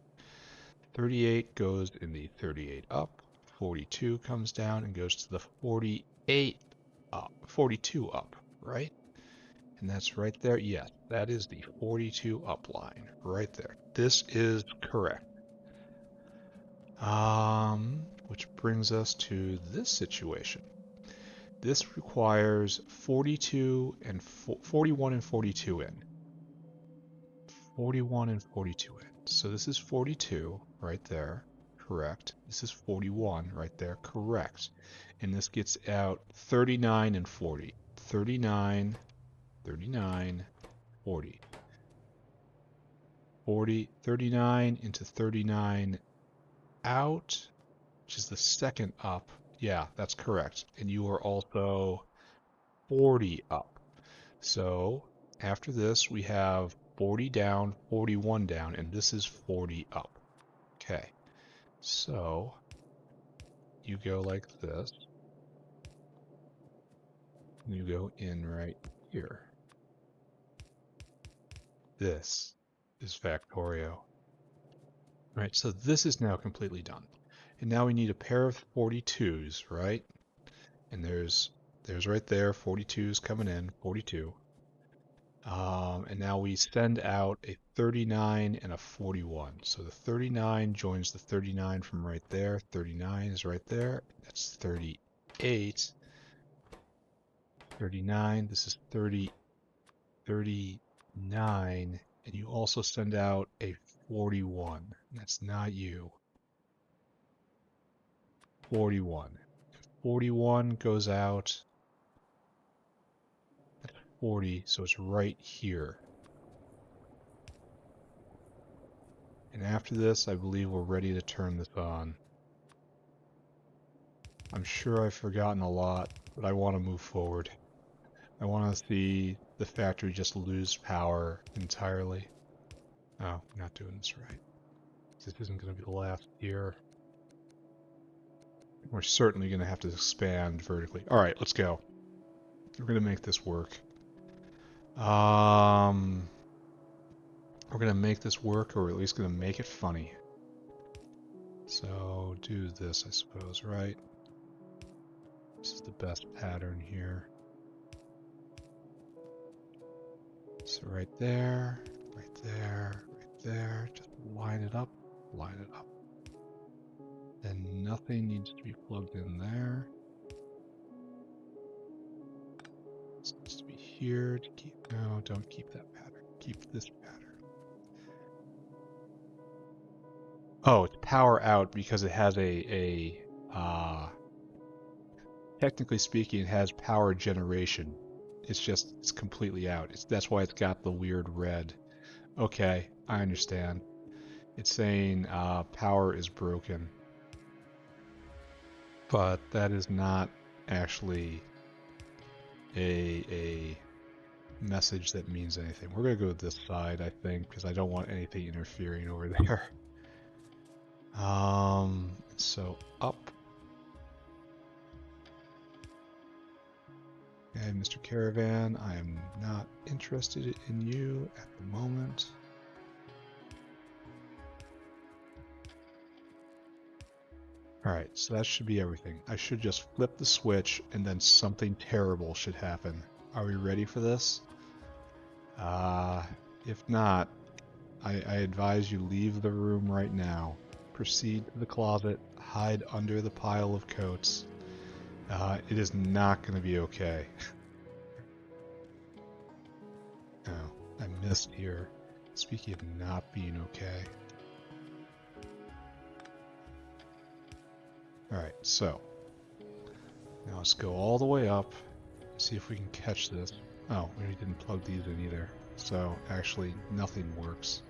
38 goes in the 38 up, 42 comes down and goes to the 48 up, 42 up, right? And that's right there. Yes, that is the 42 up line right there. This is correct. Which brings us to this situation. This requires 42 and 41 and 42 in. 41 and 42 in. so this is 42 right there, correct. This is 41 right there, correct. And this gets out 39 and 40. 39, 39, 40. 40, 39 into 39 out, which is the second up. Yeah, that's correct. And you are also 40 up. So after this, we have 40 down, 41 down, and this is 40 up. Okay, so you go like this. You go in right here. This is Factorio. Right, so this is now completely done. And now we need a pair of 42s, right? And there's right there, 42s coming in, 42. And now we send out a 39 and a 41. So the 39 joins the 39 from right there. 39 is right there. That's 38. 39. This is 30, 39. And you also send out a 41. That's not you. 41. 41 goes out. 40, so it's right here. And after this, I believe we're ready to turn this on. I'm sure I've forgotten a lot, but I want to move forward. I want to see the factory just lose power entirely. Oh, we're not doing this right. This isn't going to be the last year. We're certainly going to have to expand vertically. All right, let's go. We're going to make this work. We're going to make this work, or we're at least going to make it funny. So do this, I suppose, right? This is the best pattern here. So right there, right there, right there. Just line it up, line it up. And nothing needs to be plugged in there. This needs to be here to keep, no, don't keep that pattern. Keep this pattern. Oh, it's power out because it has technically speaking, it has power generation. It's completely out. That's why it's got the weird red. Okay, I understand. It's saying power is broken. But that is not actually a message that means anything. We're going to go this side, I think, because I don't want anything interfering over there. So up. And Mr. Caravan, I am not interested in you at the moment. Alright, so that should be everything. I should just flip the switch and then something terrible should happen. Are we ready for this? If not, I advise you leave the room right now. Proceed to the closet, hide under the pile of coats. It is not going to be okay. Oh, I missed here. Speaking of not being okay. Alright, so. Now let's go all the way up. See if we can catch this. Oh, we didn't plug these in either. So, actually, nothing works.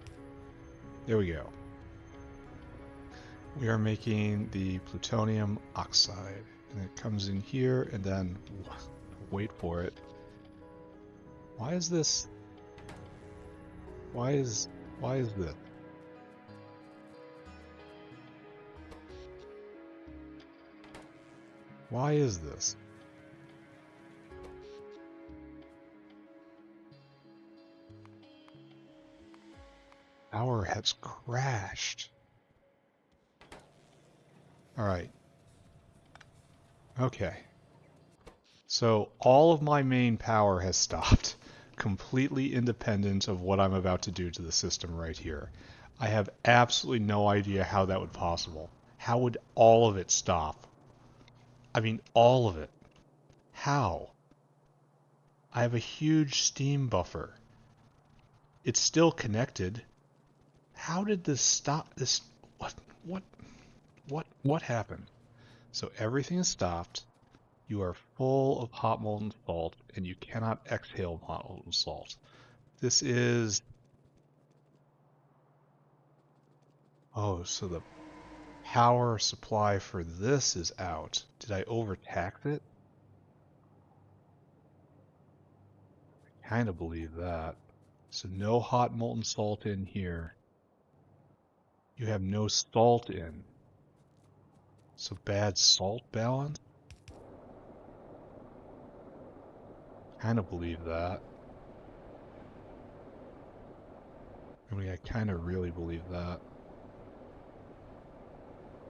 There we go. We are making the plutonium oxide. And it comes in here, and then, wait for it. Why is this? Why is this? Why is this? Power has crashed. Alright. Okay. So all of my main power has stopped, completely independent of what I'm about to do to the system right here. I have absolutely no idea how that would be possible. How would all of it stop? I mean, all of it. How? I have a huge steam buffer. It's still connected. How did this stop? This what what happened? So everything is stopped. You are full of hot molten salt, and you cannot exhale hot molten salt. This is... Oh, so the power supply for this is out. Did I overtax it? Kind of believe that. So no hot molten salt in here. You have no salt in. So bad salt balance? Kind of believe that. I mean, I kind of really believe that.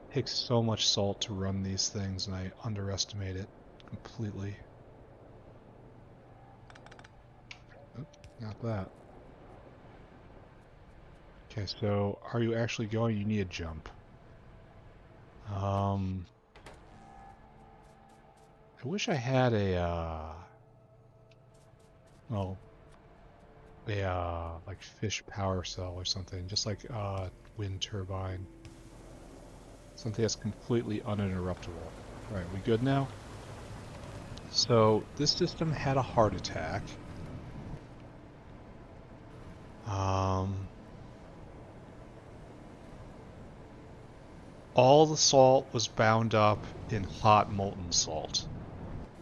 It takes so much salt to run these things, and I underestimate it completely. Oh, not that. Okay, so are you actually going? You need a jump. I wish I had a, well, a, like fish power cell or something, just like a wind turbine. Something that's completely uninterruptible. Alright, we good now? So, this system had a heart attack. All the salt was bound up in hot molten salt.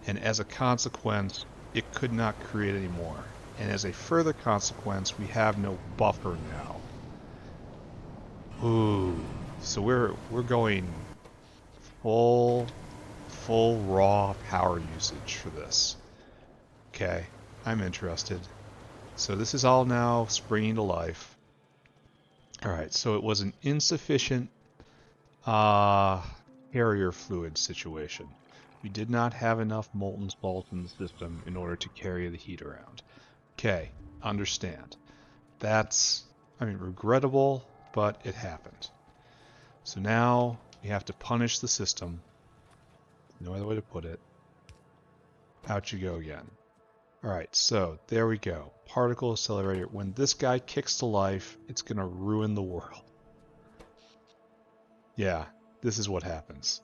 And as a consequence, it could not create any more. And as a further consequence, we have no buffer now. Ooh, so we're going full raw power usage for this. Okay, I'm interested. So this is all now springing to life. All right, so it was an insufficient carrier fluid situation. We did not have enough molten salt in the system in order to carry the heat around. Okay, understand. That's, I mean, regrettable, but it happened. So now we have to punish the system. No other way to put it. Out you go again. Alright, so there we go. Particle accelerator. When this guy kicks to life, it's going to ruin the world. Yeah, this is what happens.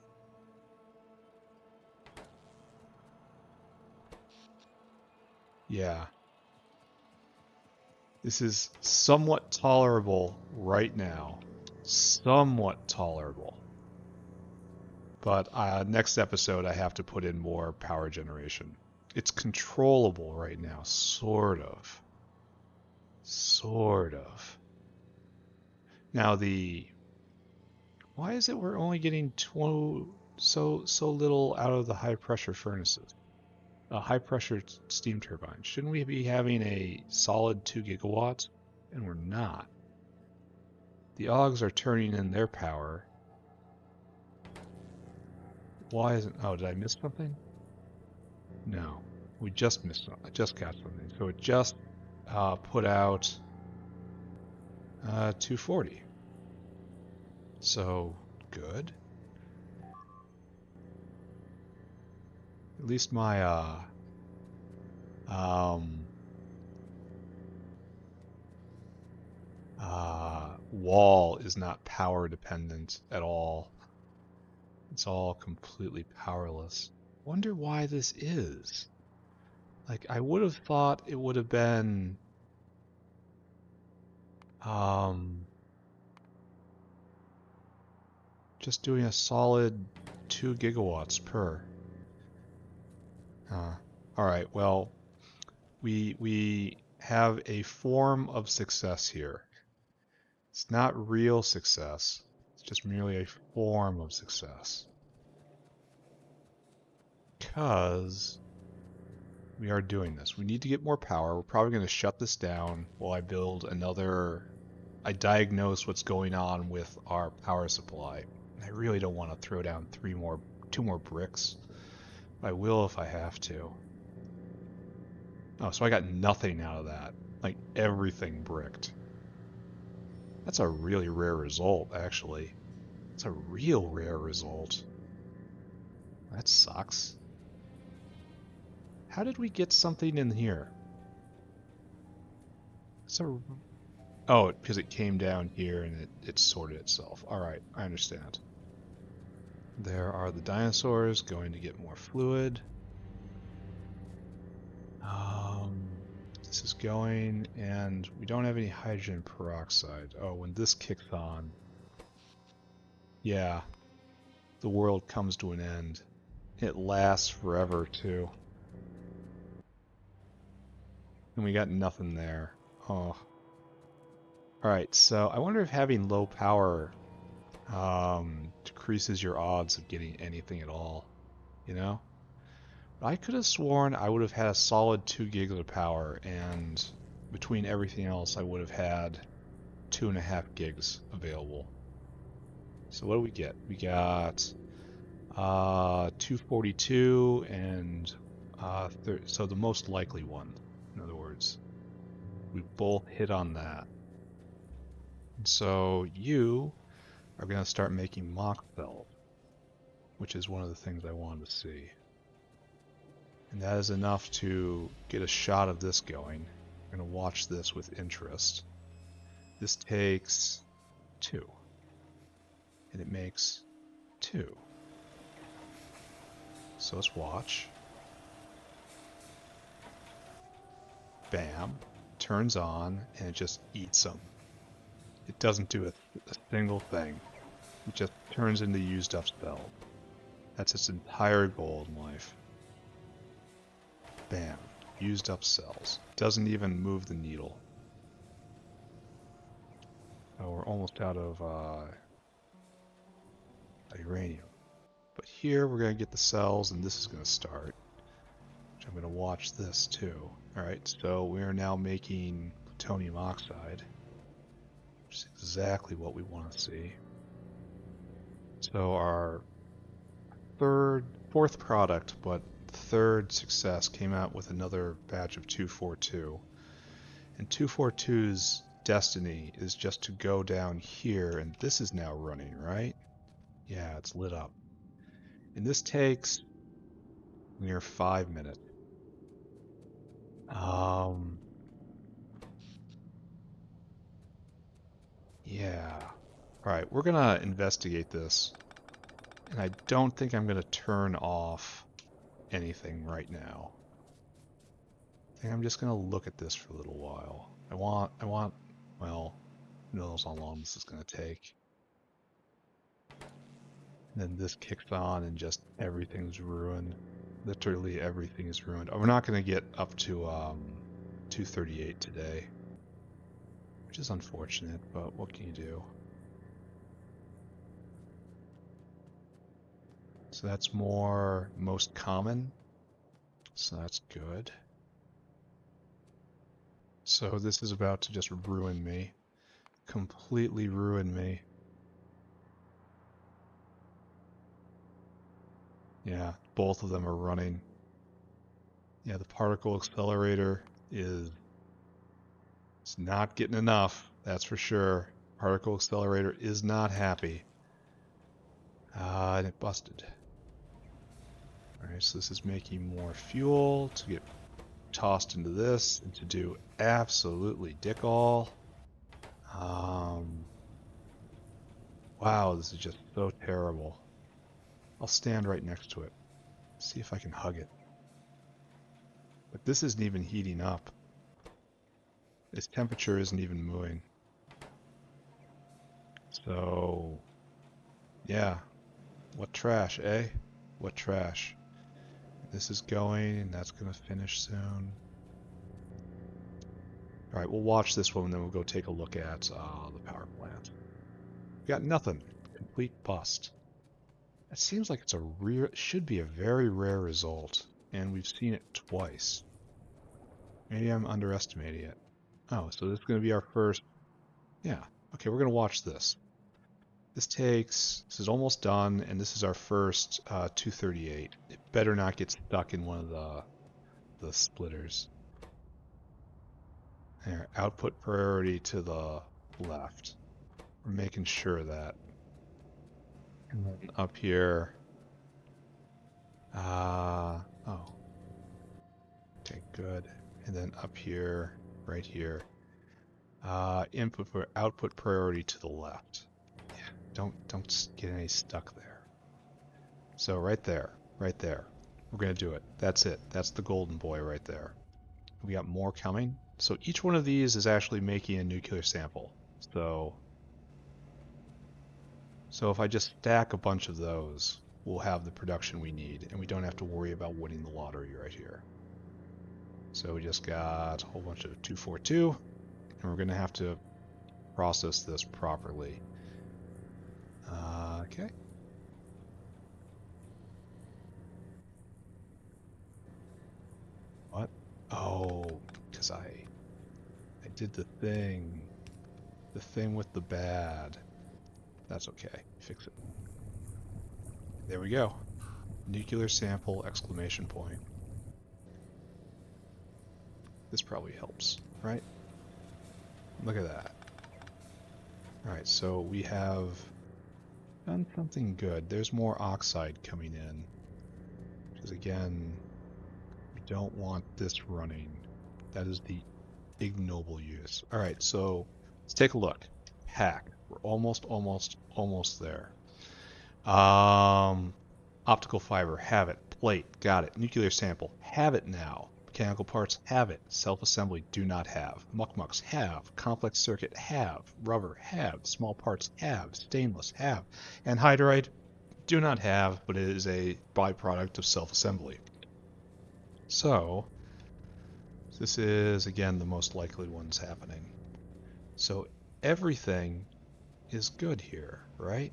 Yeah. This is somewhat tolerable right now. Somewhat tolerable. But next episode, I have to put in more power generation. It's controllable right now, sort of. Sort of. Now why is it we're only getting so little out of the high pressure furnaces? A high pressure steam turbine. Shouldn't we be having a solid 2 gigawatts? And we're not. The Augs are turning in their power. Why isn't... Oh, did I miss something? No. We just missed something. I just got something. So it just put out 240. So, good. At least my wall is not power dependent at all. It's all completely powerless. Wonder why this is. Like, I would have thought it would have been just doing a solid 2 gigawatts per. Alright, well, we have a form of success here. It's not real success. It's just merely a form of success. Because we are doing this. We need to get more power. We're probably going to shut this down while I build another... I diagnose what's going on with our power supply. I really don't want to throw down 2 more bricks. I will if I have to. Oh, so I got nothing out of that. Like, everything bricked. That's a really rare result, actually. It's a real rare result. That sucks. How did we get something in here? So Oh, because it came down here and it sorted itself. Alright, I understand. There are the dinosaurs going to get more fluid. This is going, and we don't have any hydrogen peroxide. Oh, when this kicks on, yeah, the world comes to an end. It lasts forever, too. And we got nothing there. Oh. Alright, so I wonder if having low power decreases your odds of getting anything at all, you know? I could have sworn I would have had a solid 2 gigs of power, and between everything else, I would have had 2.5 gigs available. So what do we get? We got 242 and so the most likely one, in other words. We both hit on that. And so you are going to start making mock cells, which is one of the things I wanted to see. And that is enough to get a shot of this going. I'm going to watch this with interest. This takes 2. And it makes 2. So let's watch. Bam. Turns on, and it just eats them. It doesn't do a single thing. It just turns into used up cell. That's its entire goal in life. Bam. Used up cells. Doesn't even move the needle. Oh, we're almost out of uranium. But here we're going to get the cells, and this is going to start. Which I'm going to watch this too. Alright, so we are now making plutonium oxide. Which is exactly what we want to see. So our fourth product, but third success came out with another batch of 242. And 242's destiny is just to go down here, and this is now running, right? Yeah, it's lit up. And this takes near 5 minutes. Yeah. Alright, we're gonna investigate this. And I don't think I'm gonna turn off anything right now. I think I'm just gonna look at this for a little while. Well, who knows how long this is gonna take. And then this kicks on and just everything's ruined. Literally everything is ruined. We're not gonna get up to 238 today. Which is unfortunate, but what can you do? So that's more most common. So that's good. So this is about to just ruin me. Completely ruin me. Yeah, both of them are running. Yeah, the particle accelerator is it's not getting enough, that's for sure. Particle accelerator is not happy. And it busted. Alright, so this is making more fuel to get tossed into this and to do absolutely dick all. Wow, this is just so terrible. I'll stand right next to it. See if I can hug it. But this isn't even heating up. Its temperature isn't even moving. So, yeah. What trash, eh? What trash. This is going, and that's going to finish soon. Alright, we'll watch this one, and then we'll go take a look at the power plant. We got nothing. Complete bust. It seems like it's should be a very rare result, and we've seen it twice. Maybe I'm underestimating it. Oh, so this is going to be our first... Yeah, okay, we're going to watch this. This is almost done, and this is our first 238. It better not get stuck in one of the splitters. There, output priority to the left. We're making sure of that. And then up here, oh, okay, good. And then up here, right here, Input for output priority to the left. Yeah, don't get any stuck there. So right there, right there. We're gonna do it. That's it. That's the golden boy right there. We got more coming. So each one of these is actually making a nuclear sample. So if I just stack a bunch of those, we'll have the production we need, and we don't have to worry about winning the lottery right here. So we just got a whole bunch of 242, and we're going to have to process this properly. Okay. What? Oh, because I did the thing with the bad. That's okay. Fix it. There we go. Nuclear sample, exclamation point. This probably helps, right? Look at that. Alright, so we have done something good. There's more oxide coming in. Because again, we don't want this running. That is the ignoble use. Alright, so let's take a look. Hack. We're almost there. Optical fiber, have it. Plate, got it. Nuclear sample, have it now. Mechanical parts, have it. Self-assembly, do not have. Muckmucks, have. Complex circuit, have. Rubber, have. Small parts, have. Stainless, have. Anhydride, do not have, but it is a byproduct of self-assembly. So, this is, again, the most likely ones happening. So, everything is good here, right?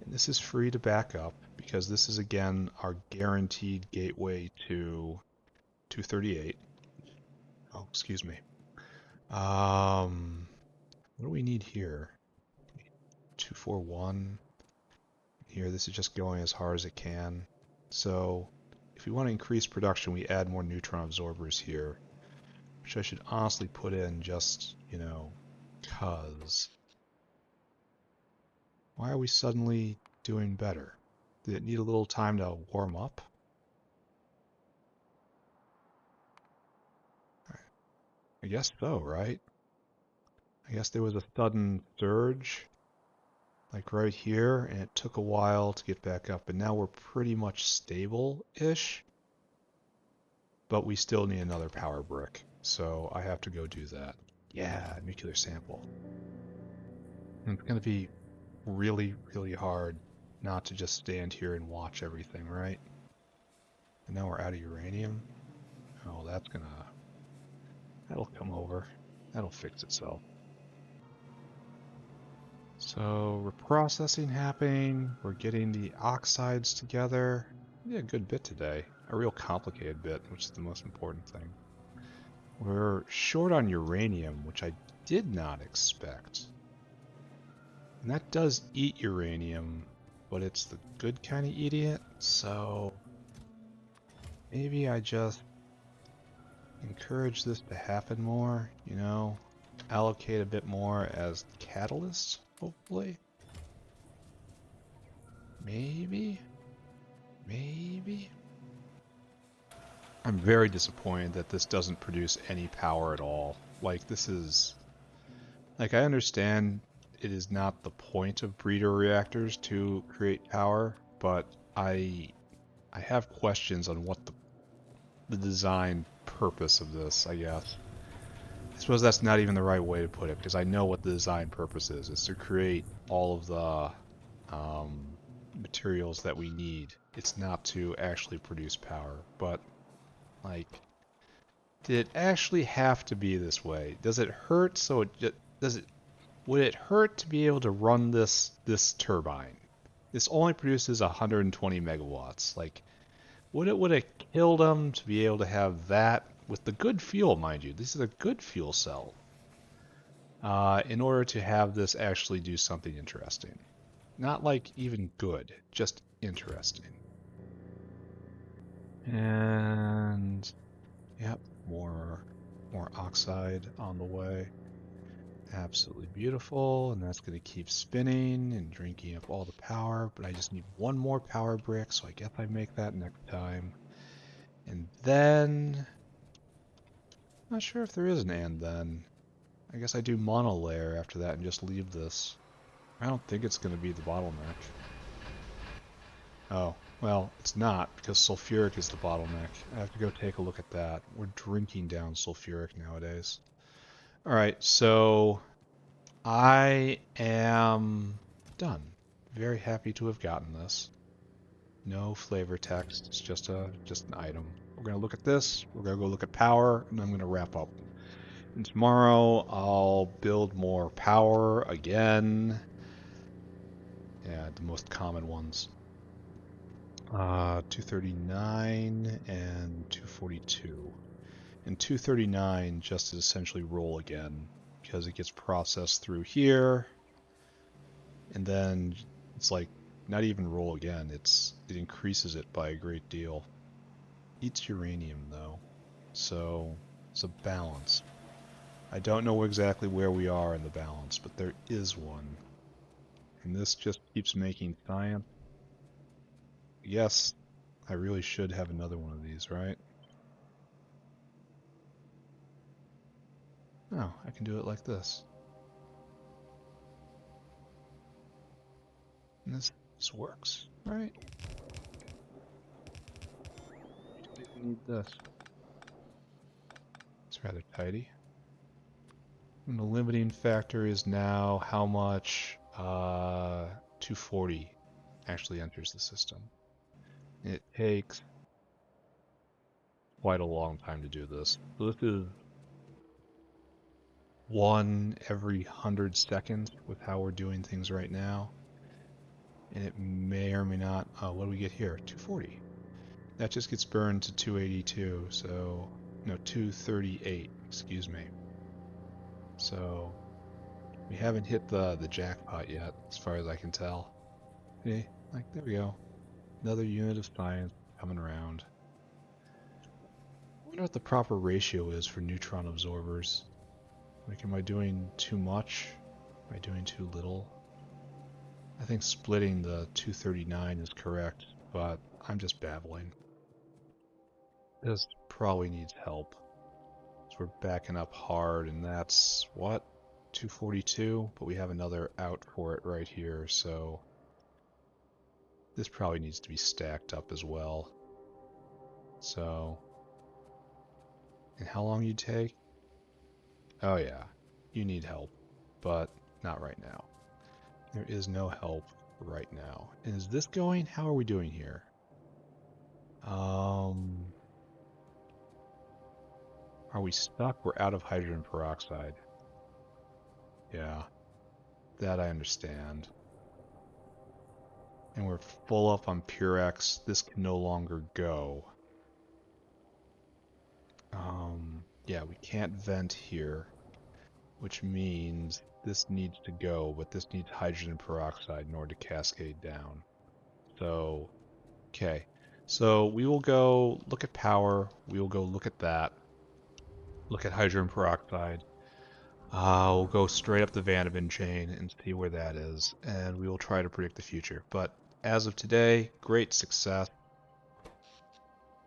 And this is free to back up because this is, again, our guaranteed gateway to 238. Oh, excuse me. What do we need here? 241. Here, this is just going as hard as it can. So, if we want to increase production, we add more neutron absorbers here, which I should honestly put in just, cause. Why are we suddenly doing better? Did it need a little time to warm up? I guess so, right? I guess there was a sudden surge, like right here, and it took a while to get back up, and now we're pretty much stable-ish, but we still need another power brick, so I have to go do that. Yeah, nuclear sample. And it's going to be really, really hard not to just stand here and watch everything, right? And now we're out of uranium. Oh, that'll come over. That'll fix itself. So reprocessing happening. We're getting the oxides together. We did a good bit today. A real complicated bit, which is the most important thing. We're short on uranium, which I did not expect. And that does eat uranium, but it's the good kind of eating it, so maybe I just encourage this to happen more, allocate a bit more as catalyst, hopefully. Maybe. I'm very disappointed that this doesn't produce any power at all. Like, this is... Like, I understand it is not the point of breeder reactors to create power, but I have questions on what the design purpose of this, I guess. I suppose that's not even the right way to put it, because I know what the design purpose is. It's to create all of the materials that we need. It's not to actually produce power, but, like, did it actually have to be this way? Does it hurt so it just, would it hurt to be able to run this turbine? This only produces 120 megawatts. Like, would have killed them to be able to have that with the good fuel, mind you? This is a good fuel cell. In order to have this actually do something interesting. Not like even good, just interesting. And yep, more oxide on the way. Absolutely beautiful, and that's going to keep spinning and drinking up all the power, but I just need one more power brick, so I guess I make that next time. And then... Not sure if there is an and then. I guess I do monolayer after that and just leave this. I don't think it's going to be the bottleneck. Oh, well, it's not, because sulfuric is the bottleneck. I have to go take a look at that. We're drinking down sulfuric nowadays. Alright, so I am done. Very happy to have gotten this. No flavor text, it's just an item. We're gonna look at this, we're gonna go look at power, and I'm gonna wrap up. And tomorrow I'll build more power again. Yeah, the most common ones. 239 and 242. And 239 just is essentially roll again, because it gets processed through here, and then it's like not even roll again, it increases it by a great deal. Eats uranium though, so it's a balance. I don't know exactly where we are in the balance, but there is one. And this just keeps making science. Yes, I really should have another one of these, right? Oh, I can do it like this. And this works, right? We need this. It's rather tidy. And the limiting factor is now how much 240 actually enters the system. It takes quite a long time to do this. So this is 1 every 100 seconds with how we're doing things right now. And it may or may not, what do we get here? 240. That just gets burned to 282, so, no, 238, excuse me. So, we haven't hit the jackpot yet, as far as I can tell. Okay, like, there we go. Another unit of science coming around. I wonder what the proper ratio is for neutron absorbers. Like, am I doing too much? Am I doing too little? I think splitting the 239 is correct, but I'm just babbling. This probably needs help. So we're backing up hard, and that's, what? 242, but we have another out for it right here, so this probably needs to be stacked up as well. So, and how long you take? Oh yeah, you need help, but not right now. There is no help right now. And is this going? How are we doing here? Are we stuck? We're out of hydrogen peroxide. Yeah, that I understand. And we're full up on Purex. This can no longer go. Yeah, we can't vent here, which means this needs to go, but this needs hydrogen peroxide in order to cascade down. So, okay. So we will go look at power. We will go look at that. Look at hydrogen peroxide. We'll go straight up the Van Vavin chain and see where that is, and we will try to predict the future. But as of today, great success.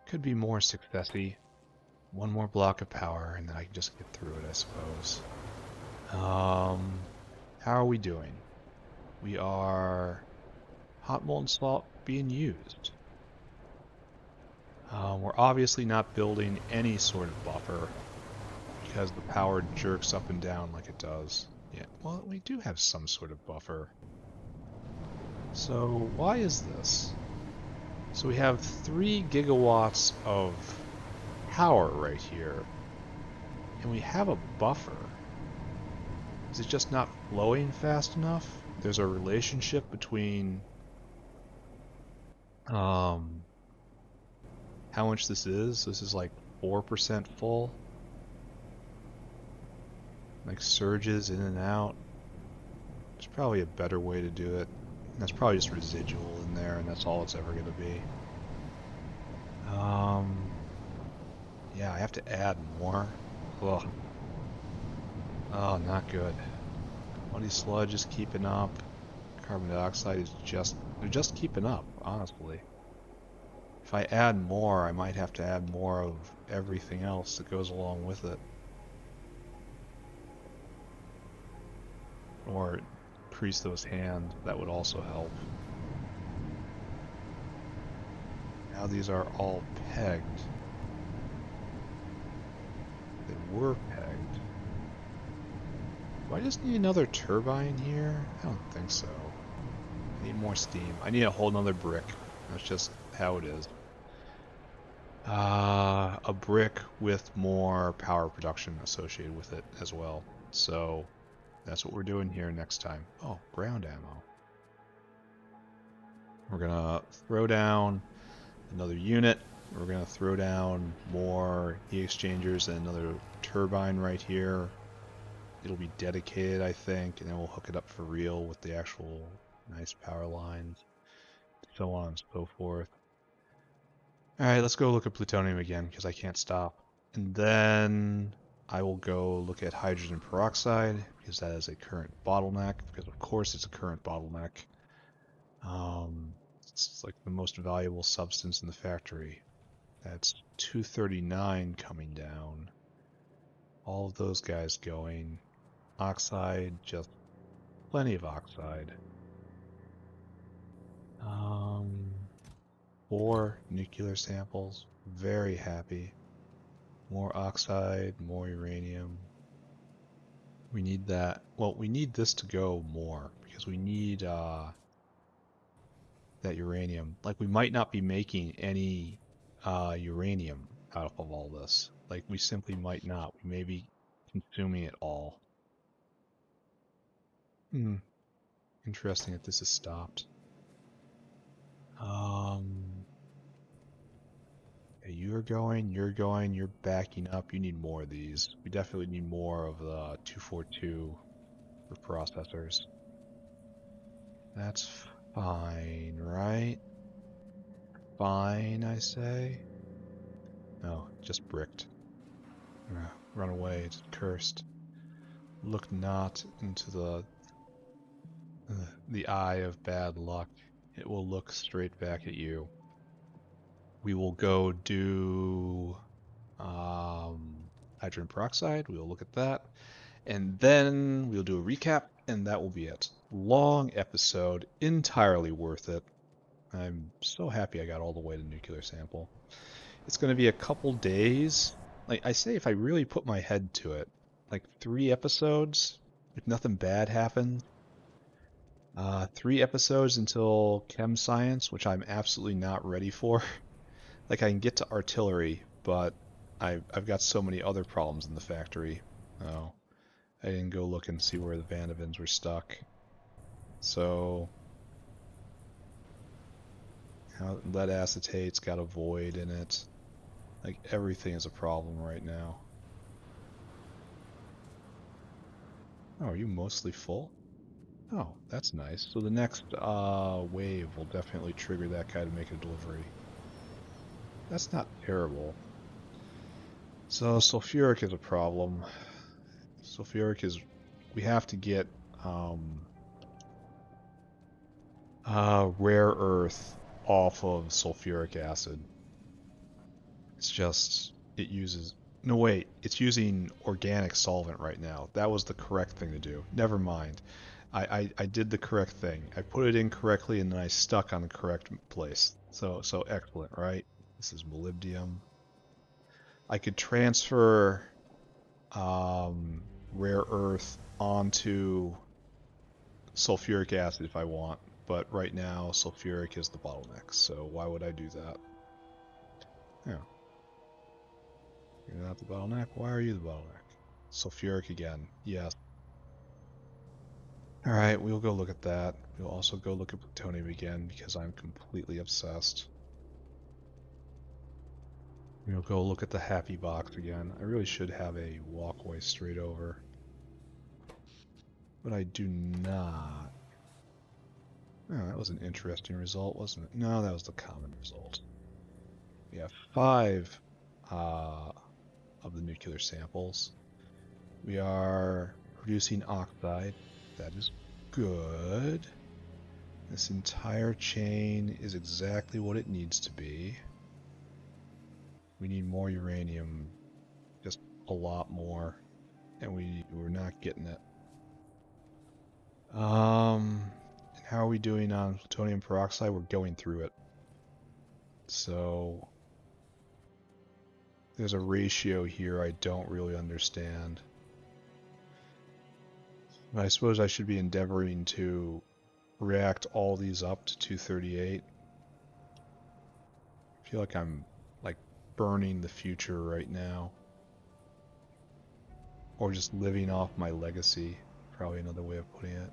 Could be more successy. One more block of power, and then I can just get through it, I suppose. How are we doing? We are hot molten salt being used. We're obviously not building any sort of buffer because the power jerks up and down like it does. Yeah, well, we do have some sort of buffer. So why is this? So we have 3 gigawatts of power right here, and we have a buffer. Is it just not flowing fast enough? There's a relationship between how much this is. This is like 4% full. Like surges in and out. There's probably a better way to do it. That's probably just residual in there, and that's all it's ever going to be. Yeah, I have to add more. Ugh. Oh, not good. Muddy sludge is keeping up. Carbon dioxide is they're just keeping up, honestly. If I add more, I might have to add more of everything else that goes along with it. or increase those hands, that would also help. Now these are all pegged. They were pegged. Do I just need another turbine here? I don't think so. I need more steam. I need a whole nother brick. That's just how it is. A brick with more power production associated with it as well. So that's what we're doing here next time. Oh, ground ammo. We're gonna throw down another unit. We're gonna throw down more heat exchangers and another turbine right here. It'll be dedicated, I think, and then we'll hook it up for real with the actual nice power lines, so on and so forth. Alright, let's go look at plutonium again, because I can't stop. And then I will go look at hydrogen peroxide, because that is a current bottleneck, because of course it's a current bottleneck. It's like the most valuable substance in the factory. That's 239 coming down. All of those guys going. Oxide, just plenty of oxide. 4 nuclear samples. Very happy. More oxide, more uranium. We need that. Well, we need this to go more because we need that uranium. Like we might not be making any uranium out of all this. Like we simply might not. We may be consuming it all. Interesting that this is stopped. Yeah, you're going, you're backing up. You need more of these. We definitely need more of the 242 reprocessors. That's fine, right? Fine, I say. No, just bricked. Run away, it's cursed. Look not into the eye of bad luck. It will look straight back at you. We will go do hydrogen peroxide. We will look at that. And then we'll do a recap, and that will be it. Long episode, entirely worth it. I'm so happy I got all the way to nuclear sample. It's going to be a couple days. Like I say, if I really put my head to it, like 3 episodes, if nothing bad happens. 3 episodes until chem science, which I'm absolutely not ready for. Like I can get to artillery, but I've got so many other problems in the factory. Oh, I didn't go look and see where the Vanavins were stuck. So lead acetate's got a void in it. Like everything is a problem right now. Oh, are you mostly full? Oh, that's nice. So the next wave will definitely trigger that guy to make a delivery. That's not terrible. So sulfuric is a problem. Sulfuric is, we have to get rare earth off of sulfuric acid. It's just, it uses, no wait, it's using organic solvent right now. That was the correct thing to do. Never mind. I did the correct thing. I put it in correctly and then I stuck on the correct place. So excellent, right? This is molybdenum. I could transfer rare earth onto sulfuric acid if I want, but right now sulfuric is the bottleneck, so why would I do that? Yeah. You're not the bottleneck? Why are you the bottleneck? Sulfuric again. Yes. Alright, we'll go look at that. We'll also go look at plutonium again because I'm completely obsessed. We'll go look at the happy box again. I really should have a walkway straight over. But I do not. Oh, that was an interesting result, wasn't it? No, that was the common result. We have 5 of the nuclear samples. We are producing oxide. That is good. This entire chain is exactly what it needs to be. We need more uranium, just a lot more, and we're not getting it. And how are we doing on plutonium peroxide? We're going through it. So there's a ratio here I don't really understand. But I suppose I should be endeavoring to react all these up to 238. I feel like I'm like burning the future right now. Or just living off my legacy. Probably another way of putting it.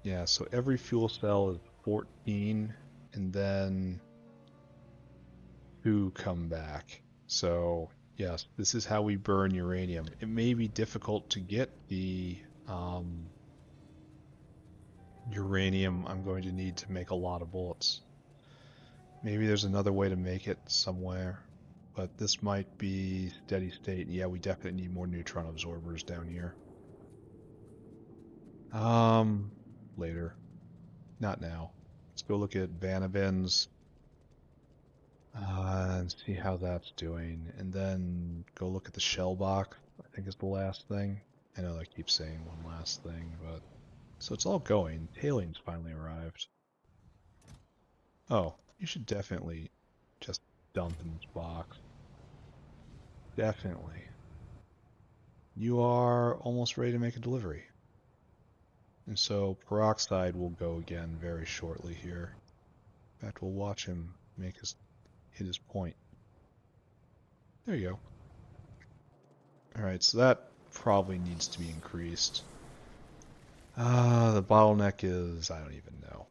Yeah, so every fuel cell is 14 and then 2 come back. So yes, this is how we burn uranium. It may be difficult to get the uranium I'm going to need to make a lot of bullets. Maybe there's another way to make it somewhere, but this might be steady state. Yeah, we definitely need more neutron absorbers down here. Later. Not now. Let's go look at Vanavins and see how that's doing. And then go look at the shell box, I think is the last thing. I know I keep saying one last thing, but... So it's all going. Tailings finally arrived. Oh, you should definitely just dump in this box. Definitely. You are almost ready to make a delivery. And so peroxide will go again very shortly here. In fact, we'll watch him hit his point. There you go. Alright, so that probably needs to be increased. The bottleneck is, I don't even know.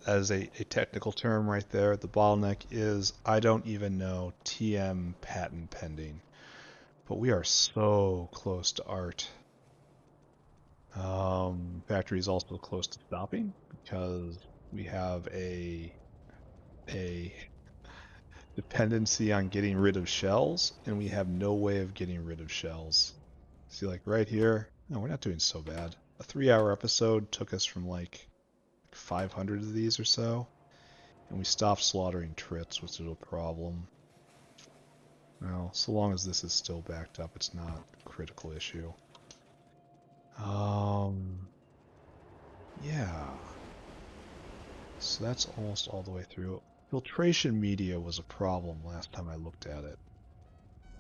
As a technical term right there, the bottleneck is, I don't even know, TM patent pending. But we are so close to art. Factory is also close to stopping because we have a dependency on getting rid of shells, and we have no way of getting rid of shells. See, like right here, no, we're not doing so bad. A 3-hour episode took us from like 500 of these or so, and we stopped slaughtering trits, which is a problem. Well, so long as this is still backed up, it's not a critical issue. Yeah. So that's almost all the way through. Filtration media was a problem last time I looked at it.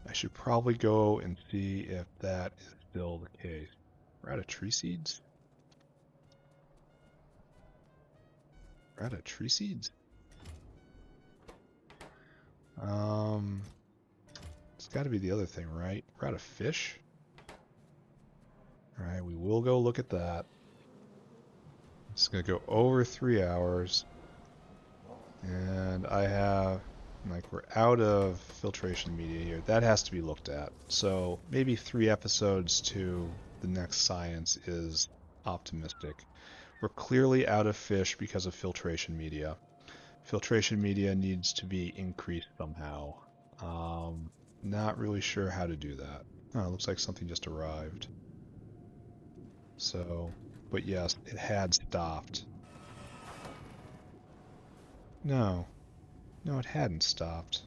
I should probably go and see if that is still the case. We're out of tree seeds? We're out of tree seeds? It's got to be the other thing, right? We're out of fish? Alright, we will go look at that. It's going to go over 3 hours. And I have, like, we're out of filtration media here. That has to be looked at. So maybe 3 episodes to the next science is optimistic. We're clearly out of fish because of filtration media. Filtration media needs to be increased somehow. Not really sure how to do that. Oh, it looks like something just arrived. So, but yes, it had stopped. No, it hadn't stopped.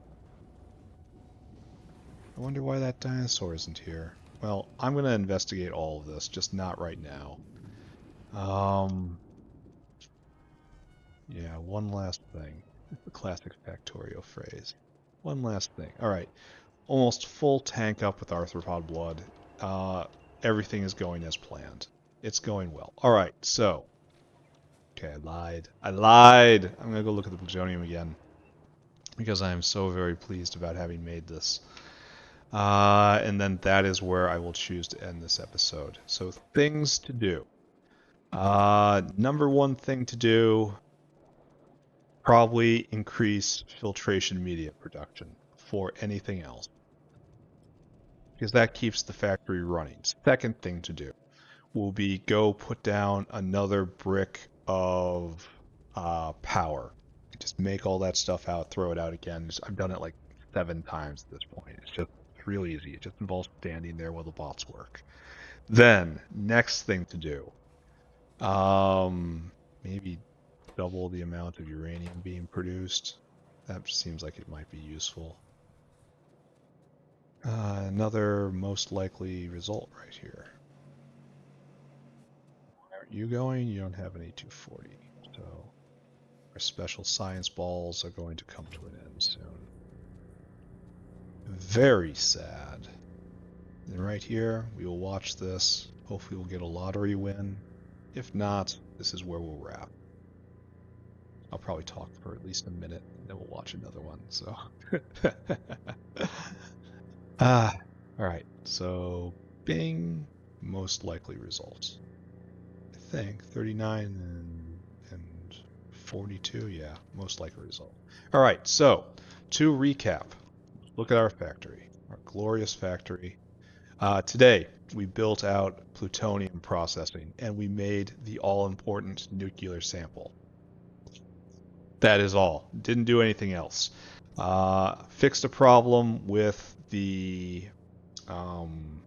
I wonder why that dinosaur isn't here. Well, I'm going to investigate all of this, just not right now. Yeah, one last thing. The classic Factorio phrase. One last thing. Alright, almost full tank up with arthropod blood. Everything is going as planned. It's going well. Alright, so... Okay, I lied. I'm going to go look at the plutonium again. Because I am so very pleased about having made this. And then that is where I will choose to end this episode. So things to do. Number one thing to do, probably increase filtration media production for anything else. Because that keeps the factory running. Second thing to do will be go put down another brick of power. Just make all that stuff out, throw it out again. I've done it like 7 times at this point. It's just real easy. It just involves standing there while the bots work. Then, next thing to do. Maybe double the amount of uranium being produced. That seems like it might be useful. Another most likely result right here. you going? You don't have an 8240. So our special science balls are going to come to an end soon. Very sad. And right here, we will watch this. Hopefully we'll get a lottery win. If not, this is where we'll wrap. I'll probably talk for at least a minute, and then we'll watch another one, so. Alright, so bing, most likely results. I think 39 and 42, yeah, most likely result. Alright, so to recap, look at our factory, our glorious factory. Today, we built out plutonium processing, and we made the all-important nuclear sample. That is all. Didn't do anything else. Fixed a problem with the um,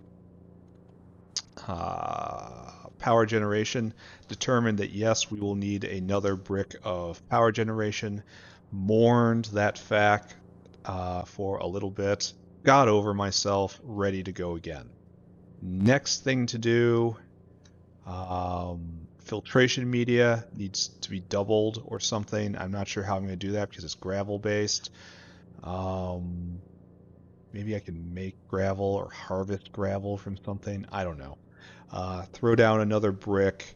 power generation. Determined that yes, we will need another brick of power generation. Mourned that fact for a little bit. Got over myself. Ready to go again. Next thing to do. Filtration media needs to be doubled or something. I'm not sure how I'm going to do that because it's gravel based. Maybe I can make gravel or harvest gravel from something. I don't know. Throw down another brick.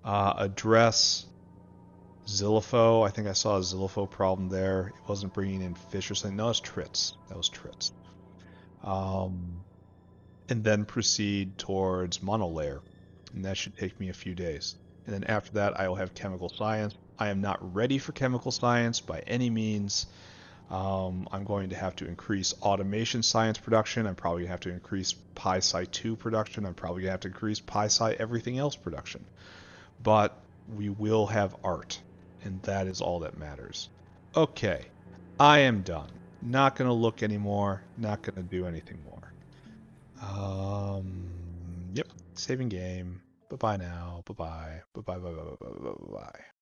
Address Zillifo. I think I saw a Zillifo problem there. It wasn't bringing in fish or something. No, it's Trits. That was Trits. And then proceed towards monolayer. And that should take me a few days. And then after that, I will have chemical science. I am not ready for chemical science by any means. I'm going to have to increase automation science production. I'm probably going to have to increase PySci 2 production. I'm probably going to have to increase PySci everything else production. But we will have art, and that is all that matters. Okay, I am done. Not going to look anymore. Not going to do anything more. Yep, saving game. Bye-bye now. Bye-bye. Bye-bye, bye-bye, bye-bye, bye-bye.